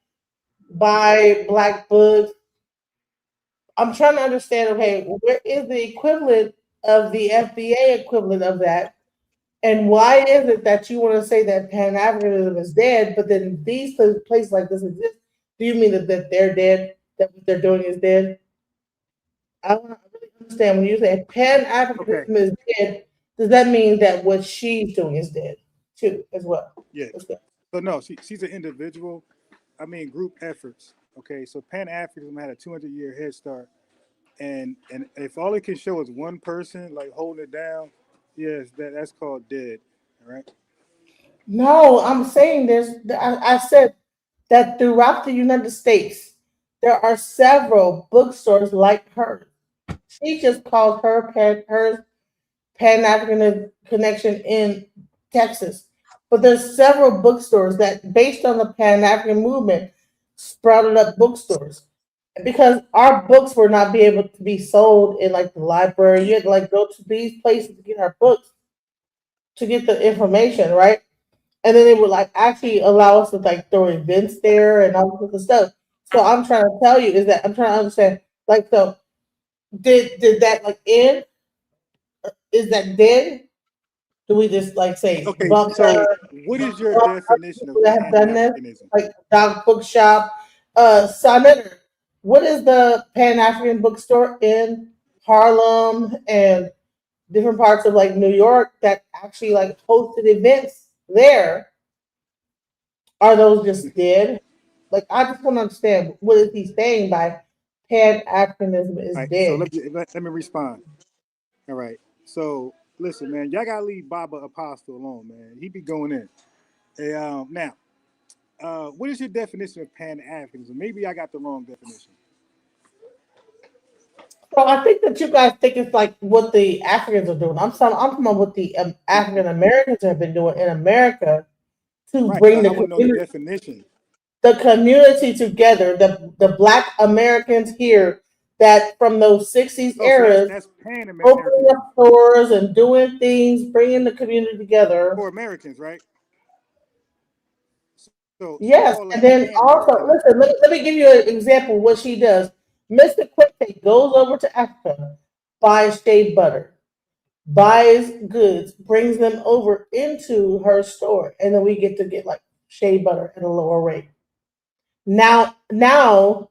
E: buy Black books. I'm trying to understand, okay, where is the equivalent of the FBA equivalent of that? And why is it that you want to say that Pan-Africanism is dead, but then these places like this exist? Do you mean that they're dead, that what they're doing is dead? I want to really understand when you say Pan-Africanism is dead, does that mean that what she's doing is dead too, as well?
H: Yeah. So no, she's an individual. I mean, group efforts. Okay, so Pan-Africanism had a 200-year head start and if all it can show is one person like holding it down, yes, that's called dead. All right.
E: No, I'm saying I said that throughout the United States, there are several bookstores like hers. She just calls hers Pan African Connection in Texas. But there's several bookstores that, based on the Pan African movement, sprouted up bookstores. Because our books were not be able to be sold in like the library. You had to like go to these places to get our books to get the information, right? And then it would like actually allow us to like throw events there and all this other stuff. So I'm trying to tell you is that I'm trying to understand, like, so did that like end? Is that dead? Do we just like say
H: Okay,
E: bump
H: so
E: her?
H: what is your
E: Bump other
H: definition of
E: people that have
H: Pan
E: done this,
H: Africanism?
E: like Dog Bookshop, Sonnet? What is the Pan African bookstore in Harlem and different parts of like New York that actually like hosted events there? Are those just dead? Like I just want to understand what is he saying by Pan Africanism is
H: All right, so
E: dead?
H: let me respond. All right. So listen, man, y'all gotta leave Baba Apostle alone, man. He be going in. Hey, now, what is your definition of Pan Africanism? Maybe I got the wrong definition.
E: So I think that you guys think it's like what the Africans are doing. I'm talking about what the African Americans have been doing in America to
H: Right.
E: bring
H: I want to know the definition.
E: the community together. The Black Americans here that from those '60s
H: Oh, so
E: eras,
H: that's Pan
E: opening
H: Americanism
E: up stores and doing things, bringing the community together.
H: for Americans, right? So you
E: Yes,
H: call
E: and
H: that
E: then
H: Pan
E: also
H: Americanism.
E: listen. Let me give you an example of what she does. Mr. Quinte goes over to Africa, buys shea butter, buys goods, brings them over into her store, and then we get to get like shea butter at a lower rate. Now, Amazon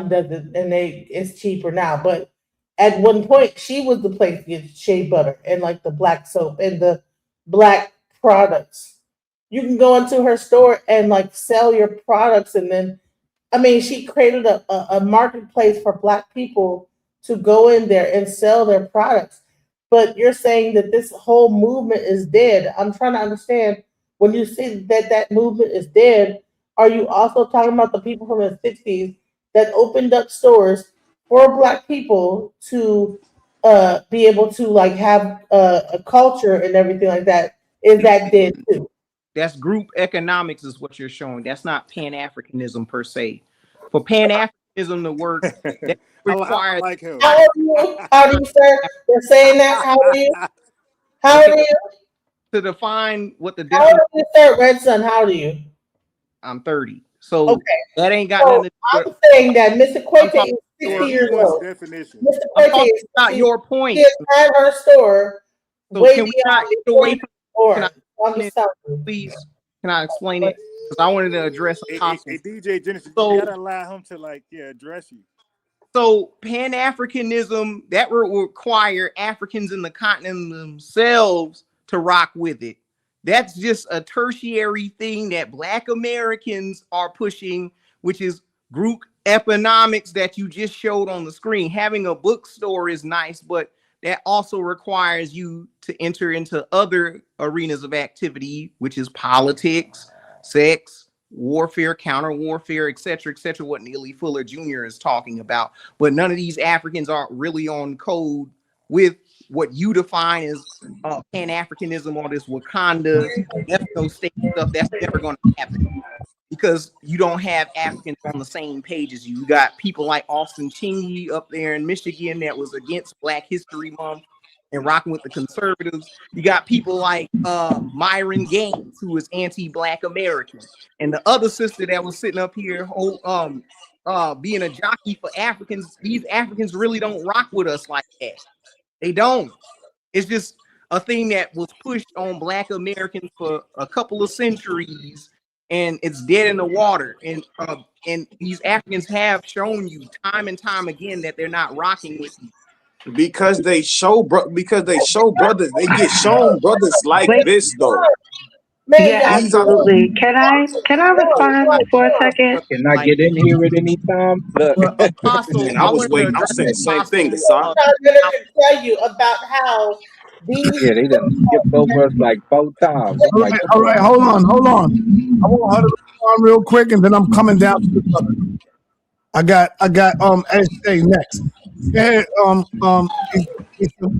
E: does it, and it's cheaper now. But at one point, she was the place to get shea butter and like the black soap and the black products. You can go into her store and like sell your products, and then I mean, she created a marketplace for Black people to go in there and sell their products. But you're saying that this whole movement is dead. I'm trying to understand when you say that that movement is dead, are you also talking about the people from the '60s that opened up stores for Black people to be able to like have a culture and everything like that? Is that dead too?
L: That's group economics is what you're showing. That's not Pan-Africanism per se. For Pan-Africanism to work, that
H: I
L: requires
H: like him.
E: How old are you? How do you, sir? You're saying that? How old are you? How old
L: okay,
E: are you?
L: to define what the
E: How old
L: definition.
E: are you, sir? Red Son, how old are you?
L: I'm 30. So
E: Okay.
L: that ain't got
E: So
L: nothing to do with.
E: I'm saying that Mr.
L: I'm
E: Quinte
L: talking
E: is 60
L: your.
E: years
H: He wants
E: old.
H: definition.
E: Mr.
L: I'm
E: Quinte
L: talking
E: is
L: about
E: 60.
L: your
E: He
L: point.
E: has had her store
L: So
E: way
L: can we not
E: beyond
L: get
E: the
L: away from? Can I
E: or I'm
L: explain it,
E: just telling you.
L: please? Can I explain it? Because I wanted to address
H: Hey,
L: apostles.
H: DJ Genesis, you
L: So
H: gotta allow him to address you.
L: So Pan-Africanism that will require Africans in the continent themselves to rock with it. That's just a tertiary thing that Black Americans are pushing, which is group economics that you just showed on the screen. Having a bookstore is nice, but that also requires you to enter into other arenas of activity, which is politics, sex, warfare, counter warfare, et cetera, what Neely Fuller Jr. is talking about. But none of these Africans are really on code with what you define as Pan-Africanism or this Wakanda ethno state stuff. That's never going to happen because you don't have Africans on the same page as you. You got people like Austin Chingy up there in Michigan that was against Black History Month and rocking with the conservatives. You got people like Myron Gaines, who is anti-Black American, and the other sister that was sitting up here, being a jockey for Africans. These Africans really don't rock with us like that. They don't. It's just a thing that was pushed on Black Americans for a couple of centuries, and it's dead in the water. And these Africans have shown you time and time again that they're not rocking with you.
N: Because they show brothers, they get shown brothers like
J: Wait,
N: this though.
E: Man,
J: Yeah, absolutely. Can I respond for a second?
M: Can I get in here at any time? Look.
L: But Apostle,
N: And
L: I
N: I was
L: wanted to
N: waiting. I
L: address
N: was saying the same thing,
L: Apostle.
N: Hassan.
E: I'm gonna tell you about how these
M: Yeah, they done skipped over us like 4 times. I'm like, come
A: All
M: on.
A: right, hold on. I want her to respond real quick, and then I'm coming down to the brother. I got SJ next. Go ahead, Issa.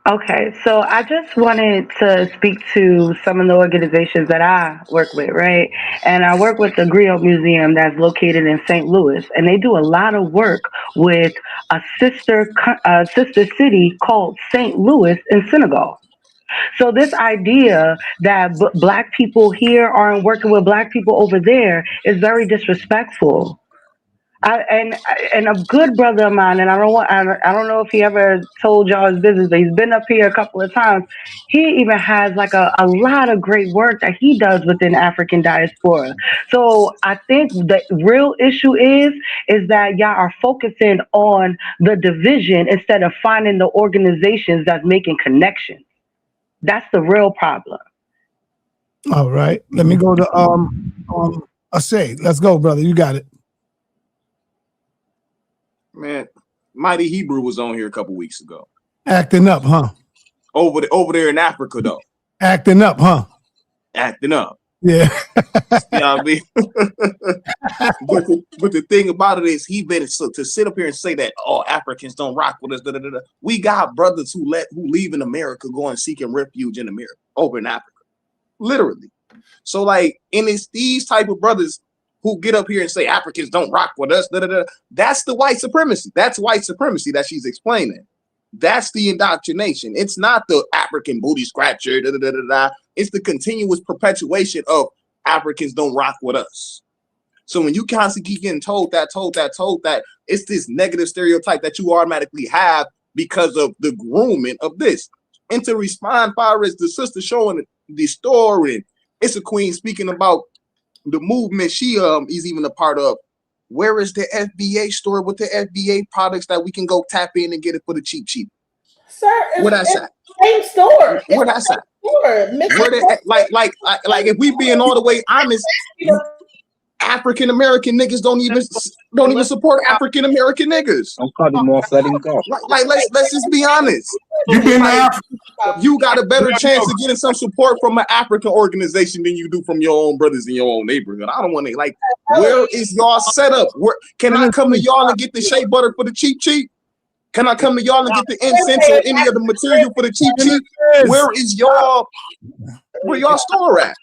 J: Okay, so I just wanted to speak to some of the organizations that I work with, right? And I work with the Griot Museum that's located in St. Louis, and they do a lot of work with a sister city called St. Louis in Senegal. So this idea that black people here aren't working with black people over there is very disrespectful. And a good brother of mine, and I don't know if he ever told y'all his business, but he's been up here a couple of times. He even has like a lot of great work that he does within African diaspora. So I think the real issue is that y'all are focusing on the division instead of finding the organizations that's making connections. That's the real problem.
A: All right, let me go to Ashay. Let's go, brother. You got it.
N: Man, Mighty Hebrew was on here a couple weeks ago.
A: Acting up, huh?
N: Over there in Africa, though.
A: Acting up, huh?
N: Acting up.
A: Yeah.
N: You know what I mean? but the thing about it is, he been to sit up here and say that all Africans don't rock with us. Da, da, da, da. We got brothers who leave in America going seeking refuge in America, over in Africa, literally. So like, and it's these type of brothers who get up here and say Africans don't rock with us. Da, da, da. That's the white supremacy. That's white supremacy that she's explaining. That's the indoctrination. It's not the African booty scratcher. Da, da, da, da, da. It's the continuous perpetuation of Africans don't rock with us. So when you constantly keep getting told that, it's this negative stereotype that you automatically have because of the grooming of this. And to respond, far as the sister showing the story, it's a queen speaking about the movement she is even a part of. Where is the FBA store with the FBA products that we can go tap in and get it for the cheap?
E: Sir,
N: Where that's at?
E: Same store.
N: Where that's at?
E: Where
N: they, like if we being all the way honest, African American niggas don't even support African American niggas.
M: Don't cut him off, let him go.
N: Like let's just be honest. You got a better chance of getting some support from an African organization than you do from your own brothers in your own neighborhood. I don't want to where is y'all setup? Where can I come to y'all and get the shea butter for the cheap? Can I come to y'all and get the incense or any of the material for the cheap? Where is y'all? Where y'all store at?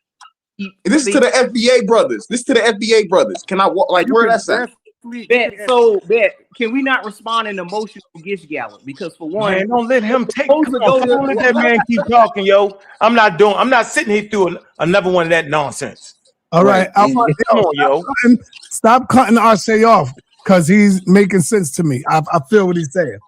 N: This is to the FBA brothers. Can I walk where that's at?
L: Bet, can we not respond in emotional gish gallop? Because for one,
D: man, don't let him take. Don't let that man keep talking, yo. I'm not sitting here through another one of that nonsense.
A: All right,
D: come on, yo.
A: Stop cutting Ashay off because he's making sense to me. I feel what he's saying.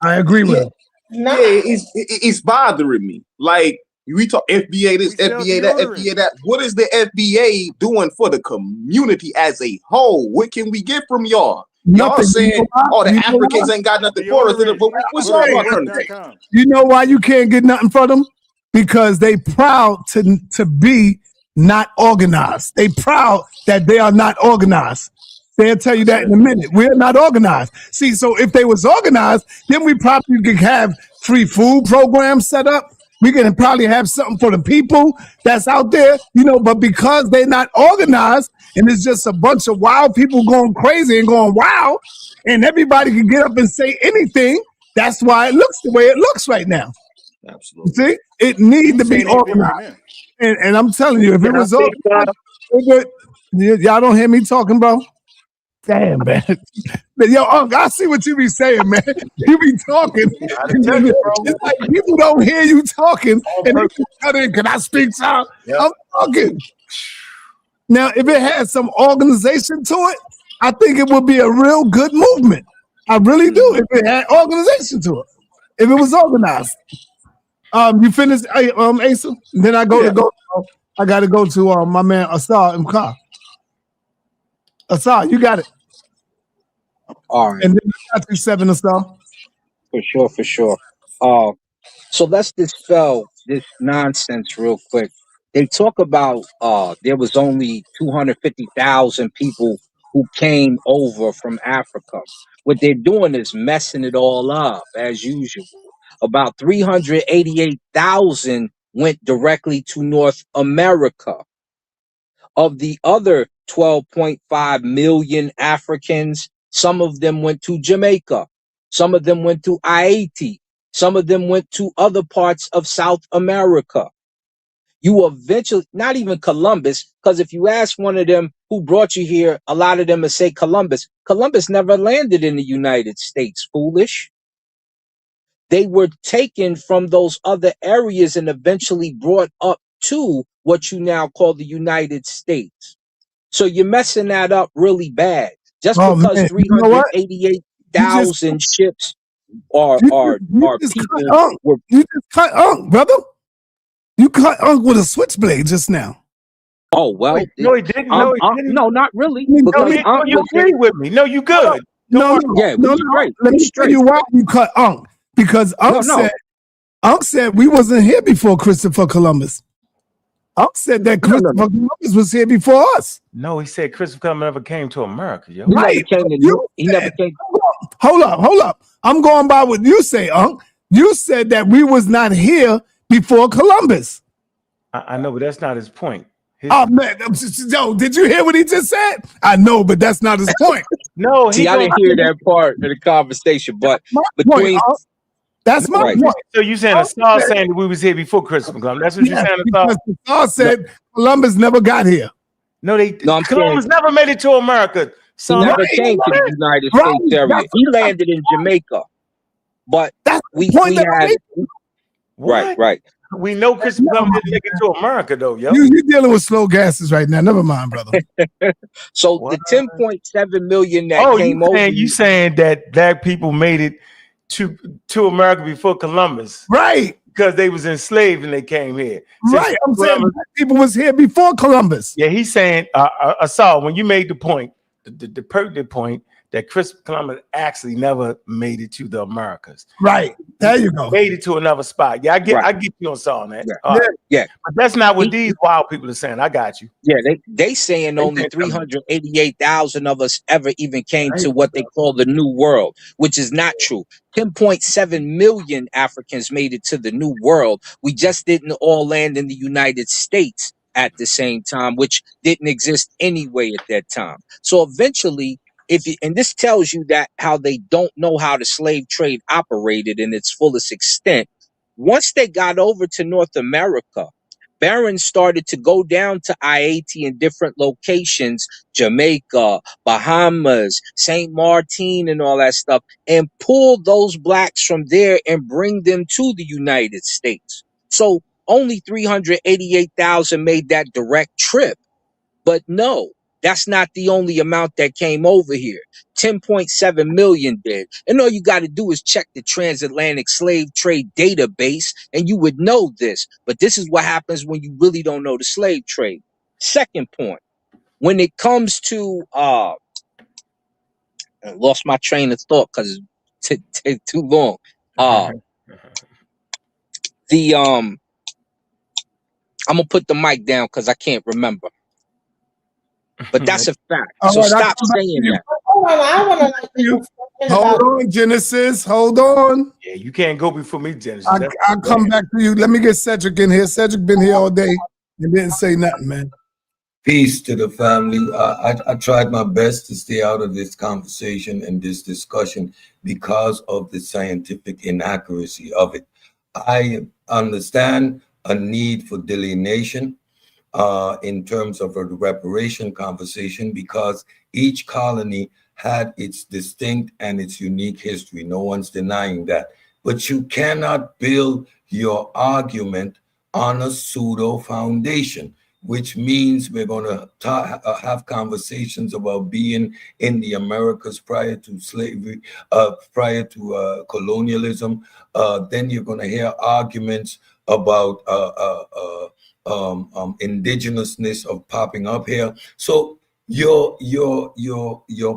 A: I agree with him.
N: Yeah, it's bothering me. Like we talk FBA this, FBA that, FBA that. What is the FBA doing for the community as a whole? What can we get from y'all? Y'all saying, "Oh, the Africans ain't got nothing for us." But what's your alternative?
A: You know why you can't get nothing from them? Because they proud to be not organized. They proud that they are not organized. They'll tell you that in a minute. We're not organized. See, so if they was organized, then we probably could have free food programs set up. We can probably have something for the people that's out there, but because they're not organized and it's just a bunch of wild people going crazy and going wild, and everybody can get up and say anything, that's why it looks the way it looks right now.
N: Absolutely.
A: See, it needs to be organized. And I'm telling you, if it was organized, y'all don't hear me talking, bro? Damn, man. Yo, Unc, I see what you be saying, man. You be talking. It's like people don't hear you talking. And they just cut in. Can I speak, child? Yep. I'm talking. Now, if it had some organization to it, I think it would be a real good movement. I really do. If it had organization to it. If it was organized. You finished, Asa? Then I I got to go to my man Asar Mkar. Asar, you got it.
M: All right.
A: And then I got you 7 or so.
M: For sure. So let's dispel this nonsense real quick. they talk about there was only 250,000 people who came over from Africa. What they're doing is messing it all up as usual. About 388,000 went directly to North America. Of the other 12.5 million Africans, some of them went to Jamaica, some of them went to Haiti, some of them went to other parts of South America. You eventually, not even Columbus, because if you ask one of them who brought you here, a lot of them will say Columbus. Columbus never landed in the United States, foolish. They were taken from those other areas and eventually brought up to what you now call the United States. So you're messing that up really bad. Just because
A: man, you know what? You just
M: 388,000 ships are
A: just cut
M: people
A: Unc.
M: were.
A: You just cut Unc, brother. You cut Unc with a switchblade just now.
M: Oh well,
D: No, he didn't. No, he didn't.
M: no, not really.
D: No,
M: Because Unc
D: you
M: was
D: agree with me. No, you good.
A: No,
M: yeah, we straight.
A: Let
M: We
A: me tell
M: straight.
A: you why you cut Unc. Because Unc said we wasn't here before Christopher Columbus. Unc said that Christopher Columbus was here before us.
D: No, he said Christopher Columbus never came to America, yo.
A: Right.
M: He never came.
A: Hold up. I'm going by what you say, Unc. You said that we was not here before Columbus.
D: I know, but that's not his point.
A: Oh man, yo, did you hear what he just said? I know, but that's not his point.
D: No,
M: See, I didn't hear that part of the conversation, but between
A: that's my
M: right.
A: point.
D: So you saying the star saying that we was here before Christopher Columbus? That's what you're saying.
A: Because the star said Columbus never got here.
D: No,
M: I'm
D: Columbus never made it to America.
M: He never came to the United States area. He landed in Jamaica, but we had right.
D: We know Christopher Columbus didn't make it to America though, yo.
A: You're dealing with slow gases right now. Never mind, brother.
M: So the 10.7 million that came over.
D: You saying that black people made it to America before Columbus,
A: right?
D: Because they was enslaved and they came here,
A: right? I'm saying black people was here before Columbus.
D: Yeah, he's saying. I saw when you made the point, the pertinent point that Christopher Columbus actually never made it to the Americas.
A: Right. There you go.
D: Made it to another spot. Yeah, I get you on saying that.
M: Yeah.
D: But that's not what these wild people are saying. I got you.
M: Yeah, they saying only 388,000 of us ever even came to what they call the New World, which is not true. 10.7 million Africans made it to the New World. We just didn't all land in the United States at the same time, which didn't exist anyway at that time. So eventually, and this tells you that how they don't know how the slave trade operated in its fullest extent. Once they got over to North America, barons started to go down to Haiti in different locations, Jamaica, Bahamas, St. Martin, and all that stuff, and pull those blacks from there and bring them to the United States. So only 388,000 made that direct trip. But no, that's not the only amount that came over here. 10.7 million did. And all you got to do is check the transatlantic slave trade database and you would know this. But this is what happens when you really don't know the slave trade. Second point, when it comes to I lost my train of thought because it's too long. I'm gonna put the mic down because I can't remember. But that's a fact. So stop saying that.
A: Hold on, Genesis. Hold on.
D: Yeah, you can't go before me, Genesis.
A: I'll come back to you. Let me get Cedrick in here. Cedrick been here all day and didn't say nothing, man.
P: Peace to the family. I tried my best to stay out of this conversation and this discussion because of the scientific inaccuracy of it. I understand a need for delineation in terms of a reparation conversation because each colony had its distinct and its unique history. No one's denying that. But you cannot build your argument on a pseudo foundation, which means we're going to have conversations about being in the Americas prior to slavery, prior to colonialism. Then you're going to hear arguments about indigenousness of popping up here. So your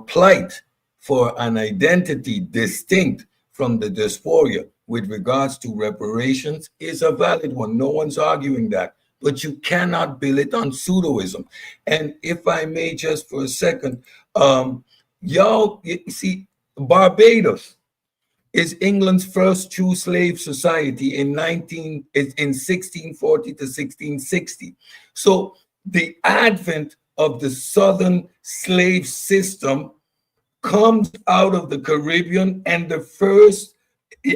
P: plight for an identity distinct from the diaspora with regards to reparations is a valid one. No one's arguing that. but you cannot build it on pseudoism. And if I may just for a second, y'all, you see, Barbados is England's first true slave society in 1640 to 1660. So the advent of the Southern slave system comes out of the Caribbean, and the first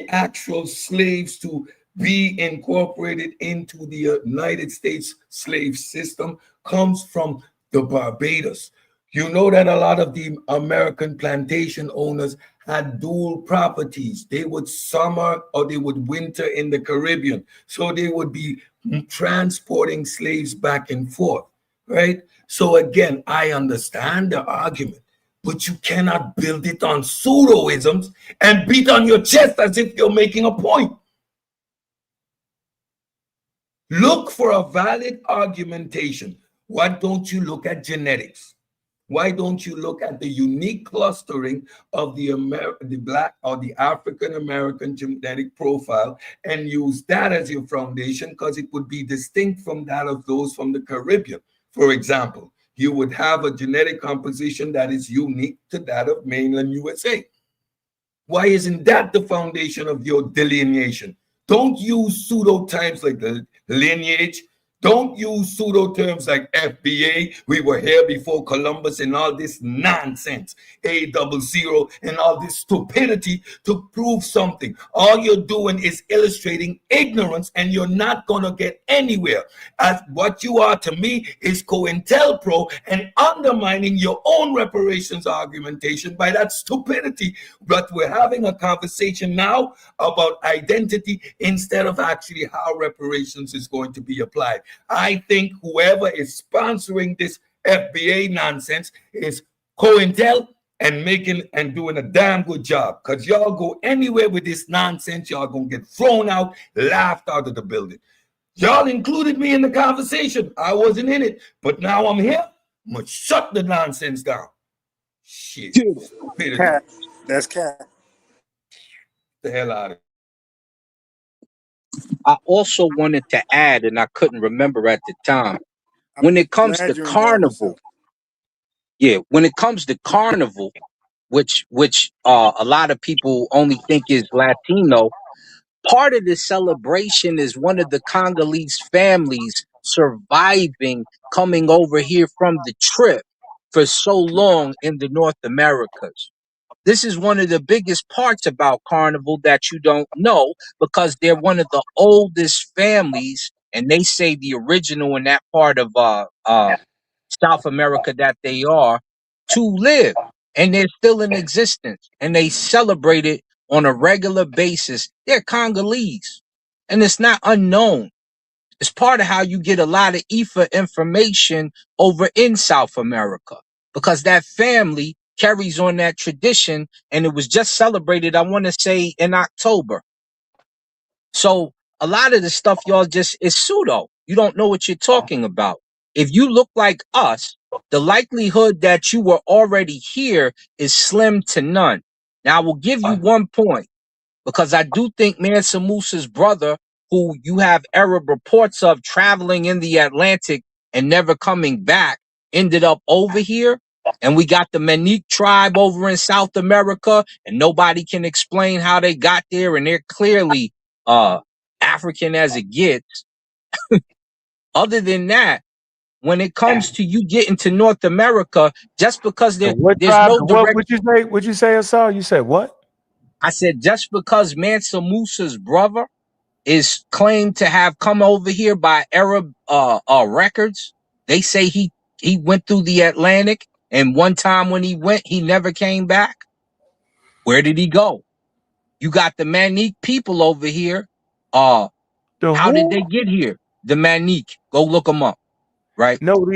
P: actual slaves to be incorporated into the United States slave system comes from the Barbados. You know that a lot of the American plantation owners had dual properties. They would summer or they would winter in the Caribbean. So they would be transporting slaves back and forth, right? So again, I understand the argument, but you cannot build it on pseudoisms and beat on your chest as if you're making a point. Look for a valid argumentation. Why don't you look at genetics? Why don't you look at the unique clustering of the Black or the African American genetic profile and use that as your foundation, because it would be distinct from that of those from the Caribbean. For example, you would have a genetic composition that is unique to that of mainland USA. Why isn't that the foundation of your delineation? Don't use pseudo terms like the lineage. Don't use pseudo terms like FBA. We were here before Columbus and all this nonsense. A00 and all this stupidity to prove something. All you're doing is illustrating ignorance, and you're not going to get anywhere. As what you are to me is COINTELPRO and undermining your own reparations argumentation by that stupidity. But we're having a conversation now about identity instead of actually how reparations is going to be applied. I think whoever is sponsoring this FBA nonsense is COINTEL and making and doing a damn good job, because y'all go anywhere with this nonsense, y'all gonna get thrown out, laughed out of the building. Y'all included me in the conversation. I wasn't in it, but now I'm here. I'm gonna shut the nonsense down. Shit.
H: Cat. That's cat.
P: The hell out of it.
M: I also wanted to add, and I couldn't remember at the time, when it comes to carnival, when it comes to carnival, which a lot of people only think is Latino, part of the celebration is one of the Congolese families surviving, coming over here from the trip for so long in the North Americas. This is one of the biggest parts about Carnival that you don't know, because they're one of the oldest families, and they say the original in that part of South America that they are, to live. And they're still in existence, and they celebrate it on a regular basis. They're Congolese, and it's not unknown. It's part of how you get a lot of IFA information over in South America, because that family carries on that tradition, and it was just celebrated, I want to say, in October. So a lot of the stuff y'all just is pseudo. You don't know what you're talking about. If you look like us, the likelihood that you were already here is slim to none. Now, I will give you one point, because I do think Mansa Musa's brother, who you have Arab reports of traveling in the Atlantic and never coming back, ended up over here. And we got the Manique tribe over in South America, and nobody can explain how they got there, and they're clearly African as it gets. Other than that, when it comes to you getting to North America, just because there's no direct...
D: What'd you say, Asal? You said what?
M: I said, just because Mansa Musa's brother is claimed to have come over here by Arab records, they say he went through the Atlantic, and one time when he went, he never came back. Where did he go? You got the Manique people over here. How did they get here? The Manique. Go look them up. Right?
D: No. There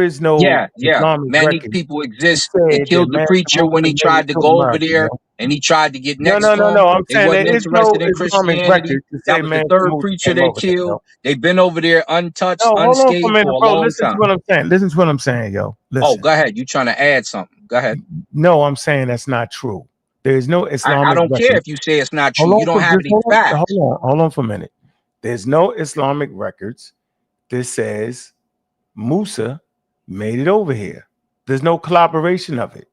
D: is no Islamic
M: Manique
D: record.
M: people exist. They killed the preacher when he tried to go over there, and he tried to get next to him.
D: I'm
M: they
D: saying
M: wasn't
D: there is no
M: interested in
D: Islamic
M: Christianity.
D: record to say
M: That was the
D: Mansa
M: third
D: Musa
M: preacher
D: came
M: they
D: over there,
M: killed. They've been over there untouched,
D: hold on
M: unscathed
D: for a minute,
M: for a
D: bro.
M: long
D: Listen
M: time.
D: to what I'm saying. Listen to what I'm saying, yo. Listen.
M: Oh, go ahead. You trying to add something? Go ahead.
D: No, I'm saying that's not true. There is no Islamic
M: I don't
D: record.
M: care if you say it's not true. You don't have any facts.
D: Hold on for a minute. There's no Islamic records that says Musa made it over here. There's no collaboration of it.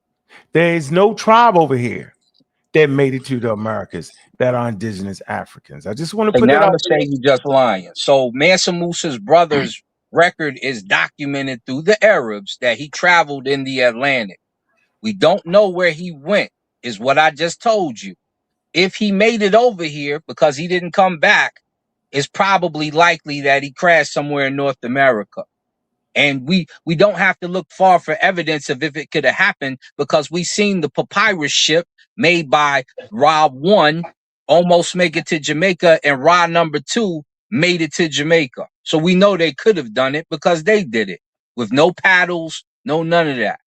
D: There's no tribe over here that made it to the Americas that are indigenous Africans. I just want to
M: And
D: put
M: now
D: it
M: I'm
D: out
M: gonna
D: there.
M: say you just lying. So Mansa Musa's brother's record is documented through the Arabs that he traveled in the Atlantic. We don't know where he went, is what I just told you. If he made it over here because he didn't come back, it's probably likely that he crashed somewhere in North America. And we don't have to look far for evidence of if it could have happened, because we seen the papyrus ship made by Ra 1 almost make it to Jamaica, and Ra number 2 made it to Jamaica. So we know they could have done it because they did it with no paddles, no none of that.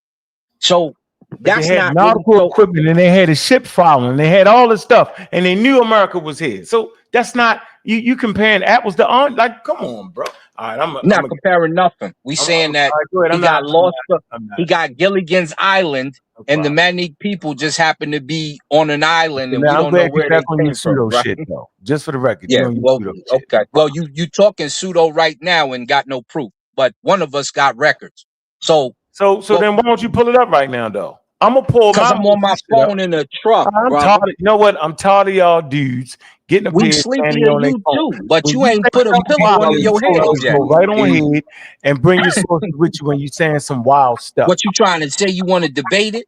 M: So
D: But they
M: that's
D: had
M: not really
D: nautical
M: so.
D: equipment and they had a ship following. They had all this stuff, and they knew America was here. So that's not you comparing apples to orange. Like, come on, bro. All right, I'm
M: Not comparing nothing. We saying that
D: go ahead.
M: he got lost.
D: I'm not.
M: He got Gilligan's Island, and the Manic people just happen to be on an island, and we
D: Now, I'm
M: don't know
D: glad you're
M: where they
D: back on your
M: came from.
D: pseudo
M: Right?
D: shit, though. Just for the record,
M: Yeah.
D: you're on your
M: Well,
D: pseudo shit.
M: okay. Well, you talking pseudo right now and got no proof, but one of us got records. So
D: then why don't you pull it up right now, though? I'm gonna pull
M: because
D: my
M: I'm on my phone in a truck,
D: I'm
M: brother.
D: tired. You know what? I'm tired of y'all dudes getting up
M: We
D: here
M: sleepy
D: standing
M: to
D: on their
M: you
D: phone.
M: too, but
D: When
M: you ain't
D: say
M: put a
D: something
M: pillow
D: wild,
M: under your
D: you're
M: head
D: supposed to
M: yet.
D: go right on ahead and bring your sources with you when you're saying some wild stuff.
M: What you trying to say? You want to debate it?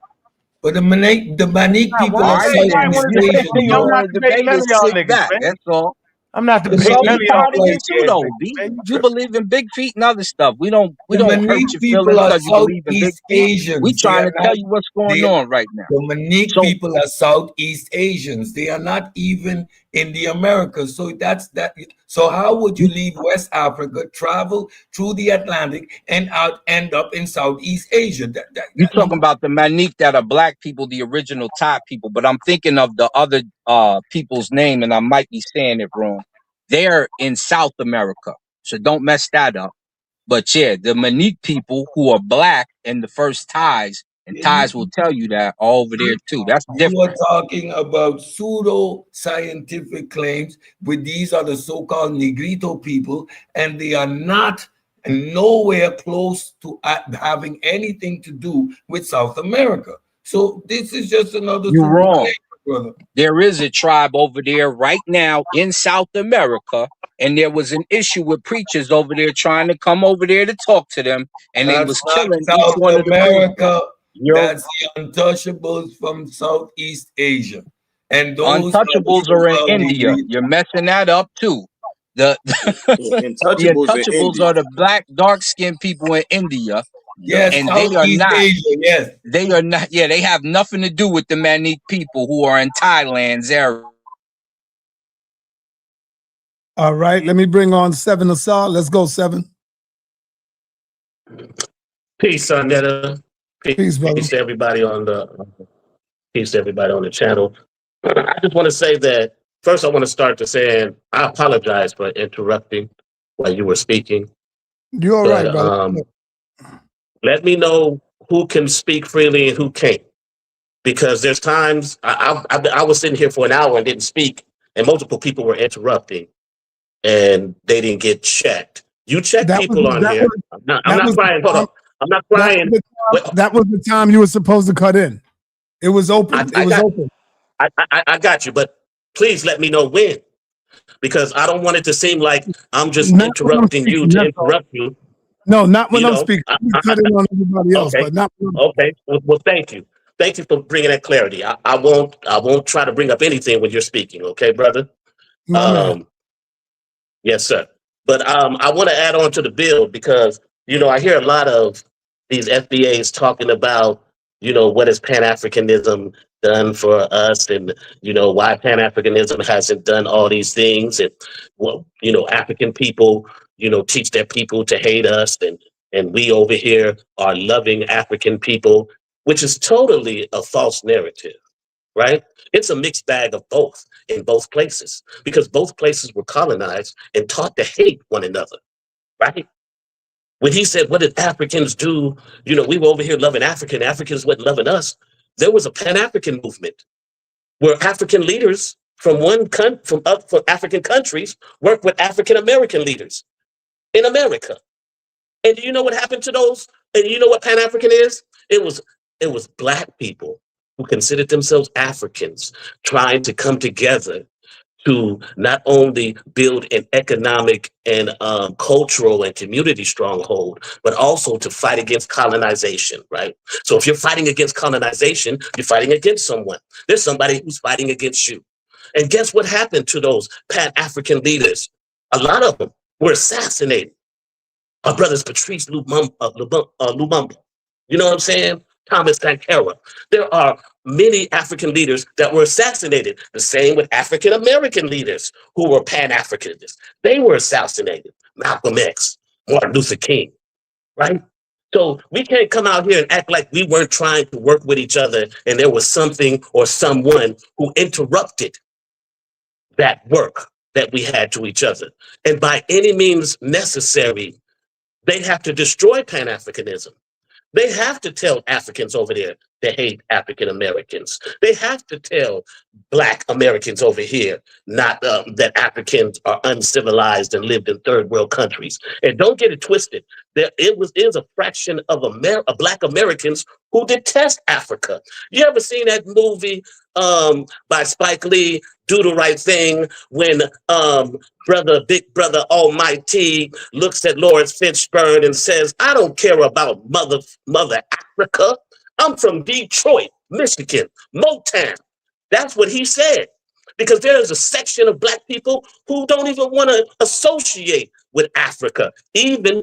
P: But the Manic people
M: All
P: are
M: right, then.
P: Southeast
M: If you
P: Asian,
M: say you
D: I'm
P: bro.
M: want
D: not
M: to
D: debating
M: debate
D: none
M: it,
D: of y'all
M: sit
D: niggas,
M: back.
D: man.
M: That's all.
D: I'm not
P: The
D: debating
M: So
D: none
M: we
D: of y'all
M: party
P: Southeast
M: with you
D: ass
M: though,
D: niggas,
M: B.
D: man. You
M: You
D: tripping.
M: believe in big feet and other stuff. We don't hurt
P: Manic
M: your
P: people
M: feelings
P: are
M: because you believe in big
P: Southeast
M: feet. We
P: Asians. They
M: trying
P: are
M: to
P: not.
M: tell you what's going
P: They
M: on right now.
P: The Manic
M: So
P: people are Southeast Asians. They are not even in the Americas. So that's that. So how would you leave West Africa, travel through the Atlantic, and end up in Southeast Asia?
M: you talking about the Manique that are black people, the original Thai people, but I'm thinking of the other people's name, and I might be saying it wrong. They're in South America, so don't mess that up. But yeah, the Manique people who are black and the first Thais, and Thais will tell you that are over there too. That's
P: You are
M: different.
P: talking about pseudo scientific claims with these are the so-called Negrito people, and they are not nowhere close to having anything to do with South America. So this is just another
M: You're
P: Zulu
M: wrong.
P: claim, brother.
M: There is a tribe over there right now in South America, and there was an issue with preachers over there trying to come over there to talk to them, and they
P: That's
M: was
P: not
M: killing each
P: South
M: one of the preachers.
P: America.
M: You're
P: That's the untouchables from Southeast Asia. And those are the
M: Untouchables are in
P: so-called
M: India.
P: Negrito.
M: You're messing that up too. The the
N: Untouchables in
M: Untouchables
N: India.
M: are the black dark skinned people in India,
P: Yes,
M: and they are
P: Southeast
M: not.
P: Asia, yes.
M: They are not. Yeah, they have nothing to do with the Manique people who are in Thailand's area.
A: All right, let me bring on Seven Asar. Let's go, Seven.
Q: Peace, Netta.
A: Peace, brother.
Q: Peace to everybody on the channel. I just want to say that first. I want to start to saying I apologize for interrupting while you were speaking.
A: You're all right, brother.
Q: Let me know who can speak freely and who can't, because there's times I was sitting here for an hour and didn't speak, and multiple people were interrupting, and they didn't get checked. You check people on here. I'm not crying. Hold on. I'm not crying.
A: That was the time you were supposed to cut in. It was open. Open.
Q: I got you, but please let me know when, because I don't want it to seem like I'm just
A: Not
Q: interrupting you to interrupt you.
A: No, not when
Q: You
A: I'm
Q: know,
A: speaking. You cut in on everybody else, but not when I'm
Q: Okay. Well, thank you. Thank you for bringing that clarity. I won't try to bring up anything when you're speaking. Okay, brother.
A: My man.
Q: Yes, sir. But I want to add on to the bill because I hear a lot of these FBAs talking about what has Pan-Africanism done for us, and why Pan-Africanism hasn't done all these things, and African people teach their people to hate us, and we over here are loving African people, which is totally a false narrative, right? It's a mixed bag of both in both places, because both places were colonized and taught to hate one another, right? When he said, what did Africans do? We were over here loving Africans wasn't loving us. There was a Pan-African movement where African leaders from from African countries work with African American leaders in America. And do you know what happened to those? And you know what Pan African is? It was Black people who considered themselves Africans trying to come together to not only build an economic and cultural and community stronghold, but also to fight against colonization, right? So if you're fighting against colonization, you're fighting against someone. There's somebody who's fighting against you. And guess what happened to those Pan-African leaders? A lot of them were assassinated. Our brother's Patrice Lumumba. You know what I'm saying? Thomas Sankara. There are many African leaders that were assassinated. The same with African American leaders who were Pan-Africanists. They were assassinated. Malcolm X, Martin Luther King, right? So we can't come out here and act like we weren't trying to work with each other and there was something or someone who interrupted that work that we had to each other. And by any means necessary, they have to destroy Pan-Africanism. They have to tell Africans over there they hate African Americans. They have to tell Black Americans over here not that Africans are uncivilized and lived in third world countries. And don't get it twisted. There is a fraction of Black Americans who detest Africa. You ever seen that movie by Spike Lee, Do the Right Thing, when Big Brother Almighty looks at Lawrence Fishburne and says, I don't care about Mother Africa. I'm from Detroit, Michigan, Motown. That's what he said. Because there is a section of Black people who don't even want to associate with Africa, even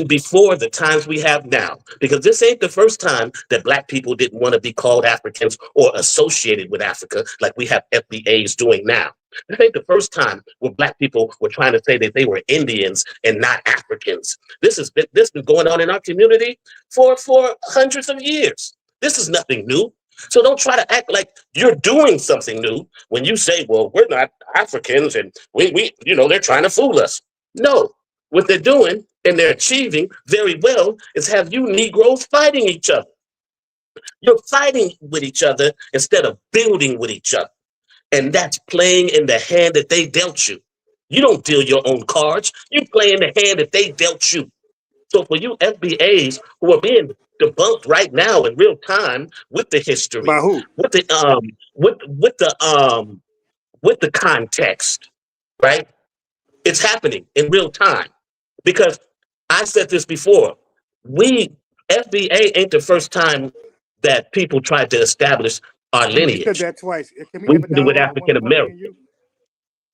Q: before the times we have now. Because this ain't the first time that Black people didn't want to be called Africans or associated with Africa like we have FBAs doing now. This ain't the first time where Black people were trying to say that they were Indians and not Africans. This has been going on in our community for hundreds of years. This is nothing new. So don't try to act like you're doing something new when you say, well, we're not Africans and we they're trying to fool us. No, what they're doing and they're achieving very well is have you Negroes fighting each other. You're fighting with each other instead of building with each other. And that's playing in the hand that they dealt you. You don't deal your own cards. You play in the hand that they dealt you. So for you FBAs who are being debunked right now in real time with the history,
H: By who?
Q: with the context, right? It's happening in real time. Because I said this before, FBA ain't the first time that people tried to establish our lineage.
H: You said that twice. Can we
Q: We
H: have a
Q: did it with
H: dialogue
Q: African American.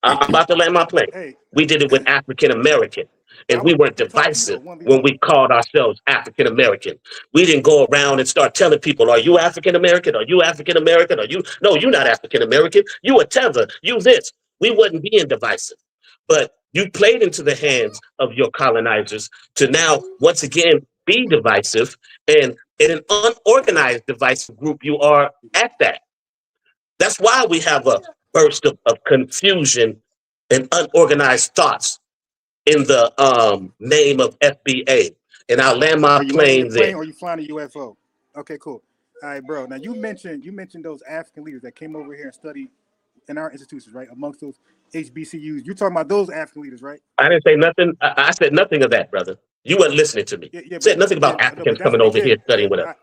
Q: I'm about to land my plane.
H: Hey.
Q: We did it with African American. And we weren't divisive when we called ourselves African American. We didn't go around and start telling people, are you African American? Are you African American? No, you're not African American. You a tether. You this. We wasn't being divisive. But you played into the hands of your colonizers to now, once again, be divisive. And in an unorganized divisive group, you are at that. That's why we have a burst of confusion and unorganized thoughts in the name of FBA. And I'll land my plane there.
H: Or are you flying a UFO? Okay, cool. All right, bro. Now you mentioned those African leaders that came over here and studied in our institutions, right? Amongst those HBCUs. You're talking about those African leaders, right?
Q: I didn't say nothing. I said nothing of that, brother. You weren't listening to me. Said nothing about Africans coming over here studying with us.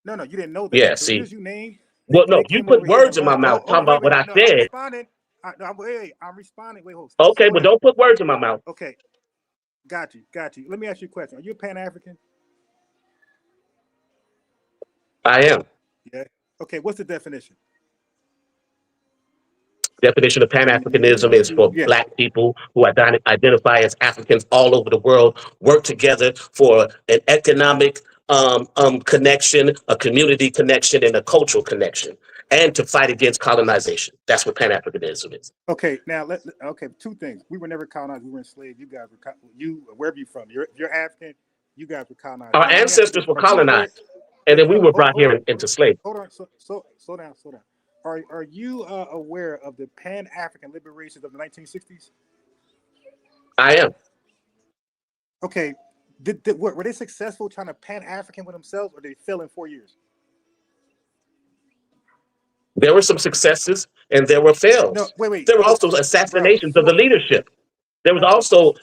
H: No, you didn't know that.
Q: Yeah,
H: so
Q: see.
H: You named,
Q: well, no, you put words in my mouth talking about what I said.
H: I'm responding. Wait, hold.
Q: Okay, but don't put words in my mouth.
H: Okay. Got you. Let me ask you a question. Are you a Pan-African?
Q: I am.
H: Yeah. Okay, what's the definition?
Q: Definition of Pan-Africanism is for Black people who identify as Africans all over the world, work together for an economic connection, a community connection, and a cultural connection, and to fight against colonization. That's what Pan-Africanism is.
H: Okay, now two things. We were never colonized. We were enslaved. You guys were wherever you from. You're African. You guys were colonized.
Q: Our ancestors were colonized, and then we were brought here into slavery.
H: Hold on, slow down. Are you aware of the Pan-African liberations of the 1960s?
Q: I am.
H: Okay, were they successful trying to Pan-African with themselves, or did they fail in 4 years?
Q: There were some successes, and there were fails.
R: No, wait.
Q: There were also assassinations of the leadership. There was also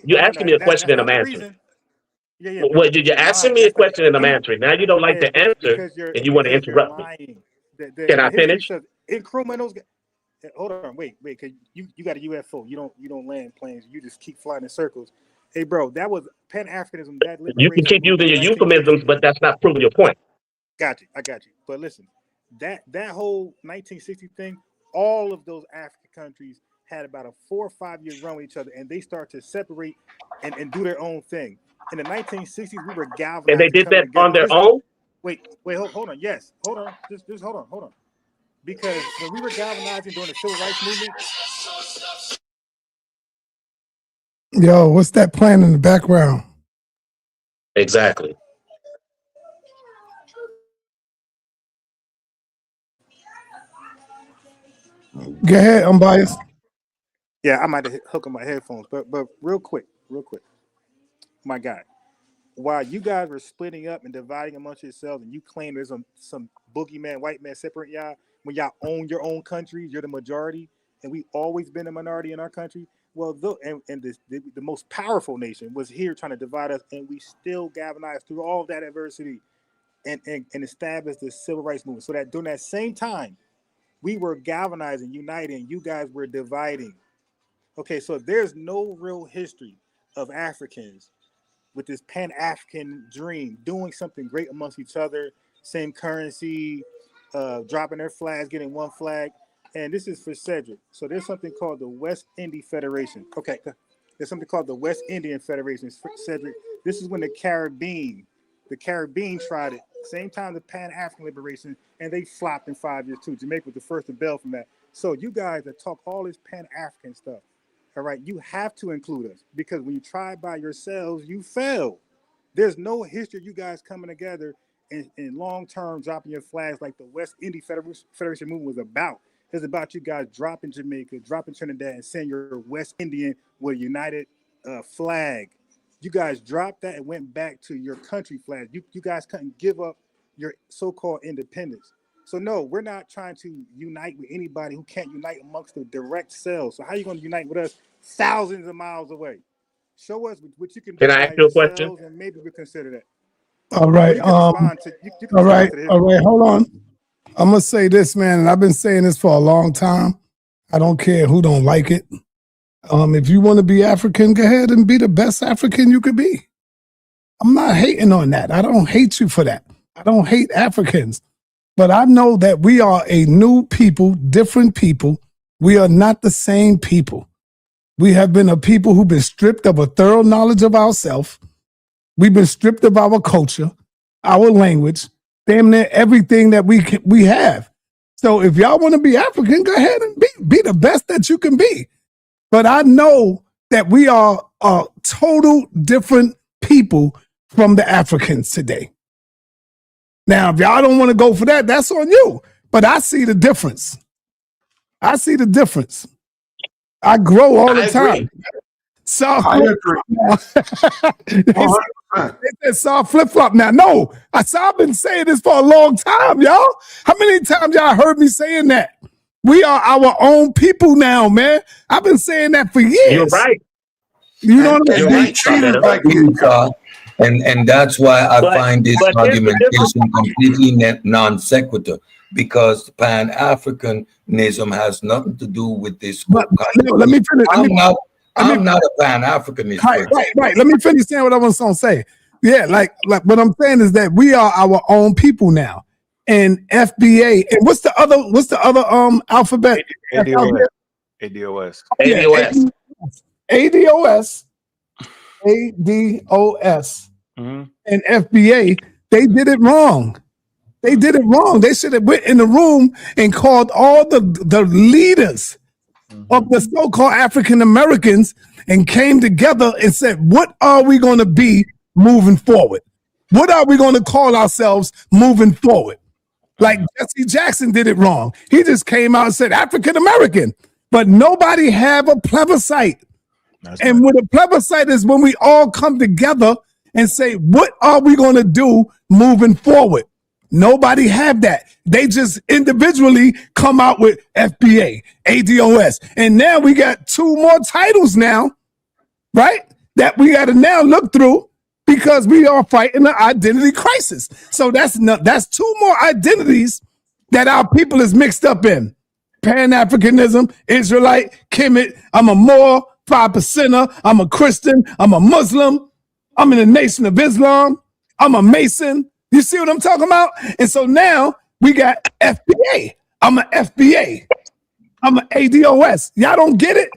Q: you asking me a question and I'm answering.
R: Yeah,
Q: Well, you're asking me a question and I'm answering. Now you don't like the answer and you want to interrupt me.
R: Lying.
Q: Can I finish?
R: Incrementals. Hold on, wait, cause you got a UFO. You don't land planes. You just keep flying in circles. Hey, bro, that was Pan-Africanism. That
Q: You can keep using your euphemisms, but that's not proving your point.
R: Got you. I got you. But listen, that whole 1960 thing, all of those African countries had about a 4 or 5 year run with each other, and they start to separate and do their own thing. In the 1960s, we were galvanized.
Q: And they did that on their own?
R: Wait, hold on. Yes, hold on. Just hold on. Because when we were galvanizing during the civil rights movement.
A: Yo, what's that playing in the background?
Q: Exactly.
A: Go ahead, Unbiased.
R: Yeah, I might have hooked on my headphones, but real quick. My guy, while you guys were splitting up and dividing amongst yourselves, and you claim there's some boogeyman, white man separate y'all, when y'all own your own countries, you're the majority, and we always been a minority in our country. Well, the most powerful nation was here trying to divide us, and we still galvanized through all of that adversity and established the civil rights movement. So that during that same time, we were galvanizing, uniting, you guys were dividing. Okay, so there's no real history of Africans with this Pan-African dream, doing something great amongst each other, same currency, dropping their flags, getting one flag. And this is for Cedrick. So there's something called the West Indian Federation. Okay, there's something called the West Indian Federation. Cedrick, this is when the Caribbean tried it. Same time the Pan-African liberation, and they flopped in 5 years too. Jamaica was the first to bail from that. So you guys that talk all this Pan-African stuff, all right, you have to include us, because when you try by yourselves, you fail. There's no history of you guys coming together and long-term dropping your flags like the West Indian Federation movement was about. It's about you guys dropping Jamaica, dropping Trinidad, and saying you're West Indian with a united flag. You guys dropped that and went back to your country flag. You guys couldn't give up your so-called independence. So no, we're not trying to unite with anybody who can't unite amongst the direct cells. So how are you going to unite with us thousands of miles away? Show us what you can do.
Q: Can I ask you a question?
R: And maybe we'll consider that.
A: All right. All right. Hold on. I'm gonna say this, man, and I've been saying this for a long time. I don't care who don't like it. If you want to be African, go ahead and be the best African you could be. I'm not hating on that. I don't hate you for that. I don't hate Africans. But I know that we are a new people, different people. We are not the same people. We have been a people who've been stripped of a thorough knowledge of ourselves. We've been stripped of our culture, our language, damn near everything that we have. So if y'all want to be African, go ahead and be the best that you can be. But I know that we are a total different people from the Africans today. Now, if y'all don't want to go for that, that's on you. But I see the difference. I see the difference. I grow all the time. So
K: I agree.
A: They saw flip-flop now. No, I've been saying this for a long time, y'all. How many times y'all heard me saying that? We are our own people now, man. I've been saying that for years.
Q: You're right.
A: You know what
P: I mean? And that's why I find this argumentation completely non sequitur, because Pan-Africanism has nothing to do with this.
A: Let me finish.
P: I'm not a Pan-Africanist.
A: Right. Let me finish saying what I was going to say. Yeah, like what I'm saying is that we are our own people now. And FBA, and what's the other alphabet?
D: ADOS.
A: And FBA, they did it wrong. They should have went in the room and called all the leaders of the so-called African Americans and came together and said, what are we going to be moving forward? What are we going to call ourselves moving forward? Like Jesse Jackson did it wrong. He just came out and said African American, but nobody have a plebiscite. And what a plebiscite is when we all come together and say, what are we going to do moving forward? Nobody have that. They just individually come out with FBA, ADOS. And now we got 2 more titles now, right? That we got to now look through because we are fighting an identity crisis. So that's 2 more identities that our people is mixed up in. Pan-Africanism, Israelite, Kemet, I'm a Moor, 5%er, I'm a Christian, I'm a Muslim, I'm in the Nation of Islam, I'm a Mason. You see what I'm talking about? And so now we got FBA. I'm an FBA. I'm an ADOS. Y'all don't get it?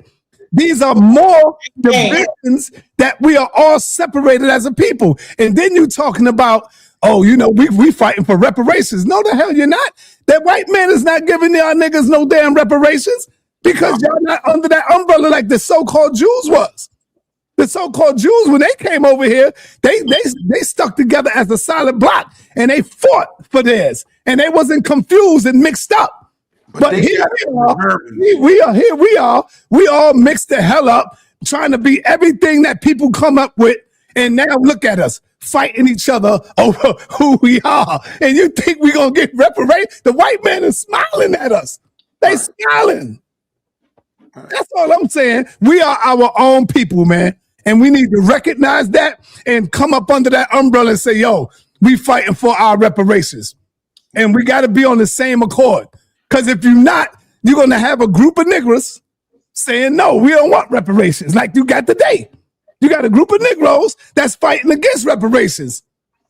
A: These are more divisions that we are all separated as a people. And then you talking about, oh, you know, we fighting for reparations. No, the hell you're not. That white man is not giving y'all niggas no damn reparations because y'all not under that umbrella like the so-called Jews was. The so-called Jews, when they came over here, they stuck together as a solid block and they fought for theirs. And they wasn't confused and mixed up. But here we are. We all mixed the hell up, trying to be everything that people come up with. And now look at us fighting each other over who we are. And you think we're going to get reparations? The white man is smiling at us. They smiling. That's all I'm saying. We are our own people, man. And we need to recognize that and come up under that umbrella and say, yo, we fighting for our reparations. And we got to be on the same accord. Because if you're not, you're going to have a group of Negroes saying, no, we don't want reparations like you got today. You got a group of Negroes that's fighting against reparations.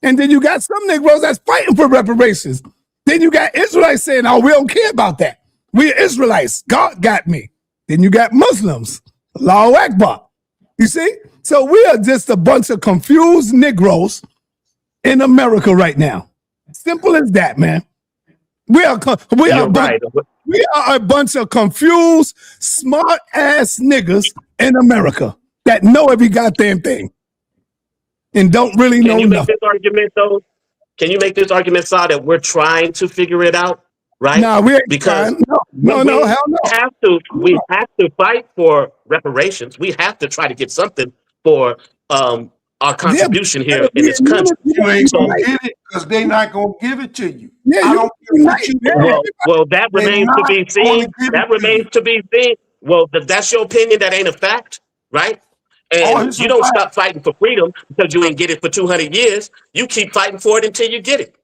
A: And then you got some Negroes that's fighting for reparations. Then you got Israelites saying, oh, we don't care about that. We're Israelites. God got me. Then you got Muslims. Allahu Akbar. You see? So we are just a bunch of confused Negroes in America right now. Simple as that, man. We are a bunch of confused, smart-ass niggas in America that know every goddamn thing and don't really know nothing.
Q: Can you make this argument, Saw, that we're trying to figure it out? Right?
A: No, we ain't
Q: because
A: trying. No, hell no.
Q: We have to fight for reparations. We have to try to get something for our contribution here in this country.
K: You ain't gonna get it because they're not gonna give it to you.
A: Yeah,
K: I don't care what you do.
Q: Well, that remains to be seen. That remains to be seen. Well, that's your opinion. That ain't a fact, right? And you don't stop fighting for freedom because you ain't get it for 200 years. You keep fighting for it until you get it.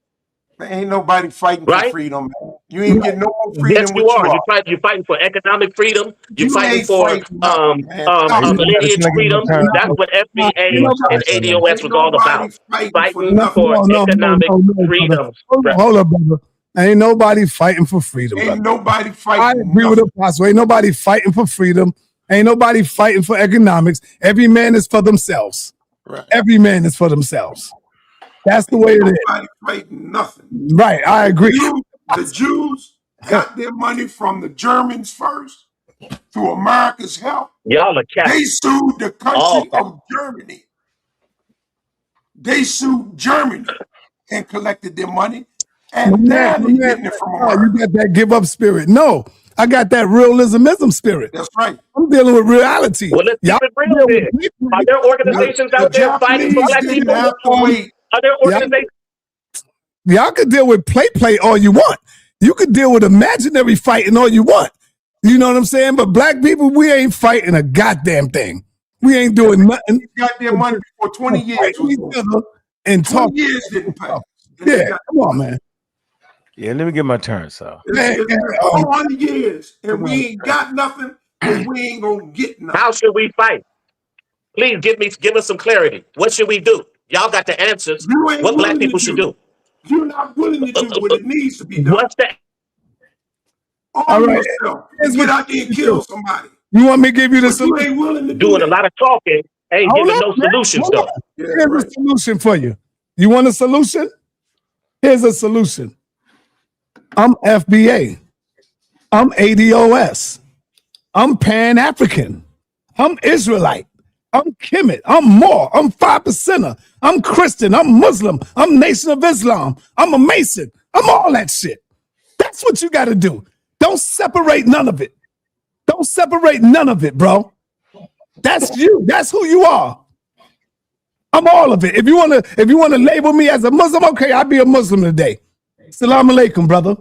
K: There ain't nobody fighting for freedom, man. You ain't getting no more freedom.
Q: Yes, you are. You're fighting for economic freedom. You're fighting for lineage freedom. That's what FBA and ADOS was all about. Fighting for economic freedom.
A: Hold up, brother. Ain't nobody fighting for freedom.
K: Ain't nobody fighting.
A: I agree with the apostle. Ain't nobody fighting for freedom. Ain't nobody fighting for economics. Every man is for themselves.
K: Right.
A: Every man is for themselves. That's the way it is.
K: Nobody fighting nothing.
A: Right, I agree.
K: The Jews got their money from the Germans first through America's help.
Q: Y'all are cats.
K: They sued the country of Germany. They sued Germany and collected their money. And now they're getting it from America.
A: You got that give up spirit. No, I got that realismism spirit.
K: That's right.
A: I'm dealing with reality.
Q: Well, let's keep it real then. Are there organizations out there fighting for black people? Are there organizations?
A: Y'all could deal with play all you want. You could deal with imaginary fighting all you want. You know what I'm saying? But black people, we ain't fighting a goddamn thing. We ain't doing nothing.
K: We got their money for 20 years.
A: And
K: 20 years didn't pay.
A: Yeah, come on, man.
D: Yeah, let me get my turn, so.
K: It's 400 years, and we ain't got nothing, and we ain't gonna get nothing.
Q: How should we fight? Please give us some clarity. What should we do? Y'all got the answers. What black people should do?
K: You're not willing to do what it needs to be done.
Q: What's that?
K: All right. Get out there and kill somebody.
A: You want me to give you the
K: solution? You ain't willing to
Q: doing a lot of talking. Ain't giving no solutions though.
A: Here's a solution for you. You want a solution? Here's a solution. I'm FBA. I'm ADOS. I'm Pan-African. I'm Israelite. I'm Kemet. I'm Moor. I'm 5%er. I'm Christian. I'm Muslim. I'm Nation of Islam. I'm a Mason. I'm all that shit. That's what you got to do. Don't separate none of it. Don't separate none of it, bro. That's you. That's who you are. I'm all of it. If you wanna label me as a Muslim, okay, I'll be a Muslim today. Salam alaikum, brother.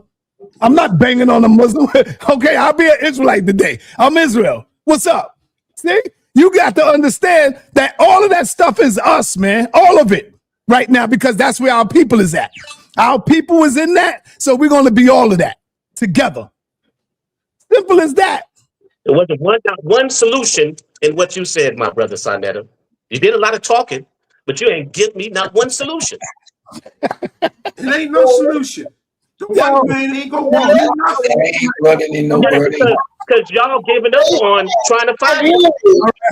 A: I'm not banging on a Muslim. Okay, I'll be an Israelite today. I'm Israel. What's up? See, you got to understand that all of that stuff is us, man. All of it right now, because that's where our people is at. Our people is in that, so we're going to be all of that together. Simple as that.
Q: There wasn't one solution in what you said, my brother Sinetta. You did a lot of talking, but you ain't give me not one solution.
K: It ain't no solution. The white man ain't gonna give you nothing.
Q: Because y'all giving up on trying to fight.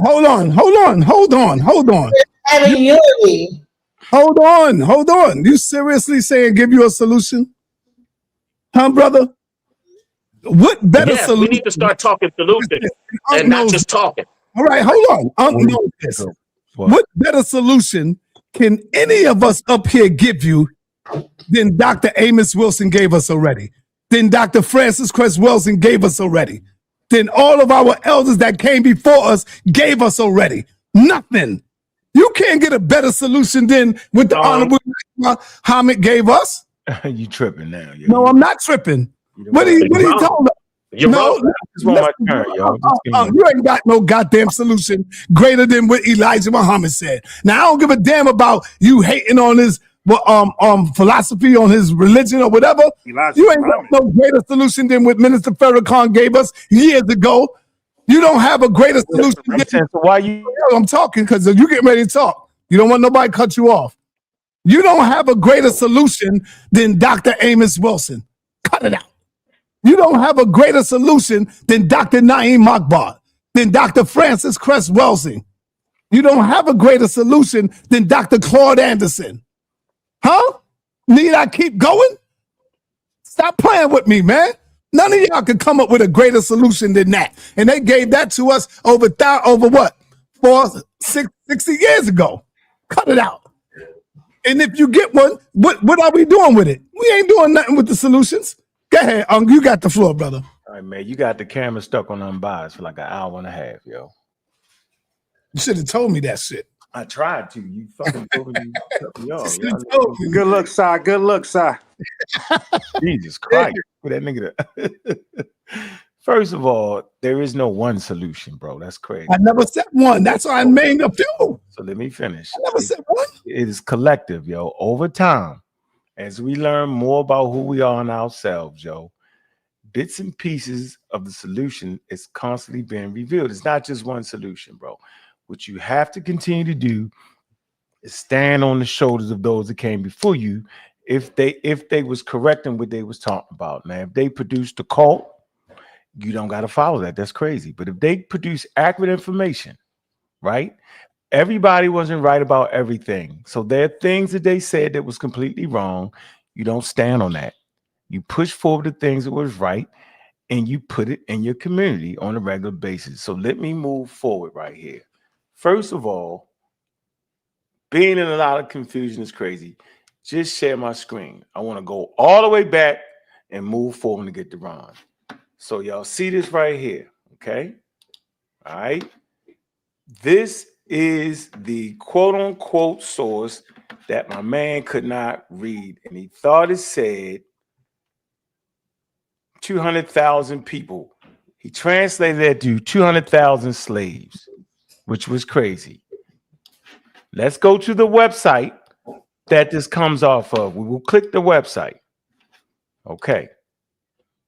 A: Hold on. Hold on. You seriously saying give you a solution? Huh, brother? What better solution?
Q: We need to start talking solutions and not just talking.
A: All right, hold on. What better solution can any of us up here give you than Dr. Amos Wilson gave us already? Than Dr. Francis Cress Wilson gave us already? Than all of our elders that came before us gave us already? Nothing. You can't get a better solution than what the Honorable Muhammad gave us.
D: You tripping now? Yo.
A: No, I'm not tripping. What are you talking about?
Q: You're wrong.
A: You ain't got no goddamn solution greater than what Elijah Muhammad said. Now I don't give a damn about you hating on his philosophy, on his religion or whatever. You ain't got no greater solution than what Minister Farrakhan gave us years ago. You don't have a greater solution.
D: Why you?
A: I'm talking because you getting ready to talk. You don't want nobody to cut you off. You don't have a greater solution than Dr. Amos Wilson. Cut it out. You don't have a greater solution than Dr. Naeem Akbar, than Dr. Francis Cress Welsing. You don't have a greater solution than Dr. Claude Anderson. Huh? Need I keep going? Stop playing with me, man. None of y'all can come up with a greater solution than that. And they gave that to us over what? 60 years ago. Cut it out. And if you get one, what are we doing with it? We ain't doing nothing with the solutions. Go ahead, you got the floor, brother.
D: All right, man. You got the camera stuck on Unbiased for like an hour and a half, yo.
A: You should have told me that shit.
D: I tried to. You fucking told me you cut me off.
R: Good luck, Si. Good luck, Si.
D: Jesus Christ. Put that nigga to... First of all, there is no one solution, bro. That's crazy.
A: I never said one. That's why I named a few.
D: So let me finish.
A: I never said one.
D: It is collective, yo. Over time, as we learn more about who we are and ourselves, yo, bits and pieces of the solution is constantly being revealed. It's not just one solution, bro. What you have to continue to do is stand on the shoulders of those that came before you if they was correct in what they was talking about. Now, if they produced a cult, you don't got to follow that. That's crazy. But if they produce accurate information, right? Everybody wasn't right about everything. So there are things that they said that was completely wrong. You don't stand on that. You push forward the things that was right, and you put it in your community on a regular basis. So let me move forward right here. First of all, being in a lot of confusion is crazy. Just share my screen. I want to go all the way back and move forward to get to Ron. So y'all see this right here, okay? All right. This is the quote-unquote source that my man could not read, and he thought it said 200,000 people. He translated that to 200,000 slaves, which was crazy. Let's go to the website that this comes off of. We will click the website. Okay.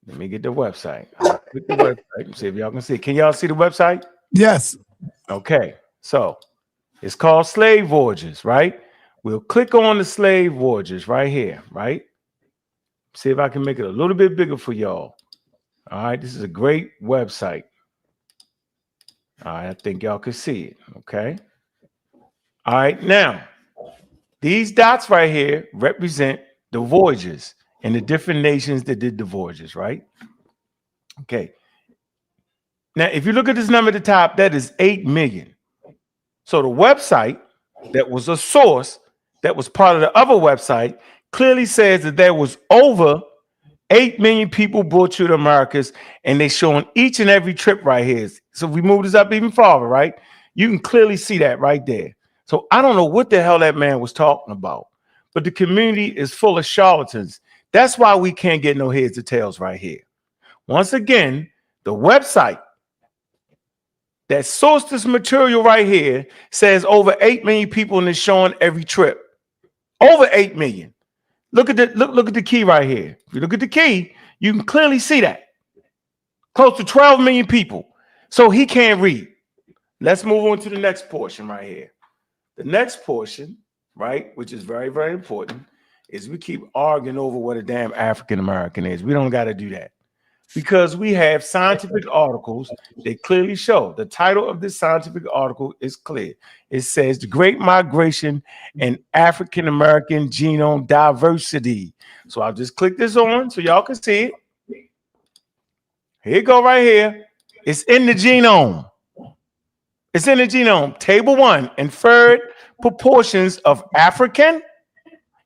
D: Let me get the website. I'll click the website and see if y'all can see. Can y'all see the website?
A: Yes.
D: Okay. So it's called Slave Voyages, right? We'll click on the Slave Voyages right here, right? See if I can make it a little bit bigger for y'all. All right. This is a great website. All right. I think y'all can see it. Okay. All right. Now, these dots right here represent the voyages and the different nations that did the voyages, right? Okay. Now, if you look at this number at the top, that is 8 million. So the website that was a source that was part of the other website clearly says that there was over 8 million people brought to the Americas, and they're showing each and every trip right here. So if we move this up even farther, right? You can clearly see that right there. So I don't know what the hell that man was talking about, but the community is full of charlatans That's why we can't get no heads or tails right here. Once again, the website that sourced this material right here says over 8 million people in this showing every trip. Over 8 million. Look at the key right here. If you look at the key, you can clearly see that. Close to 12 million people. So he can't read. Let's move on to the next portion right here. The next portion, right, which is very, very important, is we keep arguing over what a damn African American is. We don't got to do that. Because we have scientific articles that clearly show. The title of this scientific article is clear. It says The Great Migration and African American Genome Diversity. So I'll just click this on so y'all can see it. Here you go right here. It's in the genome. It's in the genome. Table 1, inferred proportions of African,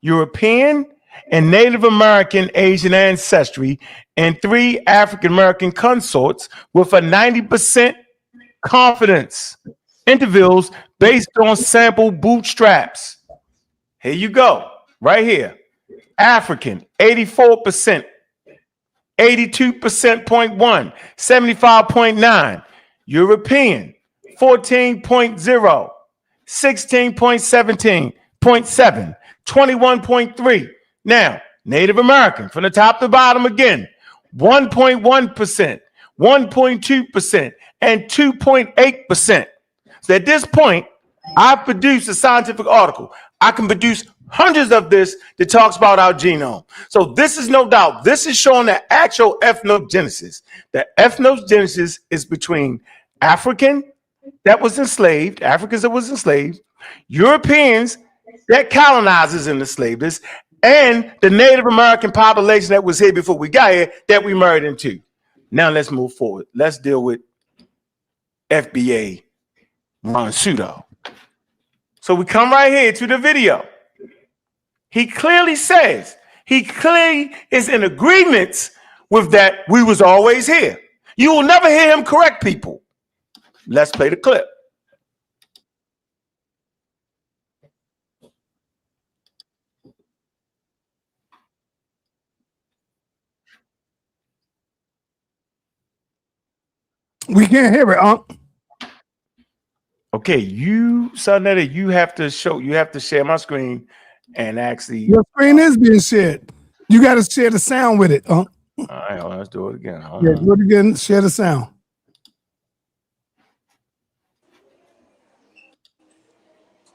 D: European, and Native American Asian ancestry, and 3 African American consorts with a 90% confidence intervals based on sample bootstraps. Here you go, right here. African, 84%, 82%.1, 75.9. European, 14.0, 16.17.7, 21.3. Now, Native American, from the top to bottom again, 1.1%, 1.2%, and 2.8%. So at this point, I've produced a scientific article. I can produce hundreds of this that talks about our genome. So this is no doubt, this is showing the actual ethnogenesis. The ethnogenesis is between African that was enslaved, Africans that was enslaved, Europeans that colonizers and enslaved us, and the Native American population that was here before we got here that we married into. Now let's move forward. Let's deal with FBA Ron Pseudo. So we come right here to the video. He clearly says, he clearly is in agreement with that we was always here. You will never hear him correct people. Let's play the clip.
A: We can't hear it,
D: Okay, you Sonetta, you have to share my screen and actually
A: your screen is being shared. You got to share the sound with it,
D: All right, let's do it again. Hold
A: Yeah,
D: on.
A: do it again. Share the sound.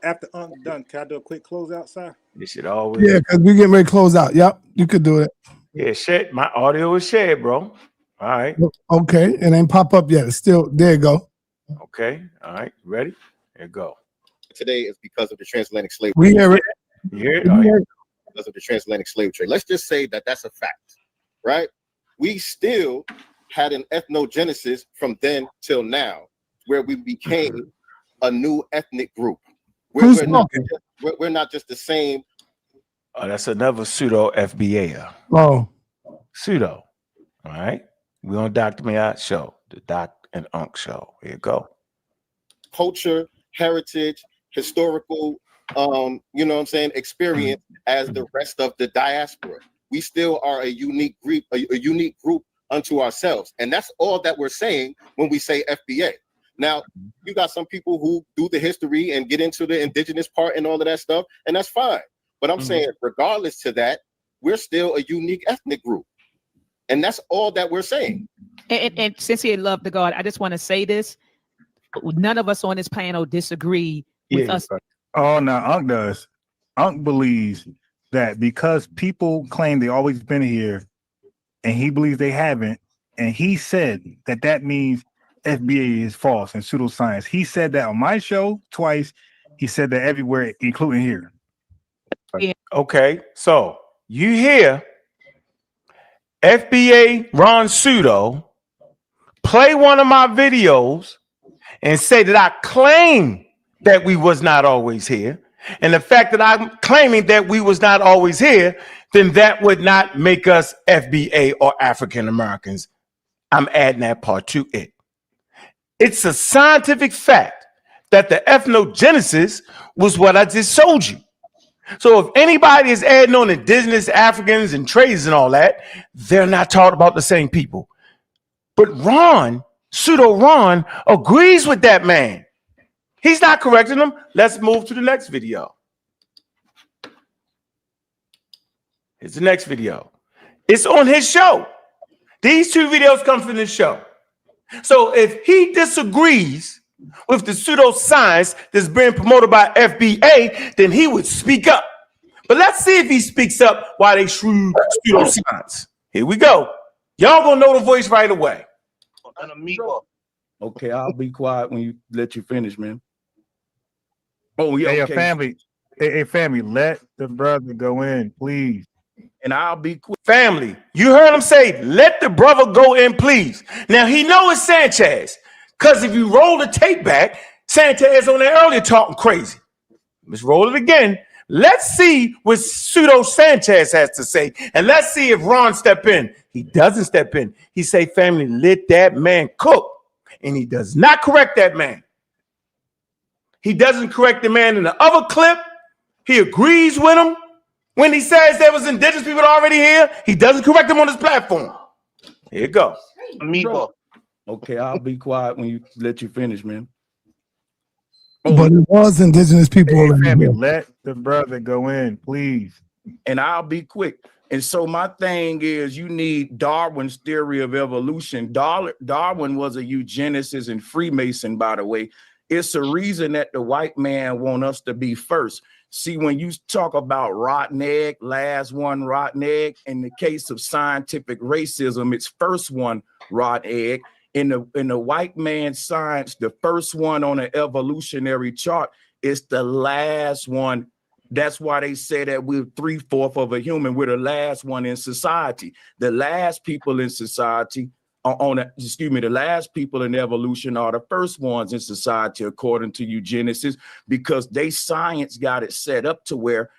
R: After done, can I do a quick closeout, sir?
D: This should always.
A: Yeah, because we getting ready to close out. Yep, you could do it.
D: Yeah, share. My audio is shared, bro. All right.
A: Okay, it ain't pop up yet. It's still there. You go.
D: Okay. All right. Ready? Here you go.
S: Today is because of the transatlantic slave
A: We
S: trade.
A: hear it.
D: You hear it? Oh, yeah.
S: Because of the transatlantic slave trade. Let's just say that that's a fact, right? We still had an ethnogenesis from then till now, where we became a new ethnic group.
A: Who's
S: We're not just the same.
D: Oh, that's another pseudo FBA.
A: Oh,
D: Pseudo. All right. We're on Dr. Mayat show, the Doc and Unc show. Here you go.
S: Culture, heritage, historical, you know what I'm saying, experience as the rest of the diaspora. We still are a unique group, a unique group unto ourselves. And that's all that we're saying when we say FBA. Now, you got some people who do the history and get into the indigenous part and all of that stuff, and that's fine. But I'm saying, regardless to that, we're still a unique ethnic group. And that's all that we're saying.
T: And sincere love to God, I just want to say this. None of us on this panel disagree with us.
H: Oh, no, Unc does. Unc believes that because people claim they always been here and he believes they haven't, and he said that that means FBA is false and pseudoscience. He said that on my show twice. He said that everywhere, including here.
D: Okay, so you hear FBA Ron Pseudo play one of my videos and say that I claim that we was not always here. And the fact that I'm claiming that we was not always here, then that would not make us FBA or African Americans. I'm adding that part to it. It's a scientific fact that the ethnogenesis was what I just told you. So if anybody is adding on indigenous Africans and traders and all that, they're not talking about the same people. But Ron, pseudo Ron, agrees with that man. He's not correcting them. Let's move to the next video. Here's the next video. It's on his show. These two videos come from his show. So if he disagrees with the pseudoscience that's being promoted by FBA, then he would speak up. But let's see if he speaks up while they shrewd pseudoscience. Here we go. Y'all gonna know the voice right away.
U: Okay, I'll be quiet when you let you finish, man. Oh yeah,
H: Hey,
U: okay.
H: family. Hey, family, let the brother go in, please.
U: And I'll be quick.
D: Family, you heard him say, let the brother go in, please. Now, he knows it's Sanchez, because if you roll the tape back, Sanchez on there earlier talking crazy. Let's roll it again. Let's see what pseudo Sanchez has to say, and let's see if Ron step in. He doesn't step in. He say, family, let that man cook, and he does not correct that man. He doesn't correct the man in the other clip. He agrees with him. When he says there was indigenous people already here, he doesn't correct them on his platform. Here you go.
U: Amiibo. Okay, I'll be quiet when you let you finish, man.
A: But it was indigenous people.
H: Hey,
A: already
H: family,
A: here.
H: let the brother go in, please.
U: And I'll be quick. And so my thing is, you need Darwin's theory of evolution. Darwin was a eugenicist and Freemason, by the way. It's a reason that the white man want us to be first. See, when you talk about rotten egg, last one rotten egg, in the case of scientific racism, it's first one rotten egg. In the white man's science, the first one on an evolutionary chart is the last one. That's why they say that we're 3/4 of a human. We're the last one in society. The last people in society the last people in evolution are the first ones in society, according to eugenicists, because they science got it set up to where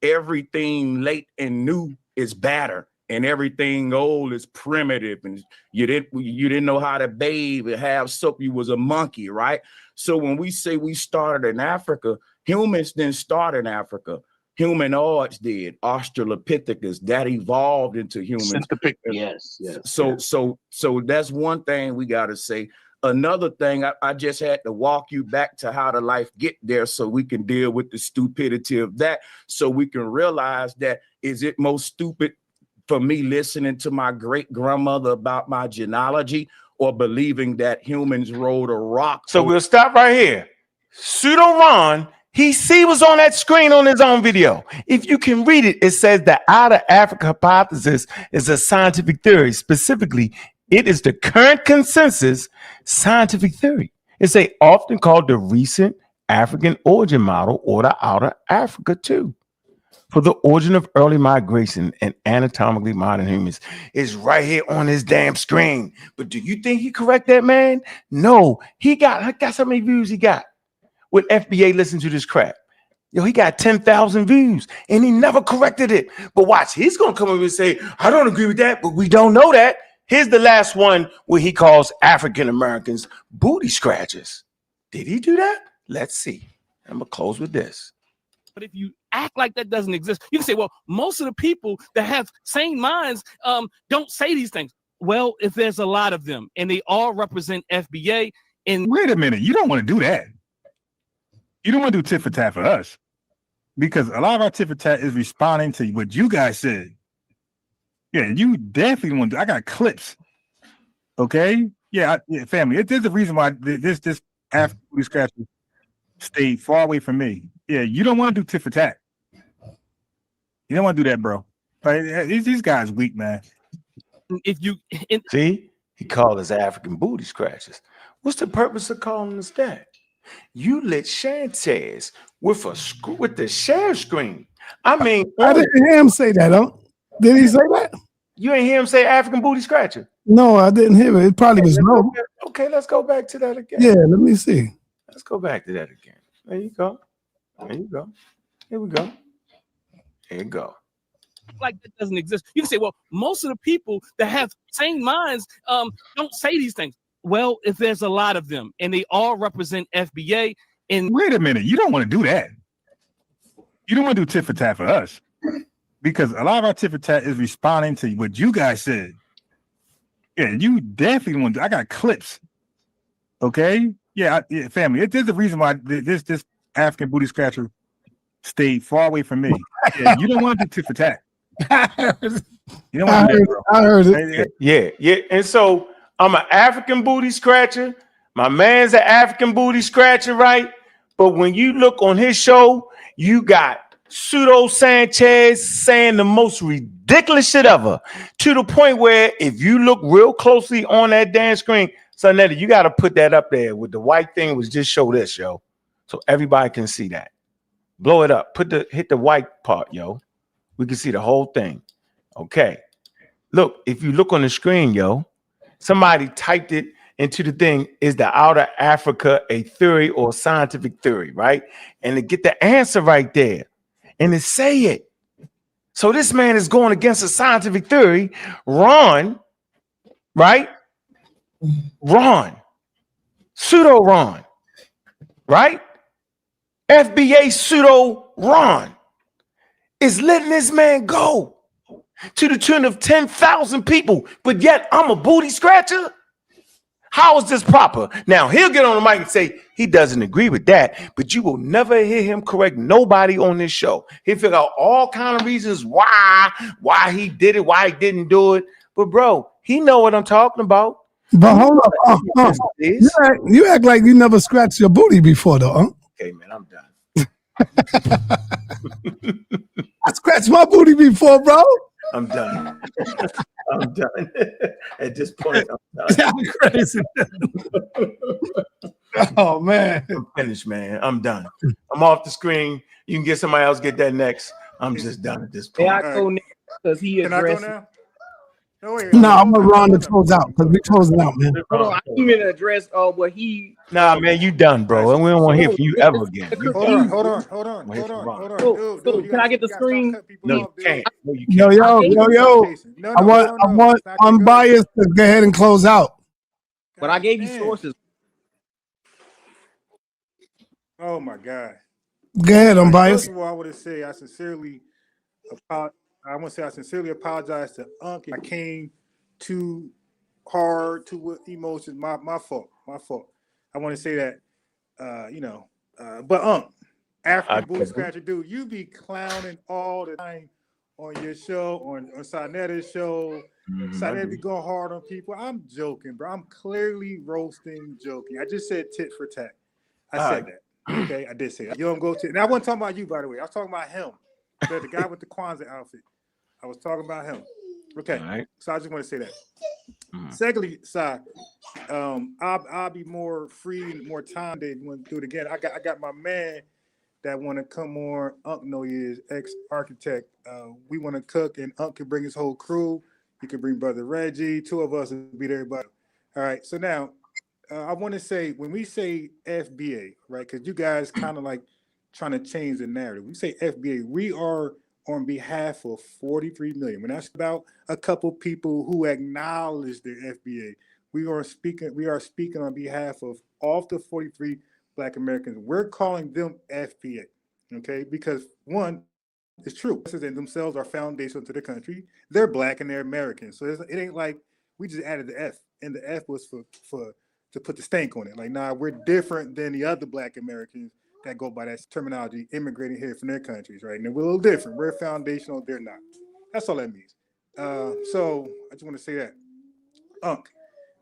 U: everything late and new is better and everything old is primitive, and you didn't know how to bathe and have soap. You was a monkey, right? So when we say we started in Africa, humans didn't start in Africa. Humanoids did. Australopithecus, that evolved into humans.
M: Yes.
U: So that's one thing we got to say. Another thing, I just had to walk you back to how the life get there so we can deal with the stupidity of that, so we can realize that is it most stupid for me listening to my great grandmother about my genealogy or believing that humans rolled a rock?
D: So we'll stop right here. Pseudo Ron, he was on that screen on his own video. If you can read it, it says the outer Africa hypothesis is a scientific theory. Specifically, it is the current consensus scientific theory. It's often called the recent African origin model or the outer Africa too. For the origin of early migration and anatomically modern humans is right here on his damn screen. But do you think he correct that man? No, he got how many views he got? With FBA listen to this crap. Yo, he got 10,000 views and he never corrected it. But watch, he's going to come over and say, I don't agree with that, but we don't know that. Here's the last one where he calls African Americans booty scratchers. Did he do that? Let's see. I'm going to close with this.
V: But if you act like that doesn't exist, you can say, well, most of the people that have sane minds don't say these things. Well, if there's a lot of them and they all represent FBA. And
H: wait a minute, you don't want to do that. You don't want to do tit for tat for us, because a lot of our tit for tat is responding to what you guys said. Yeah, you definitely want to. I got clips. Okay, yeah, family. There's a reason why this African booty scratcher stay far away from me. Yeah, you don't want to do tit for tat. You don't want to do that, bro. Like, these guys weak, man.
V: If you
D: see, he called us African booty scratchers. What's the purpose of calling us that? You lit Sanchez with the share screen. I mean,
A: I didn't hear him say that. Huh? Did he say that?
D: You ain't hear him say African booty scratcher?
A: No, I didn't hear it. It probably was low.
D: Okay, let's go back to that again.
A: Yeah, let me see.
D: Let's go back to that again. There you go. There you go. Here we go. Here you go.
V: Like that doesn't exist. You can say, well, most of the people that have sane minds don't say these things. Well, if there's a lot of them and they all represent FBA. And
H: wait a minute, you don't want to do that. You don't want to do tit for tat for us, because a lot of our tit for tat is responding to what you guys said. Yeah, you definitely want to. I got clips. Okay, yeah, family. There's a reason why this African booty scratcher stayed far away from me. Yeah, you don't want to do tit for tat. You don't want to do that, bro.
A: I heard it.
D: Yeah. And so I'm an African booty scratcher. My man's an African booty scratcher, right? But when you look on his show, you got Pseudo Sanchez saying the most ridiculous shit ever, to the point where if you look real closely on that damn screen, Sonetta, you got to put that up there with the white thing. Was just show this, yo, so everybody can see that. Blow it up. Hit the white part, yo. We can see the whole thing. Okay. Look, if you look on the screen, yo, somebody typed it into the thing, is the outer Africa a theory or scientific theory, right? And to get the answer right there and to say it. So this man is going against a scientific theory. Ron, right? Ron, pseudo Ron, right? FBA pseudo Ron is letting this man go to the tune of 10,000 people, but yet I'm a booty scratcher? How is this proper? Now, he'll get on the mic and say he doesn't agree with that, but you will never hear him correct nobody on this show. He'll figure out all kind of reasons why he did it, why he didn't do it. But, bro, he know what I'm talking about.
A: But hold up. You act like you never scratched your booty before, though, huh?
D: Okay, man, I'm done.
A: I scratched my booty before, bro.
D: I'm done. I'm done. At this point, I'm done.
A: I'm crazy. Oh, man.
D: I'm finished, man. I'm done. I'm off the screen. You can get somebody else get that next. I'm just done at this point.
L: May I go next? Because he addressed.
A: No, I'm gonna run to close out because we closing out, man.
L: Hold on, I didn't even address what he.
D: Nah, man, you done, bro. And we don't want to hear from you ever again.
K: Hold on. Dude,
L: can I get the screen?
D: No, you can't.
A: Yo. I want Unbiased to go ahead and close out.
L: But I gave you sources.
K: Oh my God.
A: Go ahead, Unbiased.
K: First of all, I want to say I sincerely apologize to Ankh. I came too hard to with emotions. My fault. I want to say that, but African booty scratcher, dude, you be clowning all the time on your show, on Sonetta's show. Sonetta be going hard on people. I'm joking, bro. I'm clearly roasting, joking. I just said tit for tat. I said that. Okay, I did say that. You don't go to. And I wasn't talking about you, by the way. I was talking about him, the guy with the Kwanzaa outfit. I was talking about him. Okay, right. So I just want to say that. Secondly, I'll be more free, more time to want to do it again. I got my man that want to come on. Unc know he is ex-architect. We want to cook, and Unc can bring his whole crew. You can bring brother Reggie. Two of us will be there. But all right. So now, I want to say when we say FBA, right? Because you guys kind of like trying to change the narrative. We say FBA. We are on behalf of 43 million. When that's about a couple people who acknowledge the FBA, we are speaking on behalf of all the 43 Black Americans. We're calling them FBA, okay? Because one, it's true. They themselves are foundational to the country. They're Black and they're American. So it ain't like we just added the F, and the F was for to put the stank on it. Like, nah, we're different than the other Black Americans that go by that terminology, immigrating here from their countries, right? And we're a little different. We're foundational, they're not. That's all that means. So I just want to say that. Unc,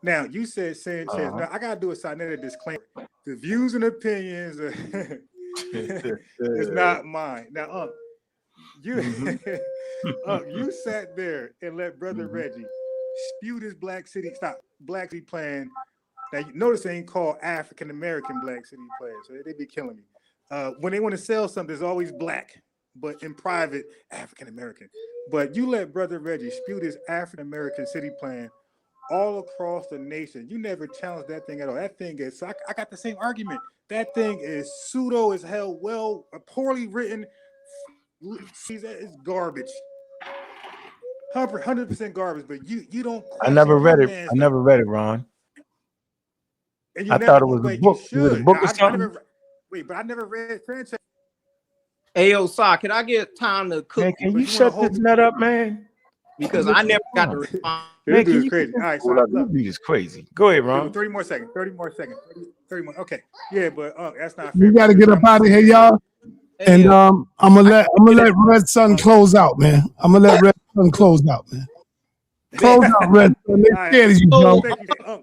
K: now you said Sanchez. Now I gotta do a Sonetta disclaimer. The views and opinions is not mine. Now, Unc, you sat there and let brother Reggie spew this Black City plan. Now, you notice they ain't called African American Black City plan, so they be killing me. When they want to sell something, it's always Black, but in private, African American. But you let brother Reggie spew this African American city plan all across the nation. You never challenged that thing at all. That thing is, I got the same argument. That thing is pseudo as hell, poorly written. It's garbage. 100% garbage, but you don't.
D: I never read it, Ron.
K: And
D: I thought it was a book. It was a book or something.
K: But I never read franchise.
L: Hey, yo, Sa, can I get time to cook?
D: Man, can you shut this nut up, man?
L: Because I never got to respond.
D: Man,
H: Dude,
D: can
H: is
D: you
H: crazy. All right, so
D: look,
H: look.
D: this dude is crazy. Go ahead,
H: Dude,
D: Ron.
H: 30 more seconds. 30 more seconds. 30 more. Okay. Yeah, but that's not fair.
A: We got to get up out of here, y'all. And I'm gonna let Red Sun close out, man. I'm gonna let Red Sun close out, man. Close out, Red Sun. They're scared of you, bro.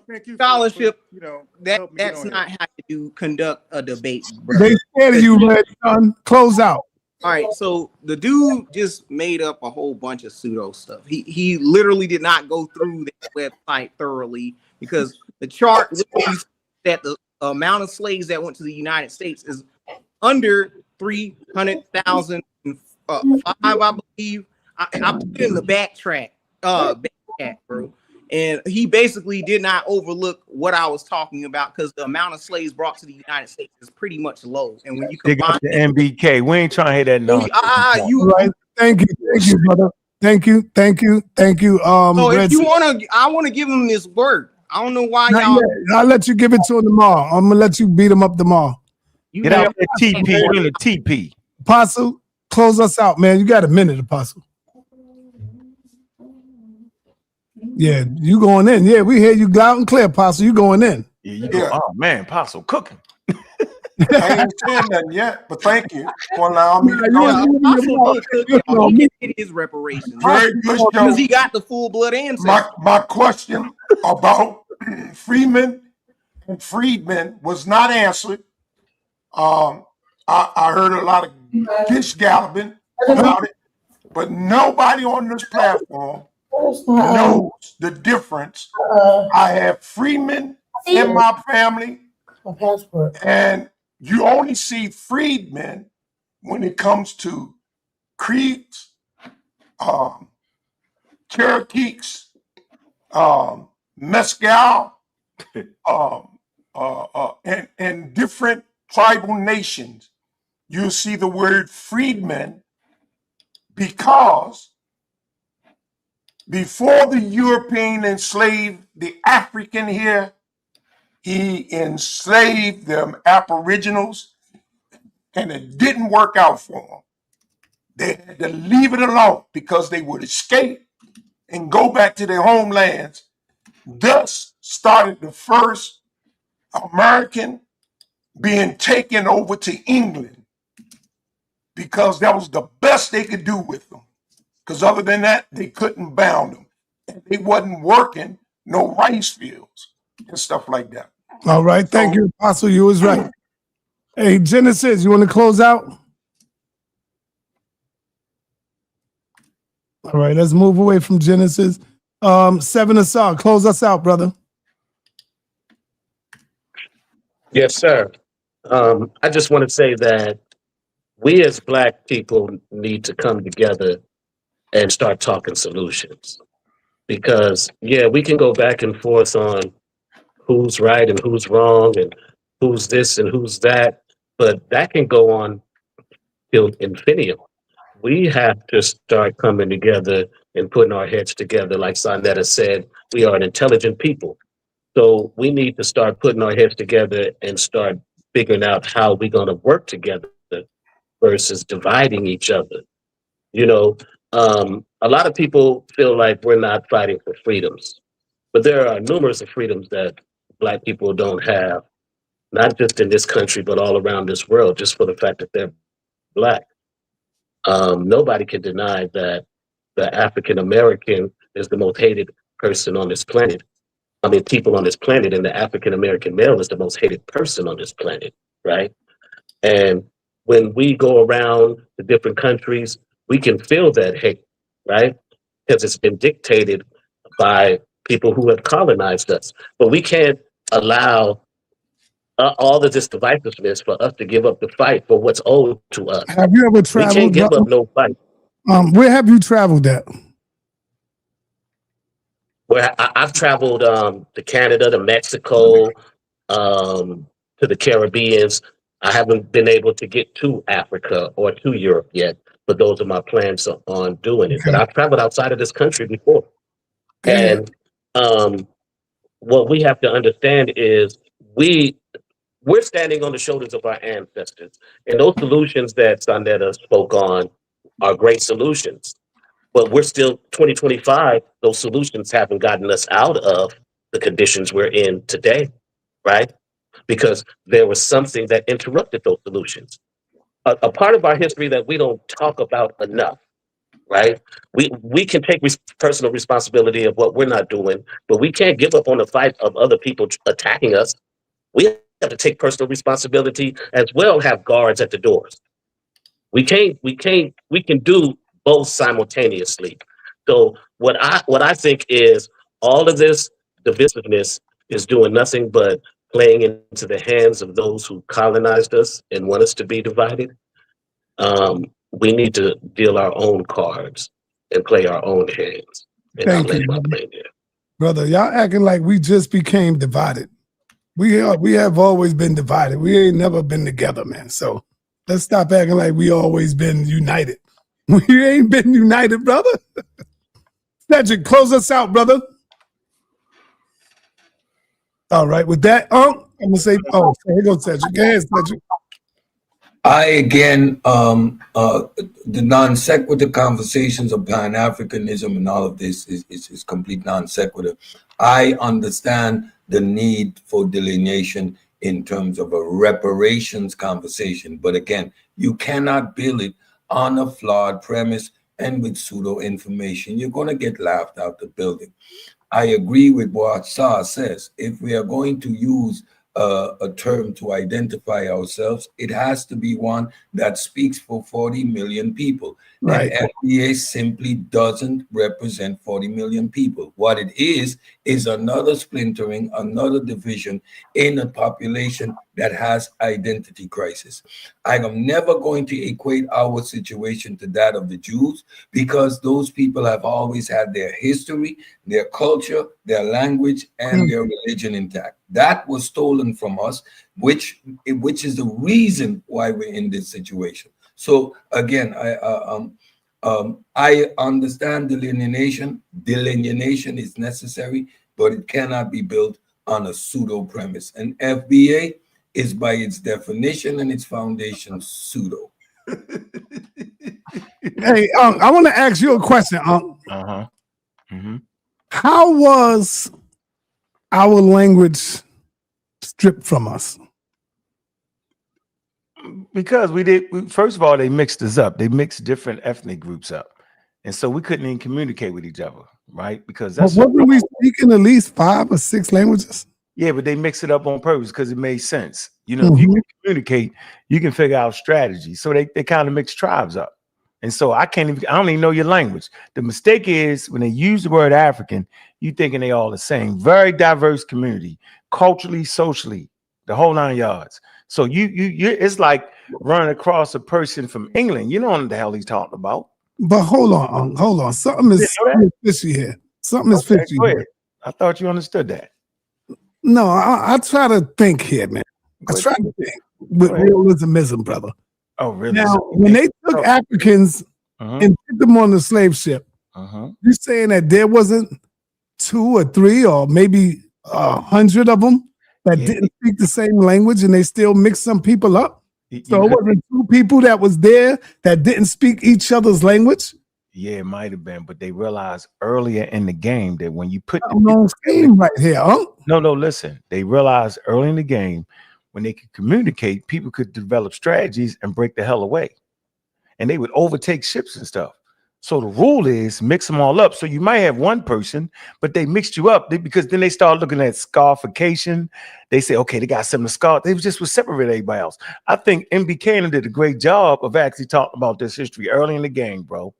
H: Thank you
L: Scholarship,
H: for,
L: that's not how you conduct a debate, bro.
A: They scared of you, Red Sun. Close out.
L: All right, so the dude just made up a whole bunch of pseudo stuff. He literally did not go through that website thoroughly because the chart literally says that the amount of slaves that went to the United States is under 300,000. I believe. I put it in the back chat, bro. And he basically did not overlook what I was talking about because the amount of slaves brought to the United States is pretty much low. And when you
D: Dig
L: combine
D: up the MBK. We ain't trying to hear that nonsense.
A: All right. Thank you, brother. Thank you.
L: So
A: Red
L: if you
A: Sun.
L: want to, I want to give him this word. I don't know why
A: Not
L: y'all.
A: yet. I'll let you give it to him tomorrow. I'm gonna let you beat him up tomorrow.
D: Get out that TP. We're in the TP.
A: Apostle, close us out, man. You got a minute, Apostle. Yeah, you going in. Yeah, we hear you loud and clear, Apostle. You going in.
D: Yeah, you go. Oh man, Apostle cooking.
K: I ain't saying nothing yet, but thank you for allowing me to go.
L: Apostle did cook, y'all. He can get his reparations.
K: Very good show.
L: Because he got the full blood ancestry.
K: My question about Freeman and freedmen was not answered. I heard a lot of dish galloping about it, but nobody on this platform knows the difference. I have freedmen in my family, and you only see freedmen when it comes to Creeks, Cherokees, Mescal, and different tribal nations. You see the word freedmen because before the European enslaved the African here, he enslaved them Aboriginals, and it didn't work out for them. They had to leave it alone because they would escape and go back to their homelands. Thus started the first American being taken over to England because that was the best they could do with them. Because other than that, they couldn't bound them. And they wasn't working no rice fields and stuff like that.
A: All right. Thank you, Apostle. You was right. Hey, Genesis, you want to close out? All right, let's move away from Genesis. Seven Asar, close us out, brother.
Q: Yes, sir. I just want to say that we as Black people need to come together and start talking solutions. Because, yeah, we can go back and forth on who's right and who's wrong and who's this and who's that, but that can go on till infinitum. We have to start coming together and putting our heads together. Like Sonetta said, we are an intelligent people. So we need to start putting our heads together and start figuring out how we're going to work together versus dividing each other. You know, a lot of people feel like we're not fighting for freedoms, but there are numerous of freedoms that Black people don't have, not just in this country, but all around this world, just for the fact that they're Black. Nobody can deny that the African American is the most hated person on this planet. I mean, people on this planet, and the African American male is the most hated person on this planet, right? And when we go around to different countries, we can feel that hate, right? Because it's been dictated by people who have colonized us. But we can't allow all of this divisiveness for us to give up the fight for what's owed to us.
A: Have you ever
Q: We
A: traveled?
Q: can't give up no fight.
A: Where have you traveled at?
Q: Where I've traveled to Canada, to Mexico, to the Caribbeans. I haven't been able to get to Africa or to Europe yet, but those are my plans on doing it. But I've traveled outside of this country before. And what we have to understand is we we're standing on the shoulders of our ancestors. And those solutions that Sandetta spoke on are great solutions. But we're still 2025, those solutions haven't gotten us out of the conditions we're in today, right? Because there was something that interrupted those solutions. A part of our history that we don't talk about enough, right? We can take personal responsibility of what we're not doing, but we can't give up on the fight of other people attacking us. We have to take personal responsibility as well, have guards at the doors. We can do both simultaneously. So what I think is all of this divisiveness is doing nothing but playing into the hands of those who colonized us and want us to be divided. We need to deal our own cards and play our own hands. And I'll
A: Thank
Q: land
A: you,
Q: my plane there.
A: brother. Y'all acting like we just became divided. We have always been divided. We ain't never been together, man. So let's stop acting like we always been united. We ain't been united, brother. Cedrick, close us out, brother. All right, with that, I'm gonna say, here goes Cedrick. Go ahead, Cedrick.
P: I again, the non sequitur conversations of Pan Africanism and all of this is complete non sequitur. I understand the need for delineation in terms of a reparations conversation, but again, you cannot build it on a flawed premise and with pseudo information. You're going to get laughed out the building. I agree with what Sar says. If we are going to use a term to identify ourselves, it has to be one that speaks for 40 million people.
A: Right.
P: And FBA simply doesn't represent 40 million people. What it is another splintering, another division in a population that has identity crisis. I am never going to equate our situation to that of the Jews because those people have always had their history, their culture, their language, and their religion intact. That was stolen from us, which is the reason why we're in this situation. So again, I understand delineation. Delineation is necessary, but it cannot be built on a pseudo premise. And FBA is by its definition and its foundation pseudo.
A: Hey, I want to ask you a question, How was our language stripped from us?
D: Because first of all, they mixed us up. They mixed different ethnic groups up. And so we couldn't even communicate with each other, right? Because that's
A: what were we speaking at least 5 or 6 languages?
D: Yeah, but they mix it up on purpose because it made sense. You know, if you can communicate, you can figure out strategies. So they kind of mix tribes up. And so I don't even know your language. The mistake is when they use the word African, you thinking they all the same. Very diverse community, culturally, socially, the whole 9 yards. So you it's like running across a person from England. You know what the hell he's talking about.
A: But hold on. Something is fishy here. Something is fishy here.
D: I thought you understood that.
A: No, I try to think here, man. I try to think with realism, brother.
D: Oh, really?
A: Now, when they took Africans and put them on the slave ship, you're saying that there wasn't 2 or 3 or maybe 100 of them that didn't speak the same language and they still mixed some people up? So it wasn't 2 people that was there that didn't speak each other's language?
D: Yeah, it might have been, but they realized earlier in the game that when you put
A: right here,
D: No, listen. They realized early in the game when they could communicate, people could develop strategies and break the hell away. And they would overtake ships and stuff. So the rule is mix them all up. So you might have one person, but they mixed you up because then they start looking at scarification. They say, okay, they got something to scar. They just was separating everybody else. I think MB Cannon did a great job of actually talking about this history early in the game, bro.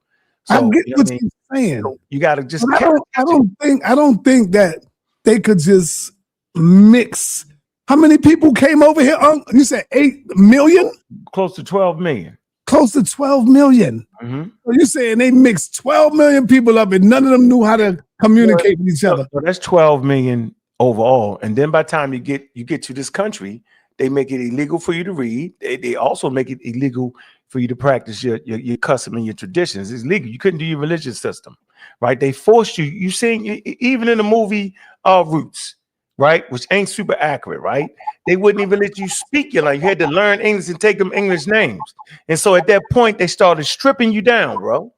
D: So,
A: I get what you're saying.
D: So you got to just.
A: I don't think that they could just mix. How many people came over here? You said 8 million?
D: Close to 12 million.
A: Close to 12 million. So you're saying they mixed 12 million people up and none of them knew how to communicate with each other.
D: So that's 12 million overall. And then by the time you get to this country, they make it illegal for you to read. They also make it illegal for you to practice your custom and your traditions. It's legal. You couldn't do your religious system, right? They forced you. You seen even in the movie Roots, right? Which ain't super accurate, right? They wouldn't even let you speak your language. You had to learn English and take them English names. And so at that point, they started stripping you down, bro.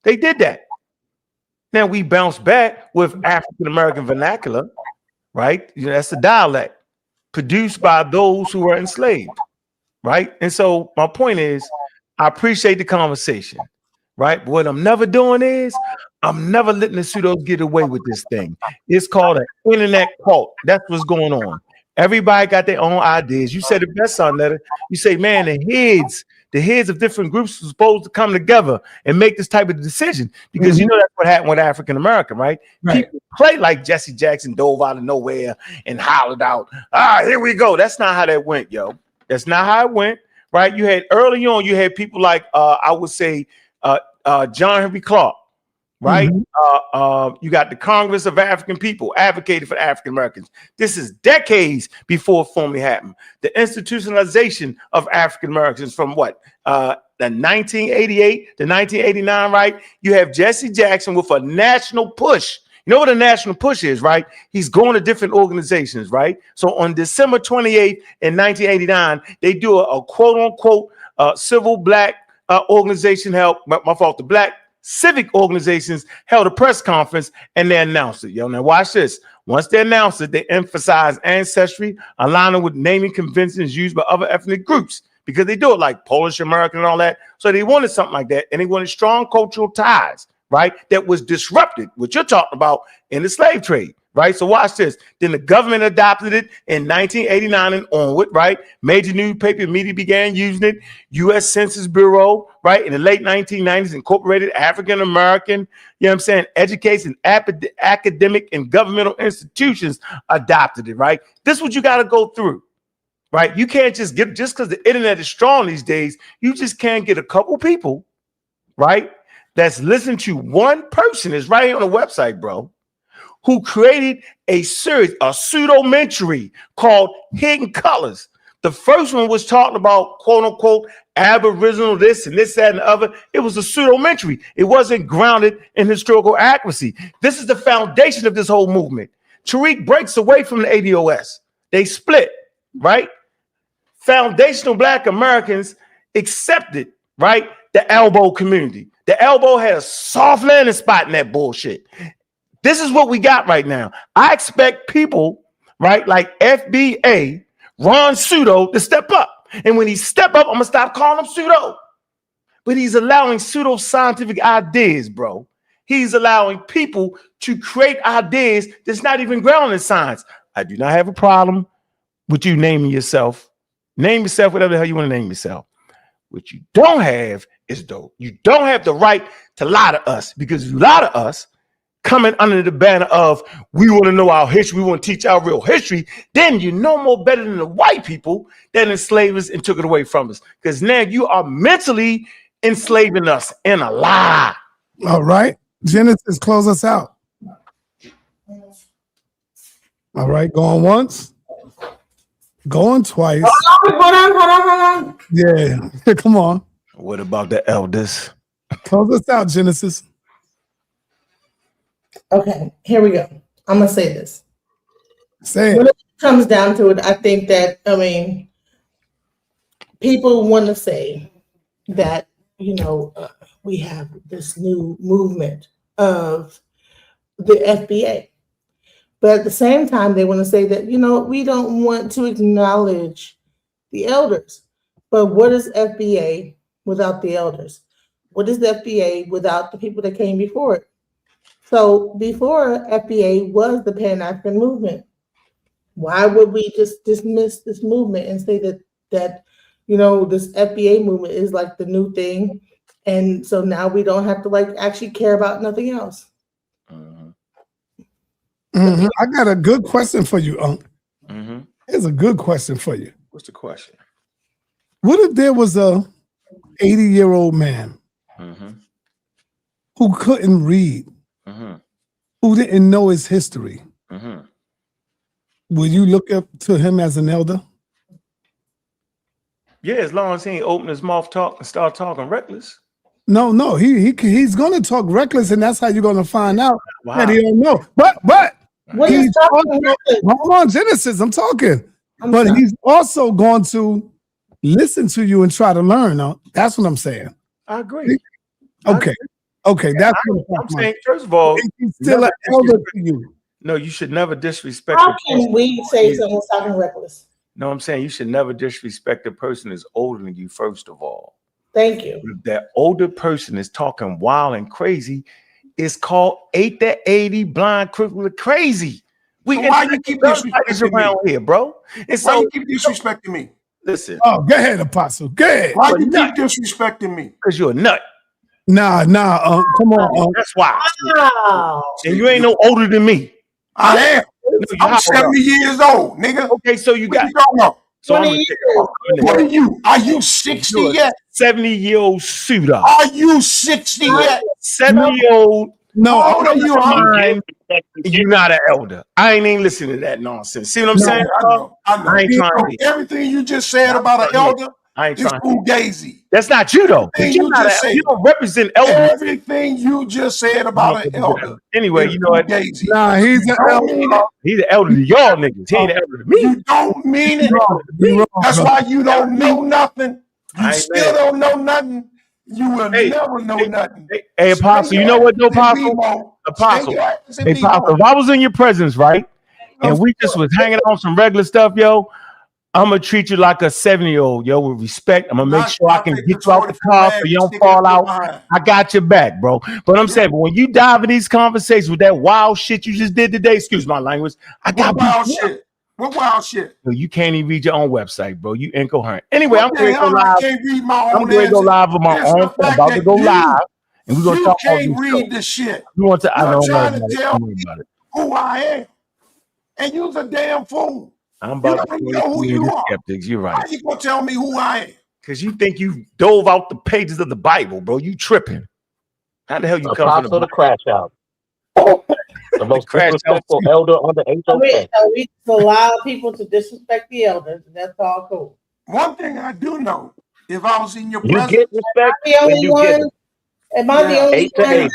D: They did that. Now we bounce back with African American vernacular, right? You know, that's the dialect produced by those who were enslaved, right? And so my point is, I appreciate the conversation, right? But what I'm never doing is I'm never letting the pseudos get away with this thing. It's called an internet cult. That's what's going on. Everybody got their own ideas. You said the best on letter. You say, man, the heads of different groups are supposed to come together and make this type of decision because you know that's what happened with African American, right? People play like Jesse Jackson dove out of nowhere and hollered out, here we go. That's not how that went, yo. That's not how it went, right? You had early on, you had people like I would say John Henry Clark, right? You got the Congress of African People advocated for African Americans. This is decades before it formally happened. The institutionalization of African Americans from what? The 1988 to 1989, right? You have Jesse Jackson with a national push. You know what a national push is, right? He's going to different organizations, right? So on December 28th in 1989, they do a quote unquote civil black organization held, the black civic organizations held a press conference and they announced it. Yo, now watch this. Once they announced it, they emphasized ancestry, aligning with naming conventions used by other ethnic groups because they do it like Polish American and all that. So they wanted something like that, and they wanted strong cultural ties, right? That was disrupted, what you're talking about in the slave trade, right? So watch this. Then the government adopted it in 1989 and onward, right? Major newspaper media began using it. U.S. Census Bureau, right? In the late 1990s, incorporated African American, you know what I'm saying? Education, academic and governmental institutions adopted it, right? This is what you got to go through, right? You can't just because the internet is strong these days, you just can't get a couple people, right? That's listening to one person is right here on the website, bro, who created a series, a pseudomentary called Hidden Colors. The first one was talking about quote unquote Aboriginal this and this, that, and the other. It was a pseudomentary. It wasn't grounded in historical accuracy. This is the foundation of this whole movement. Tariq breaks away from the ADOS. They split, right? Foundational Black Americans accepted, right, the elbow community. The elbow had a soft landing spot in that bullshit. This is what we got right now. I expect people, right, like FBA, Ron Pseudo, to step up. And when he step up, I'm going to stop calling him pseudo. But he's allowing pseudo-scientific ideas, bro. He's allowing people to create ideas that's not even grounded in science. I do not have a problem with you naming yourself. Name yourself whatever the hell you want to name yourself. What you don't have is dope. You don't have the right to lie to us, because if you lie to us, coming under the banner of we want to know our history, we want to teach our real history, then you know more better than the white people that enslaved us and took it away from us. Because now you are mentally enslaving us in a lie.
A: All right. Genesis, close us out. All right, going once. Going twice.
E: Hold on.
A: Yeah, come on.
D: What about the elders?
A: Close us out, Genesis.
E: Okay, here we go. I'm gonna say this.
A: Say it.
E: When it comes down to it, I think that people want to say that we have this new movement of the FBA, but at the same time, they want to say that we don't want to acknowledge the elders. But what is FBA without the elders? What is the FBA without the people that came before it? So before FBA was the Pan-African movement, why would we just dismiss this movement and say that this FBA movement is like the new thing, and so now we don't have to actually care about nothing else?
A: Mm-hmm. I got a good question for you, Unc.
D: Mm-hmm.
A: Here's a good question for you.
D: What's the question?
A: What if there was a 80-year-old man who couldn't read, who didn't know his history? Would you look up to him as an elder?
D: Yeah, as long as he ain't open his mouth talk and start talking reckless.
A: No, he's gonna talk reckless, and that's how you're gonna find out that he don't know. But
E: What
A: He's
E: is talking
A: hold on, Genesis. I'm talking. But he's also going to listen to you and try to learn. That's what I'm saying.
D: I agree.
A: Okay. Okay. That's what
D: I'm saying. First of all,
A: he's still an elder to you.
D: No, you should never disrespect.
E: How can we say someone's talking reckless?
D: No, I'm saying you should never disrespect the person that's older than you. First of all,
E: thank you.
D: If that older person is talking wild and crazy, it's called 8 to 80 blind, crooked, crazy.
K: So why you keep disrespecting
D: around here, bro? And
K: why
D: so
K: you keep disrespecting me?
D: listen.
A: Oh, go ahead, Apostle. Go ahead.
K: Why you keep disrespecting me?
D: Because you're a nut.
A: Nah, come on.
D: That's why.
E: Wow.
D: And you ain't no older than me.
K: I am. I'm 70 years old, nigga.
D: Okay, so you got. So I'm
K: what are you? Are you 60 yet?
D: 70-year-old suitor.
K: Are you 60 yet?
D: 70-year-old.
A: No,
K: how old are you?
D: You're not an elder. I ain't even listening to that nonsense. See what I'm saying?
K: I
D: ain't trying to be.
K: Everything you just said about an elder
D: is
K: fugazi.
D: That's not you though.
K: You
D: don't represent elders.
K: Everything you just said about an elder.
D: Anyway, you know what?
A: Nah, he's an elder.
D: He's an elder to y'all niggas. He ain't an elder to me.
K: You don't mean it. That's why you don't know nothing. You still don't know nothing. You will never know nothing.
D: Hey, Apostle, you know what, though, Apostle? Apostle. Hey, Apostle, if I was in your presence, right, and we just was hanging on some regular stuff, yo, I'm going to treat you like a 70-year-old, yo, with respect. I'm going to make sure I can get you out the car so you don't fall out. I got your back, bro. But I'm saying, but when you dive in these conversations with that wild shit you just did today, excuse my language, I got
K: wild shit. What wild shit?
D: You can't even read your own website, bro. You incoherent. Anyway, I'm going to go
K: I
D: live.
K: can't read my own.
D: I'm going to go live on my own. I'm about to go live, and we're going to talk about
K: You can't read the shit.
D: You want to? I
K: You're
D: don't
K: trying
D: know
K: to tell me who I am, and you're a damn fool.
D: I'm about
K: to know who you are.
D: Skeptics. You're right.
K: How you gonna tell me who I am?
D: Because you think you dove out the pages of the Bible, bro. You tripping. How the hell you come from
Q: the crash out? The most
D: Crash
Q: disrespectful elder on the HOK.
E: We allow people to disrespect the elders, and that's all cool.
K: One thing I do know, if I was in your
Q: You
K: presence,
Q: get respect when you get it.
E: Am I the only one?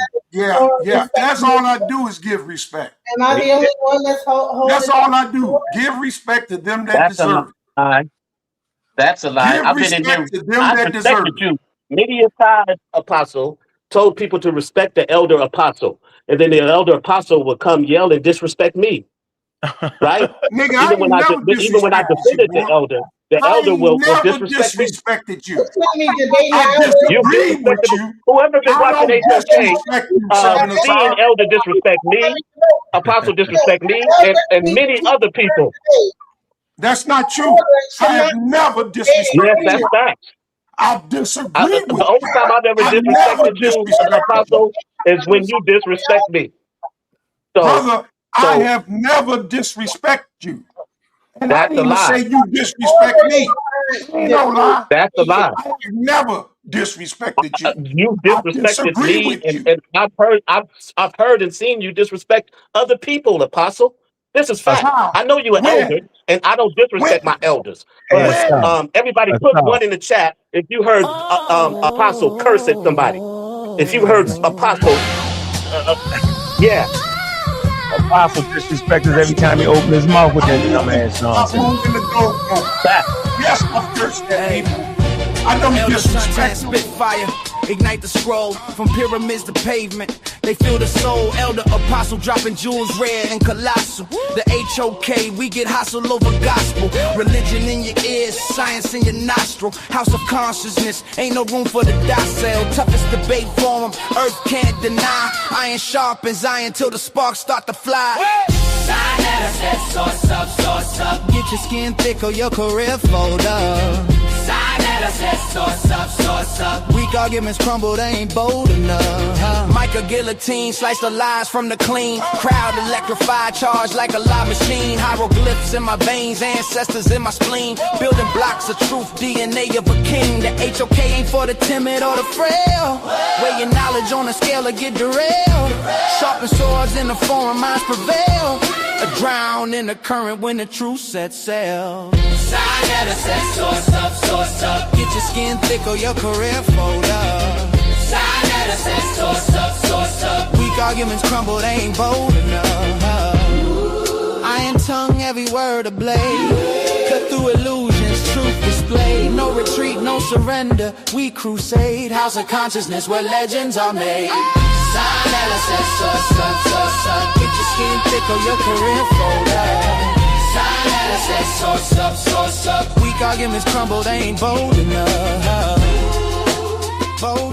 K: Yeah. That's all I do is give respect.
E: Am I the only one that's holding?
K: That's all I do. Give respect to them that deserve it.
Q: Lie. That's a lie.
K: Give
Q: I've been in here.
K: respect to them
Q: I
K: that deserve
Q: respected you. Many a time, Apostle told people to respect the elder apostle, and then the elder apostle would come yell and disrespect me. Right?
K: Nigga,
Q: even when I defended the elder will disrespect me.
K: Disrespected you.
Q: I disagree with you. Whoever been watching HOK, seeing elder disrespect me, apostle disrespect me, and many other people.
K: That's not true. I have never disrespected you.
Q: Yes, that's facts.
K: I disagree with you.
Q: The only time I've ever disrespected you, apostle, is when you disrespect me. So,
K: brother, I have never disrespected you. And
Q: that's
K: I didn't
Q: a lie.
K: say you disrespect me. No lie.
Q: That's a lie.
K: I have never disrespected you.
Q: You disrespected me, and I've heard and seen you disrespect other people, apostle. This is fact. I know you're an elder, and I don't disrespect my elders. But everybody put one in the chat if you heard apostle curse at somebody. If you heard apostle, yeah.
D: Apostle disrespects us every time he opens his mouth with that dumbass nonsense.
K: Yes, I've cursed at people. I know you disrespect
F: fire, ignite the scroll from pyramids to pavement. They feel the soul, elder apostle dropping jewels rare and colossal. The HOK, we get hustle over gospel. Religion in your ears, science in your nostril. House of consciousness, ain't no room for the docile. Toughest debate forum, earth can't deny. Iron sharpens iron till the sparks start to fly. Sauce up. Get your skin thick or your career fold up. Sauce up. Weak arguments crumble, they ain't bold enough. Micah guillotine, slice the lies from the clean. Crowd electrified, charged like a live machine. Hieroglyphs in my veins, ancestors in my spleen. Building blocks of truth, DNA of a king. The HOK ain't for the timid or the frail. Weigh your knowledge on a scale or get derailed. Sharpen swords in the foreign minds prevail. Drown in the current when the truth sets sail. Sauce up. Get your skin thick or your career fold up. Sauce up. Weak arguments crumble, they ain't bold enough. Iron tongue, every word a blade. Cut through illusions, truth displayed. No retreat, no surrender. We crusade. House of consciousness where legends are made. Sign LSS, suck. Get your skin thick or your career folder. Sign LSS, source up. Weak arguments crumble, they ain't bold enough. Bold